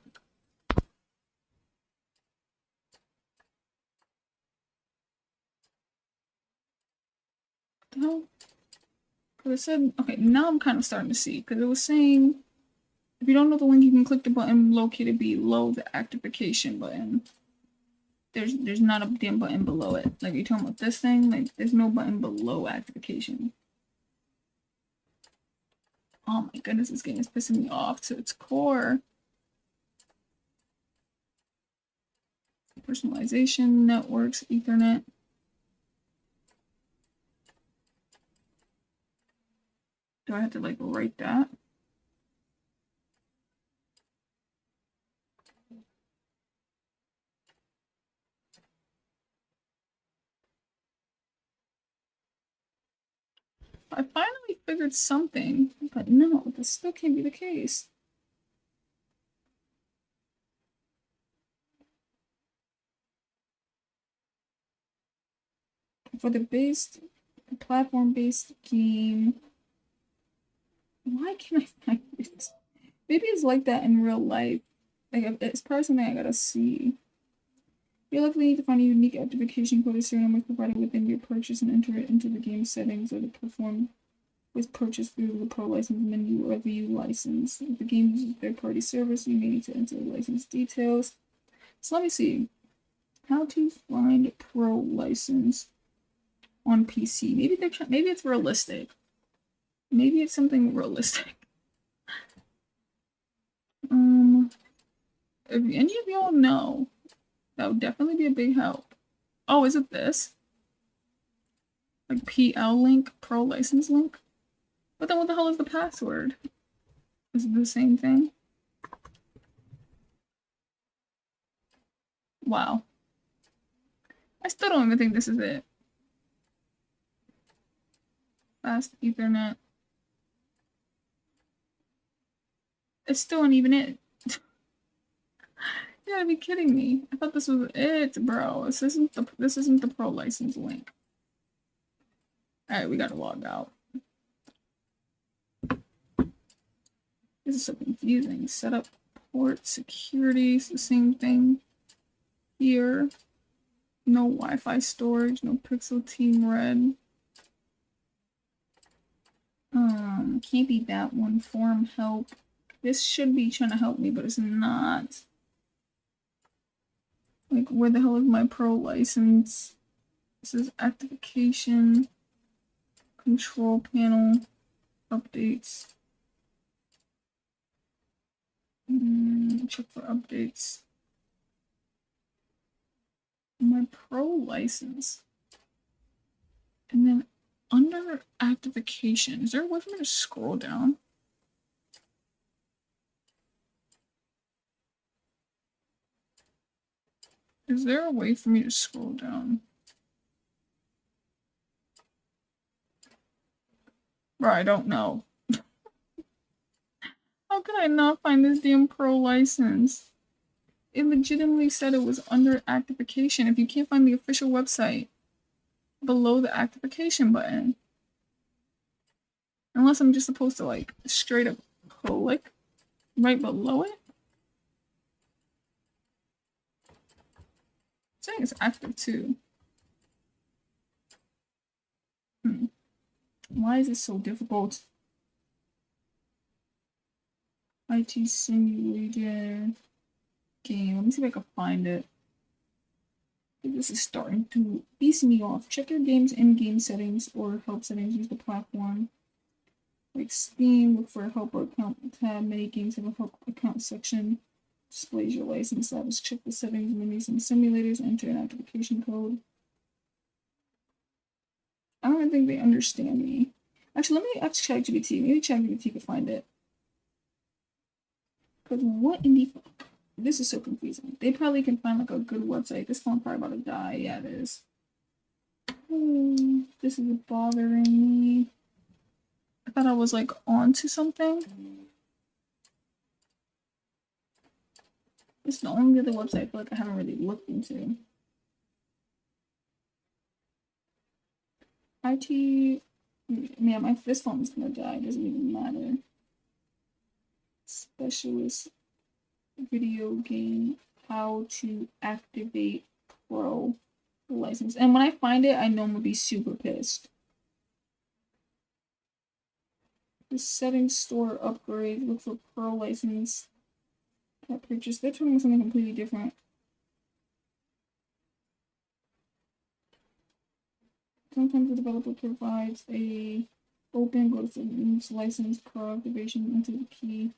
No. Because it said, okay, now I'm kind of starting to see. Because it was saying, if you don't know the link, you can click the button located below the activation button. There's not a damn button below it. Like, you're talking about this thing? Like, there's no button below activation. Oh my goodness, this game is pissing me off to its core. Personalization, networks, Ethernet. Do I have to like write that? I finally figured something, but no, this still can't be the case. For the platform-based game, why can't I find it? Maybe it's like that in real life. Like, it's probably something I gotta see. You likely need to find a unique activation code or serial number provided within your purchase and enter it into the game settings or the perform was purchased through the Pro license menu or view license. If the game uses third-party service, you may need to enter the license details. So let me see. How to find Pro license on PC. Maybe maybe it's realistic. Maybe it's something realistic. If any of y'all know, that would definitely be a big help. Oh, is it this? Like PL link, Pro license link? But then what the hell is the password? Is it the same thing? Wow. I still don't even think this is it. Fast Ethernet. It's still not even it. You gotta be kidding me. I thought this was it, bro. This isn't the Pro license link. Alright, we gotta log out. This is so confusing. Setup port security is the same thing. Here. No Wi-Fi storage, no Pixel Team Red. Can't be that one. Form help. This should be trying to help me, but it's not. Like, where the hell is my Pro license? This is activation, control panel, updates. Check for updates. My Pro license. And then under activation, is there a way for me to scroll down? Is there a way for me to scroll down? Bro, I don't know. How could I not find this damn pro license? It legitimately said it was under activation. If you can't find the official website below the activation button. Unless I'm just supposed to like straight up click right below it. It's saying it's active too. Why is this so difficult? IT simulator game. Let me see if I can find it. I think this is starting to piss me off. Check your game's in-game settings or help settings. Use the platform. Like Steam, look for a help or account tab. Many games have a help account section. Displays your license status. Check the settings, menus, and simulators. Enter an activation code. I don't even think they understand me. Actually, let me ask ChatGPT. Maybe ChatGPT could find it. Because what in the fuck? This is so confusing. They probably can find like a good website. This phone's probably about to die. Yeah, it is. This is bothering me. I thought I was like onto something. This is the only other website I feel like I haven't really looked into. IT, man, this phone's gonna die. It doesn't even matter. Specialist video game, how to activate pro license. And when I find it, I know I'm gonna be super pissed. The settings store upgrade, look for pro license. That purchase. They're talking something completely different. Sometimes the developer provides a open, go to settings, license, pro activation, enter the key.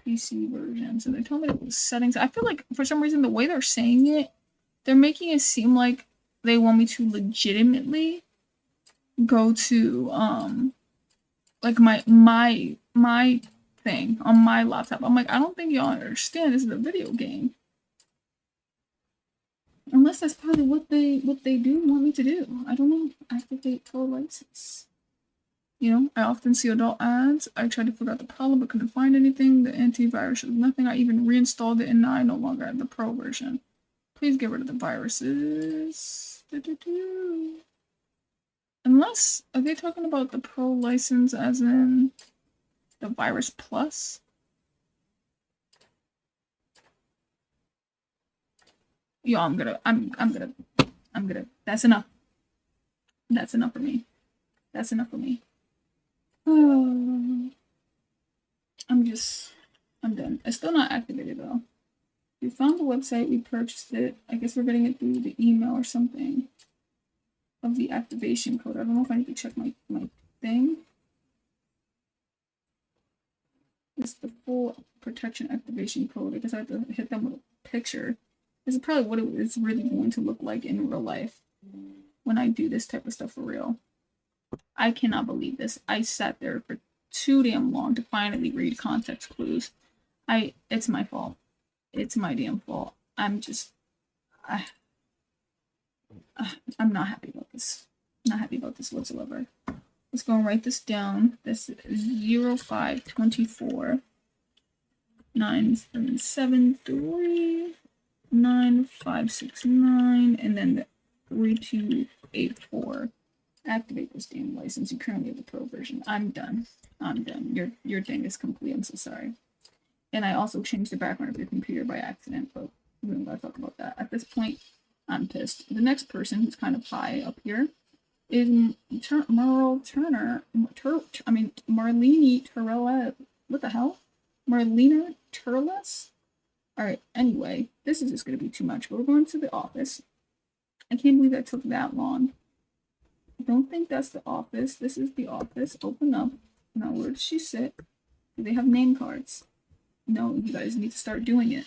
PC version. So they told me it was settings. I feel like for some reason the way they're saying it, they're making it seem like they want me to legitimately go to like my thing on my laptop. I'm like, I don't think y'all understand this is a video game. Unless that's probably what they do want me to do. I don't know. Activate pro license. You know, I often see adult ads. I tried to figure out the problem but couldn't find anything. The antivirus was nothing. I even reinstalled it and now I no longer have the pro version. Please get rid of the viruses. Unless, are they talking about the pro license as in the virus plus? Yo, I'm gonna, that's enough. That's enough for me. That's enough for me. I'm done. It's still not activated though. We found the website, we purchased it. I guess we're getting it through the email or something of the activation code. I don't know if I need to check my thing. It's the full protection activation code. I guess I have to hit them with a picture. This is probably what it is really going to look like in real life when I do this type of stuff for real. I cannot believe this. I sat there for too damn long to finally read context clues. It's my fault. It's my damn fault. I'm not happy about this. Not happy about this whatsoever. Let's go and write this down. This is 0524 973 9569 and then the 3284. Activate this damn license. You currently have the pro version. I'm done. I'm done. Your thing is complete. I'm so sorry. And I also changed the background of your computer by accident, but we don't gotta talk about that. At this point, I'm pissed. The next person who's kind of high up here is Marlene Turles. What the hell? Marlena Turles? Alright, anyway, this is just gonna be too much. We're going to the office. I can't believe that took that long. I don't think that's the office. This is the office. Open up. Now, where does she sit? Do they have name cards? No, you guys need to start doing it.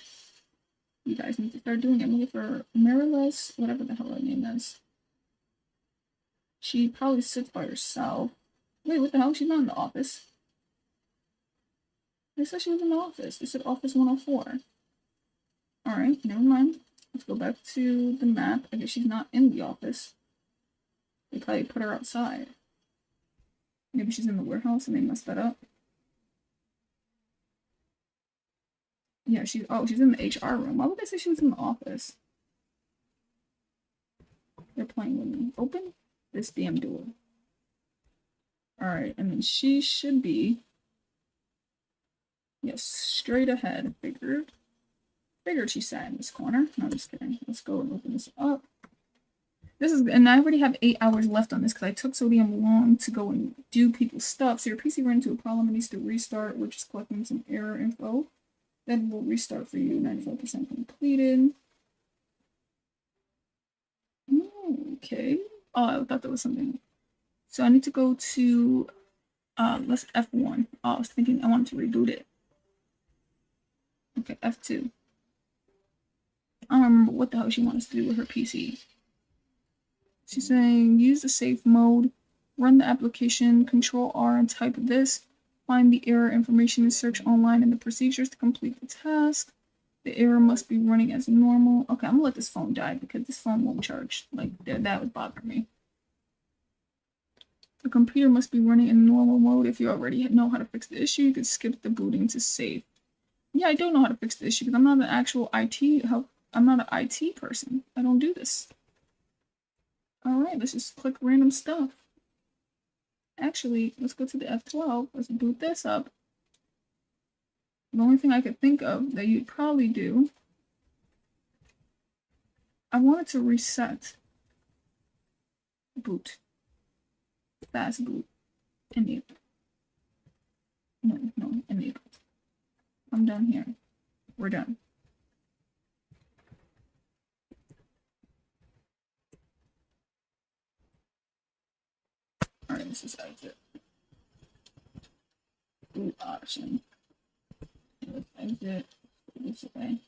You guys need to start doing it. I'm looking for Marilis, whatever the hell her name is. She probably sits by herself. Wait, what the hell? She's not in the office. They said she was in the office. They said office 104. Alright, never mind. Let's go back to the map. I guess she's not in the office. They probably put her outside. Maybe she's in the warehouse and they messed that up. Yeah, she's in the HR room. Why would they say she was in the office? They're playing with me. Open this damn door. Alright, and then she should be... Yes, straight ahead. Figured she sat in this corner. No, just kidding. Let's go and open this up. And I already have 8 hours left on this because I took so damn long to go and do people's stuff. So your PC ran into a problem and needs to restart. We're just collecting some error info. Then we'll restart for you. 95% completed. Okay. Oh, I thought there was something. So I need to go to, let's F1. Oh, I was thinking I wanted to reboot it. Okay, F2. I don't remember what the hell she wants to do with her PC. She's saying use the safe mode, run the application, Control R and type this, find the error information and search online in the procedures to complete the task. The error must be running as normal. Okay, I'm gonna let this phone die because this phone won't charge. Like, that would bother me. The computer must be running in normal mode. If you already know how to fix the issue, you could skip the booting to save. Yeah, I don't know how to fix the issue because I'm not an actual IT help. I'm not an IT person. I don't do this. Alright, let's just click random stuff. Actually, let's go to the F12. Let's boot this up. The only thing I could think of that you'd probably do, I wanted to reset boot. Fast boot. Enable. No, enable. I'm done here. We're done. Alright, this is exit. Boot option. Let's exit this way.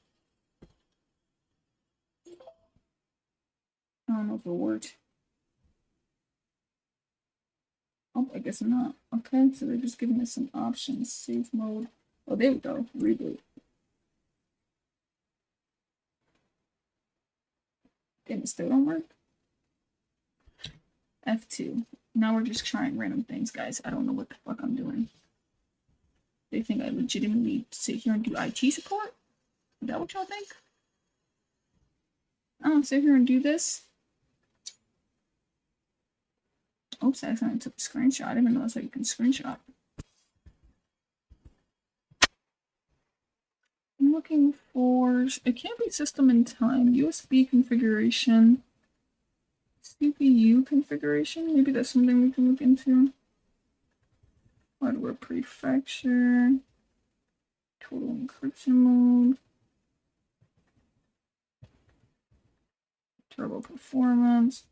I don't know if it worked. Oh, I guess not. Okay, so they're just giving us some options. Safe mode. Oh, there we go. Reboot. Damn, it still don't work. F2. Now we're just trying random things, guys. I don't know what the fuck I'm doing. They think I legitimately sit here and do IT support? Is that what y'all think? I don't sit here and do this. Oops, I accidentally took a screenshot. I didn't even know that's how you can screenshot. I'm looking for... It can't be system and time. USB configuration. CPU configuration. Maybe that's something we can look into. Hardware prefecture. Total encryption mode. Turbo performance.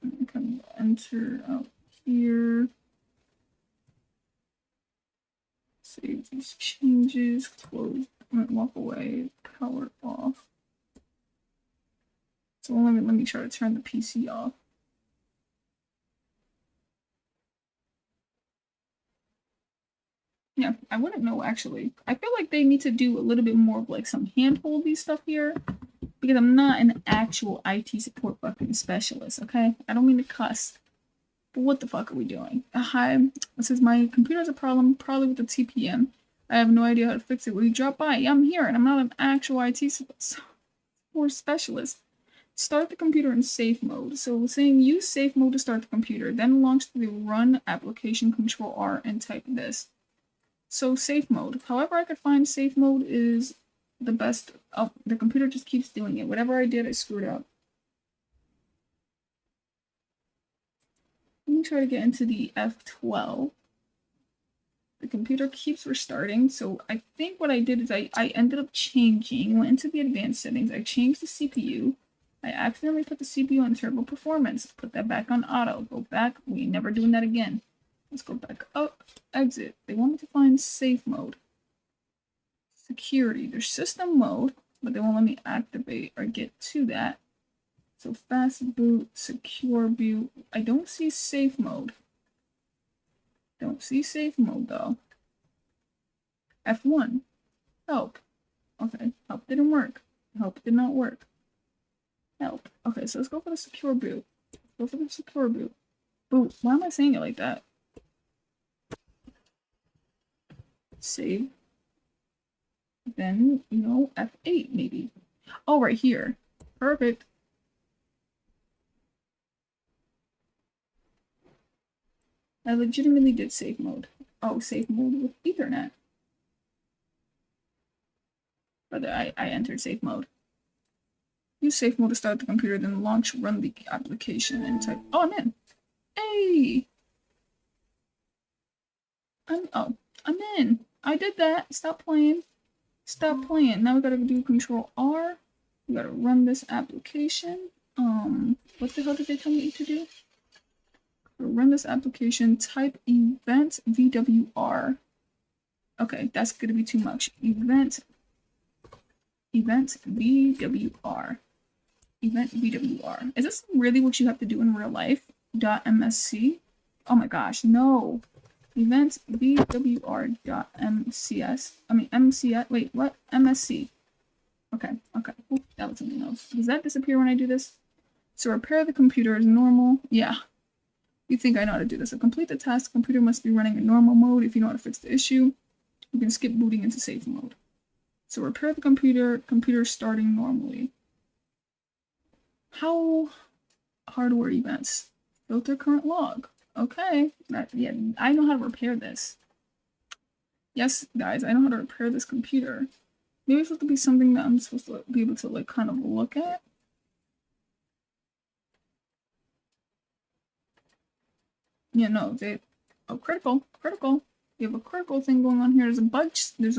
I can enter out here. Save these changes. Close. Walk away. Power off. So let me try to turn the PC off. Yeah, I wouldn't know actually. I feel like they need to do a little bit more of like some hand-holdy stuff here. Because I'm not an actual IT support fucking specialist, okay? I don't mean to cuss. But what the fuck are we doing? Hi, it says my computer has a problem, probably with the TPM. I have no idea how to fix it. Will you drop by? Yeah, I'm here, and I'm not an actual IT support specialist. Start the computer in safe mode. So we're saying use safe mode to start the computer. Then launch the run application Control R and type this. So safe mode. However I could find safe mode is the best. Oh, the computer just keeps doing it. Whatever I did, I screwed up. Let me try to get into the F12. The computer keeps restarting. So I think what I did is I ended up changing, went into the advanced settings. I changed the CPU. I accidentally put the CPU on turbo performance. Put that back on auto. Go back. We ain't never doing that again. Let's go back up. Exit. They want me to find safe mode. Security. There's system mode, but they won't let me activate or get to that. So fast boot, secure boot. I don't see safe mode. Don't see safe mode though. F1. Help. Okay, help didn't work. Help did not work. Help. Okay, so let's go for the secure boot. Go for the secure boot. Boot. Why am I saying it like that? Save. Then, you know, F8 maybe. Oh, right here. Perfect. I legitimately did safe mode. Oh, safe mode with Ethernet. But I entered safe mode. Use safe mode to start the computer, then launch, run the application, and type. Oh, I'm in. Hey! I'm in. I did that. Stop playing. Stop playing. Now we gotta do Control R. We gotta run this application. What the hell did they tell me to do? Run this application. Type event VWR. Okay, that's gonna be too much. Event VWR. Event VWR. Is this really what you have to do in real life? .msc. Oh my gosh, no. Event VWR.mcs. MCS. Wait, what? MSC. Okay. Ooh, that was something else. Does that disappear when I do this? So repair the computer is normal. Yeah. You think I know how to do this. So complete the task. The computer must be running in normal mode. If you know how to fix the issue, you can skip booting into safe mode. So repair the computer starting normally. How hardware events? Filter current log. Okay, yeah, I know how to repair this. Yes, guys, I know how to repair this computer. Maybe it's supposed to be something that I'm supposed to be able to like kind of look at. Yeah, no, critical. You have a critical thing going on here. There's a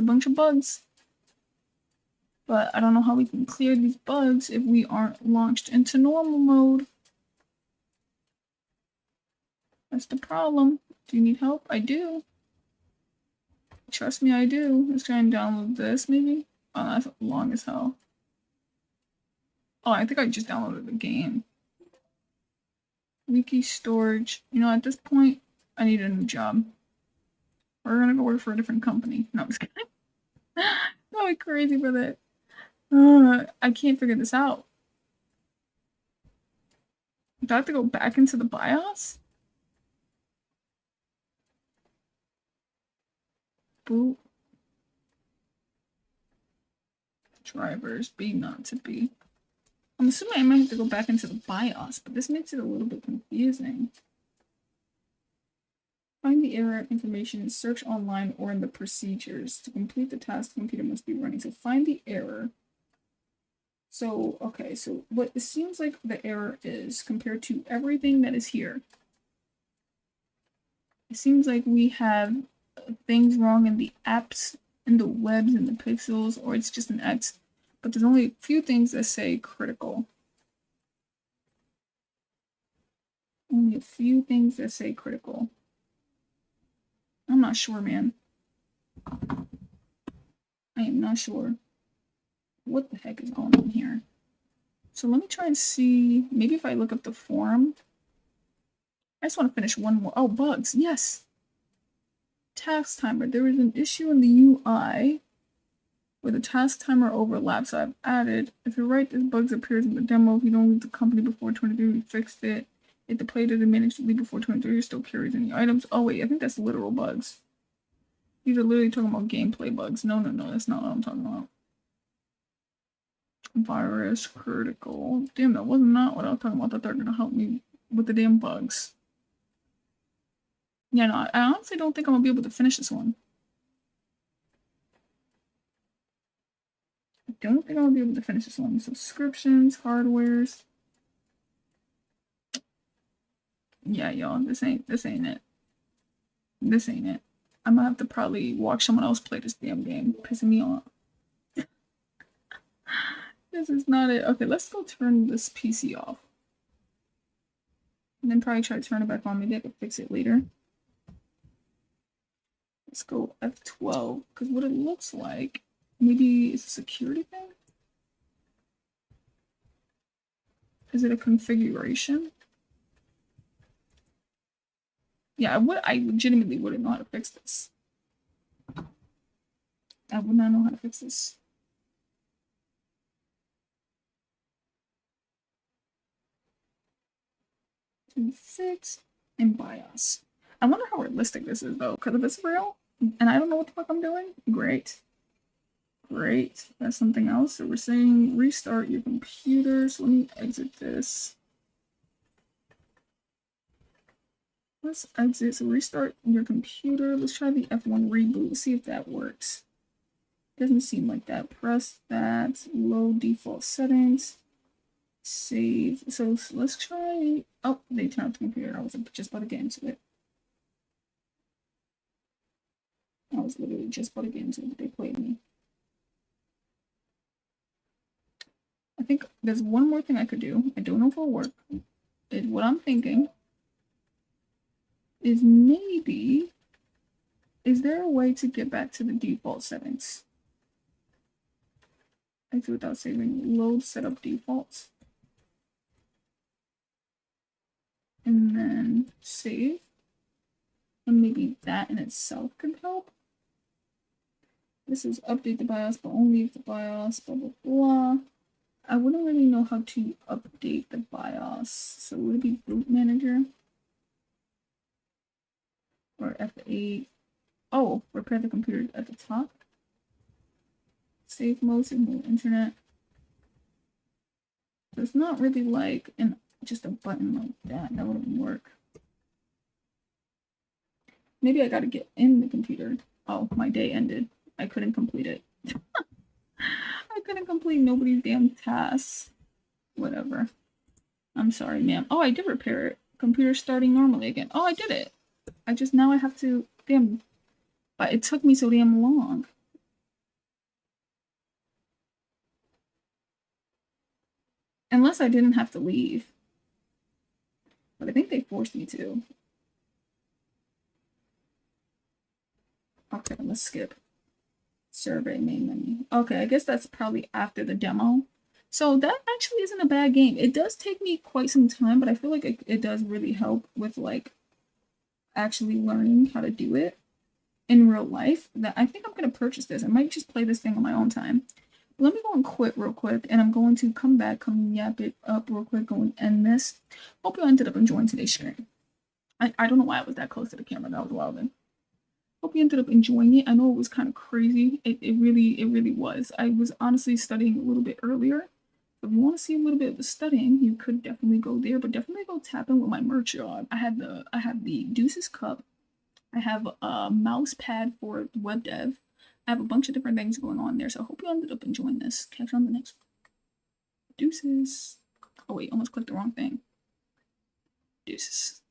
bunch of bugs. But I don't know how we can clear these bugs if we aren't launched into normal mode. That's the problem. Do you need help? I do. Trust me, I do. Let's try and download this, maybe. Oh, that's long as hell. Oh, I think I just downloaded the game. Wiki storage. You know, at this point, I need a new job. We're gonna go work for a different company. No, I'm just kidding. That'd be crazy for that. I can't figure this out. Do I have to go back into the BIOS? Boot. Drivers, B not to be. I'm assuming I might have to go back into the BIOS, but this makes it a little bit confusing. Find the error information in search online or in the procedures. To complete the task, the computer must be running. So find the error. So, okay, so what it seems like the error is compared to everything that is here. It seems like we have things wrong in the apps, in the webs, in the pixels, or it's just an X. But there's only a few things that say critical. Only a few things that say critical. I'm not sure, man. I am not sure. What the heck is going on here? So let me try and see. Maybe if I look up the forum. I just want to finish one more. Oh, bugs. Yes. Task timer. There is an issue in the UI where the task timer overlaps. So I've added. If you're right, this bug appears in the demo. If you don't leave the company before 23, we fixed it. If the player doesn't manage to leave before 23, it still carries any items. Oh, wait. I think that's literal bugs. These are literally talking about gameplay bugs. No. That's not what I'm talking about. Virus, critical. Damn, that was not what I was talking about. That they're going to help me with the damn bugs. Yeah, no, I honestly don't think I'm going to be able to finish this one. I don't think I'll be able to finish this one. Subscriptions, hardwares. Yeah, y'all, this ain't it. This ain't it. I'm gonna have to probably watch someone else play this damn game. Pissing me off. This is not it. Okay, let's go turn this PC off. And then probably try to turn it back on. Maybe I can fix it later. Let's go F12. Because what it looks like, maybe it's a security thing? Is it a configuration? Yeah, I legitimately wouldn't know how to fix this. I would not know how to fix this. To fix and BIOS. I wonder how realistic this is though, because if it's real and I don't know what the fuck I'm doing, great. Great. That's something else. So we're saying restart your computer. So let me exit this. Let's exit. So restart your computer. Let's try the F1 reboot. See if that works. Doesn't seem like that. Press that. Load default settings. Save. So let's try. Oh, they turned off the computer. I was just about to get into it. I was literally just about to get into it, but they played me. I think there's one more thing I could do. I don't know if it'll work. What I'm thinking is maybe, is there a way to get back to the default settings? Exit without saving. Load setup defaults. And then save. And maybe that in itself can help. This is update the BIOS, but only if the BIOS, blah, blah, blah. I wouldn't really know how to update the BIOS. So would it be boot manager? Or F8? Oh, repair the computer at the top. Save mode, signal internet. So it's not really like just a button like that. That wouldn't work. Maybe I gotta get in the computer. Oh, my day ended. I couldn't complete it. I couldn't complete nobody's damn tasks. Whatever. I'm sorry, ma'am. Oh, I did repair it. Computer starting normally again. Oh, I did it. Now I have to, damn. But it took me so damn long. Unless I didn't have to leave. But I think they forced me to. Okay, let's skip. Survey main menu. Okay, I guess that's probably after the demo. So that actually isn't a bad game. It does take me quite some time, but I feel like it does really help with like actually learning how to do it in real life. That I think I'm gonna purchase this. I might just play this thing on my own time. But let me go and quit real quick, and I'm going to come back, yap it up real quick, go and end this. Hope you ended up enjoying today's stream. I don't know why I was that close to the camera. That was wild. Hope you ended up enjoying it. I know it was kind of crazy. It really was. I was honestly studying a little bit earlier. If you want to see a little bit of the studying, you could definitely go there, but definitely go tap in with my merch, y'all. I have the Deuces cup. I have a mouse pad for web dev. I have a bunch of different things going on there, so I hope you ended up enjoying this. Catch you on the next one. Deuces. Oh wait, almost clicked the wrong thing. Deuces.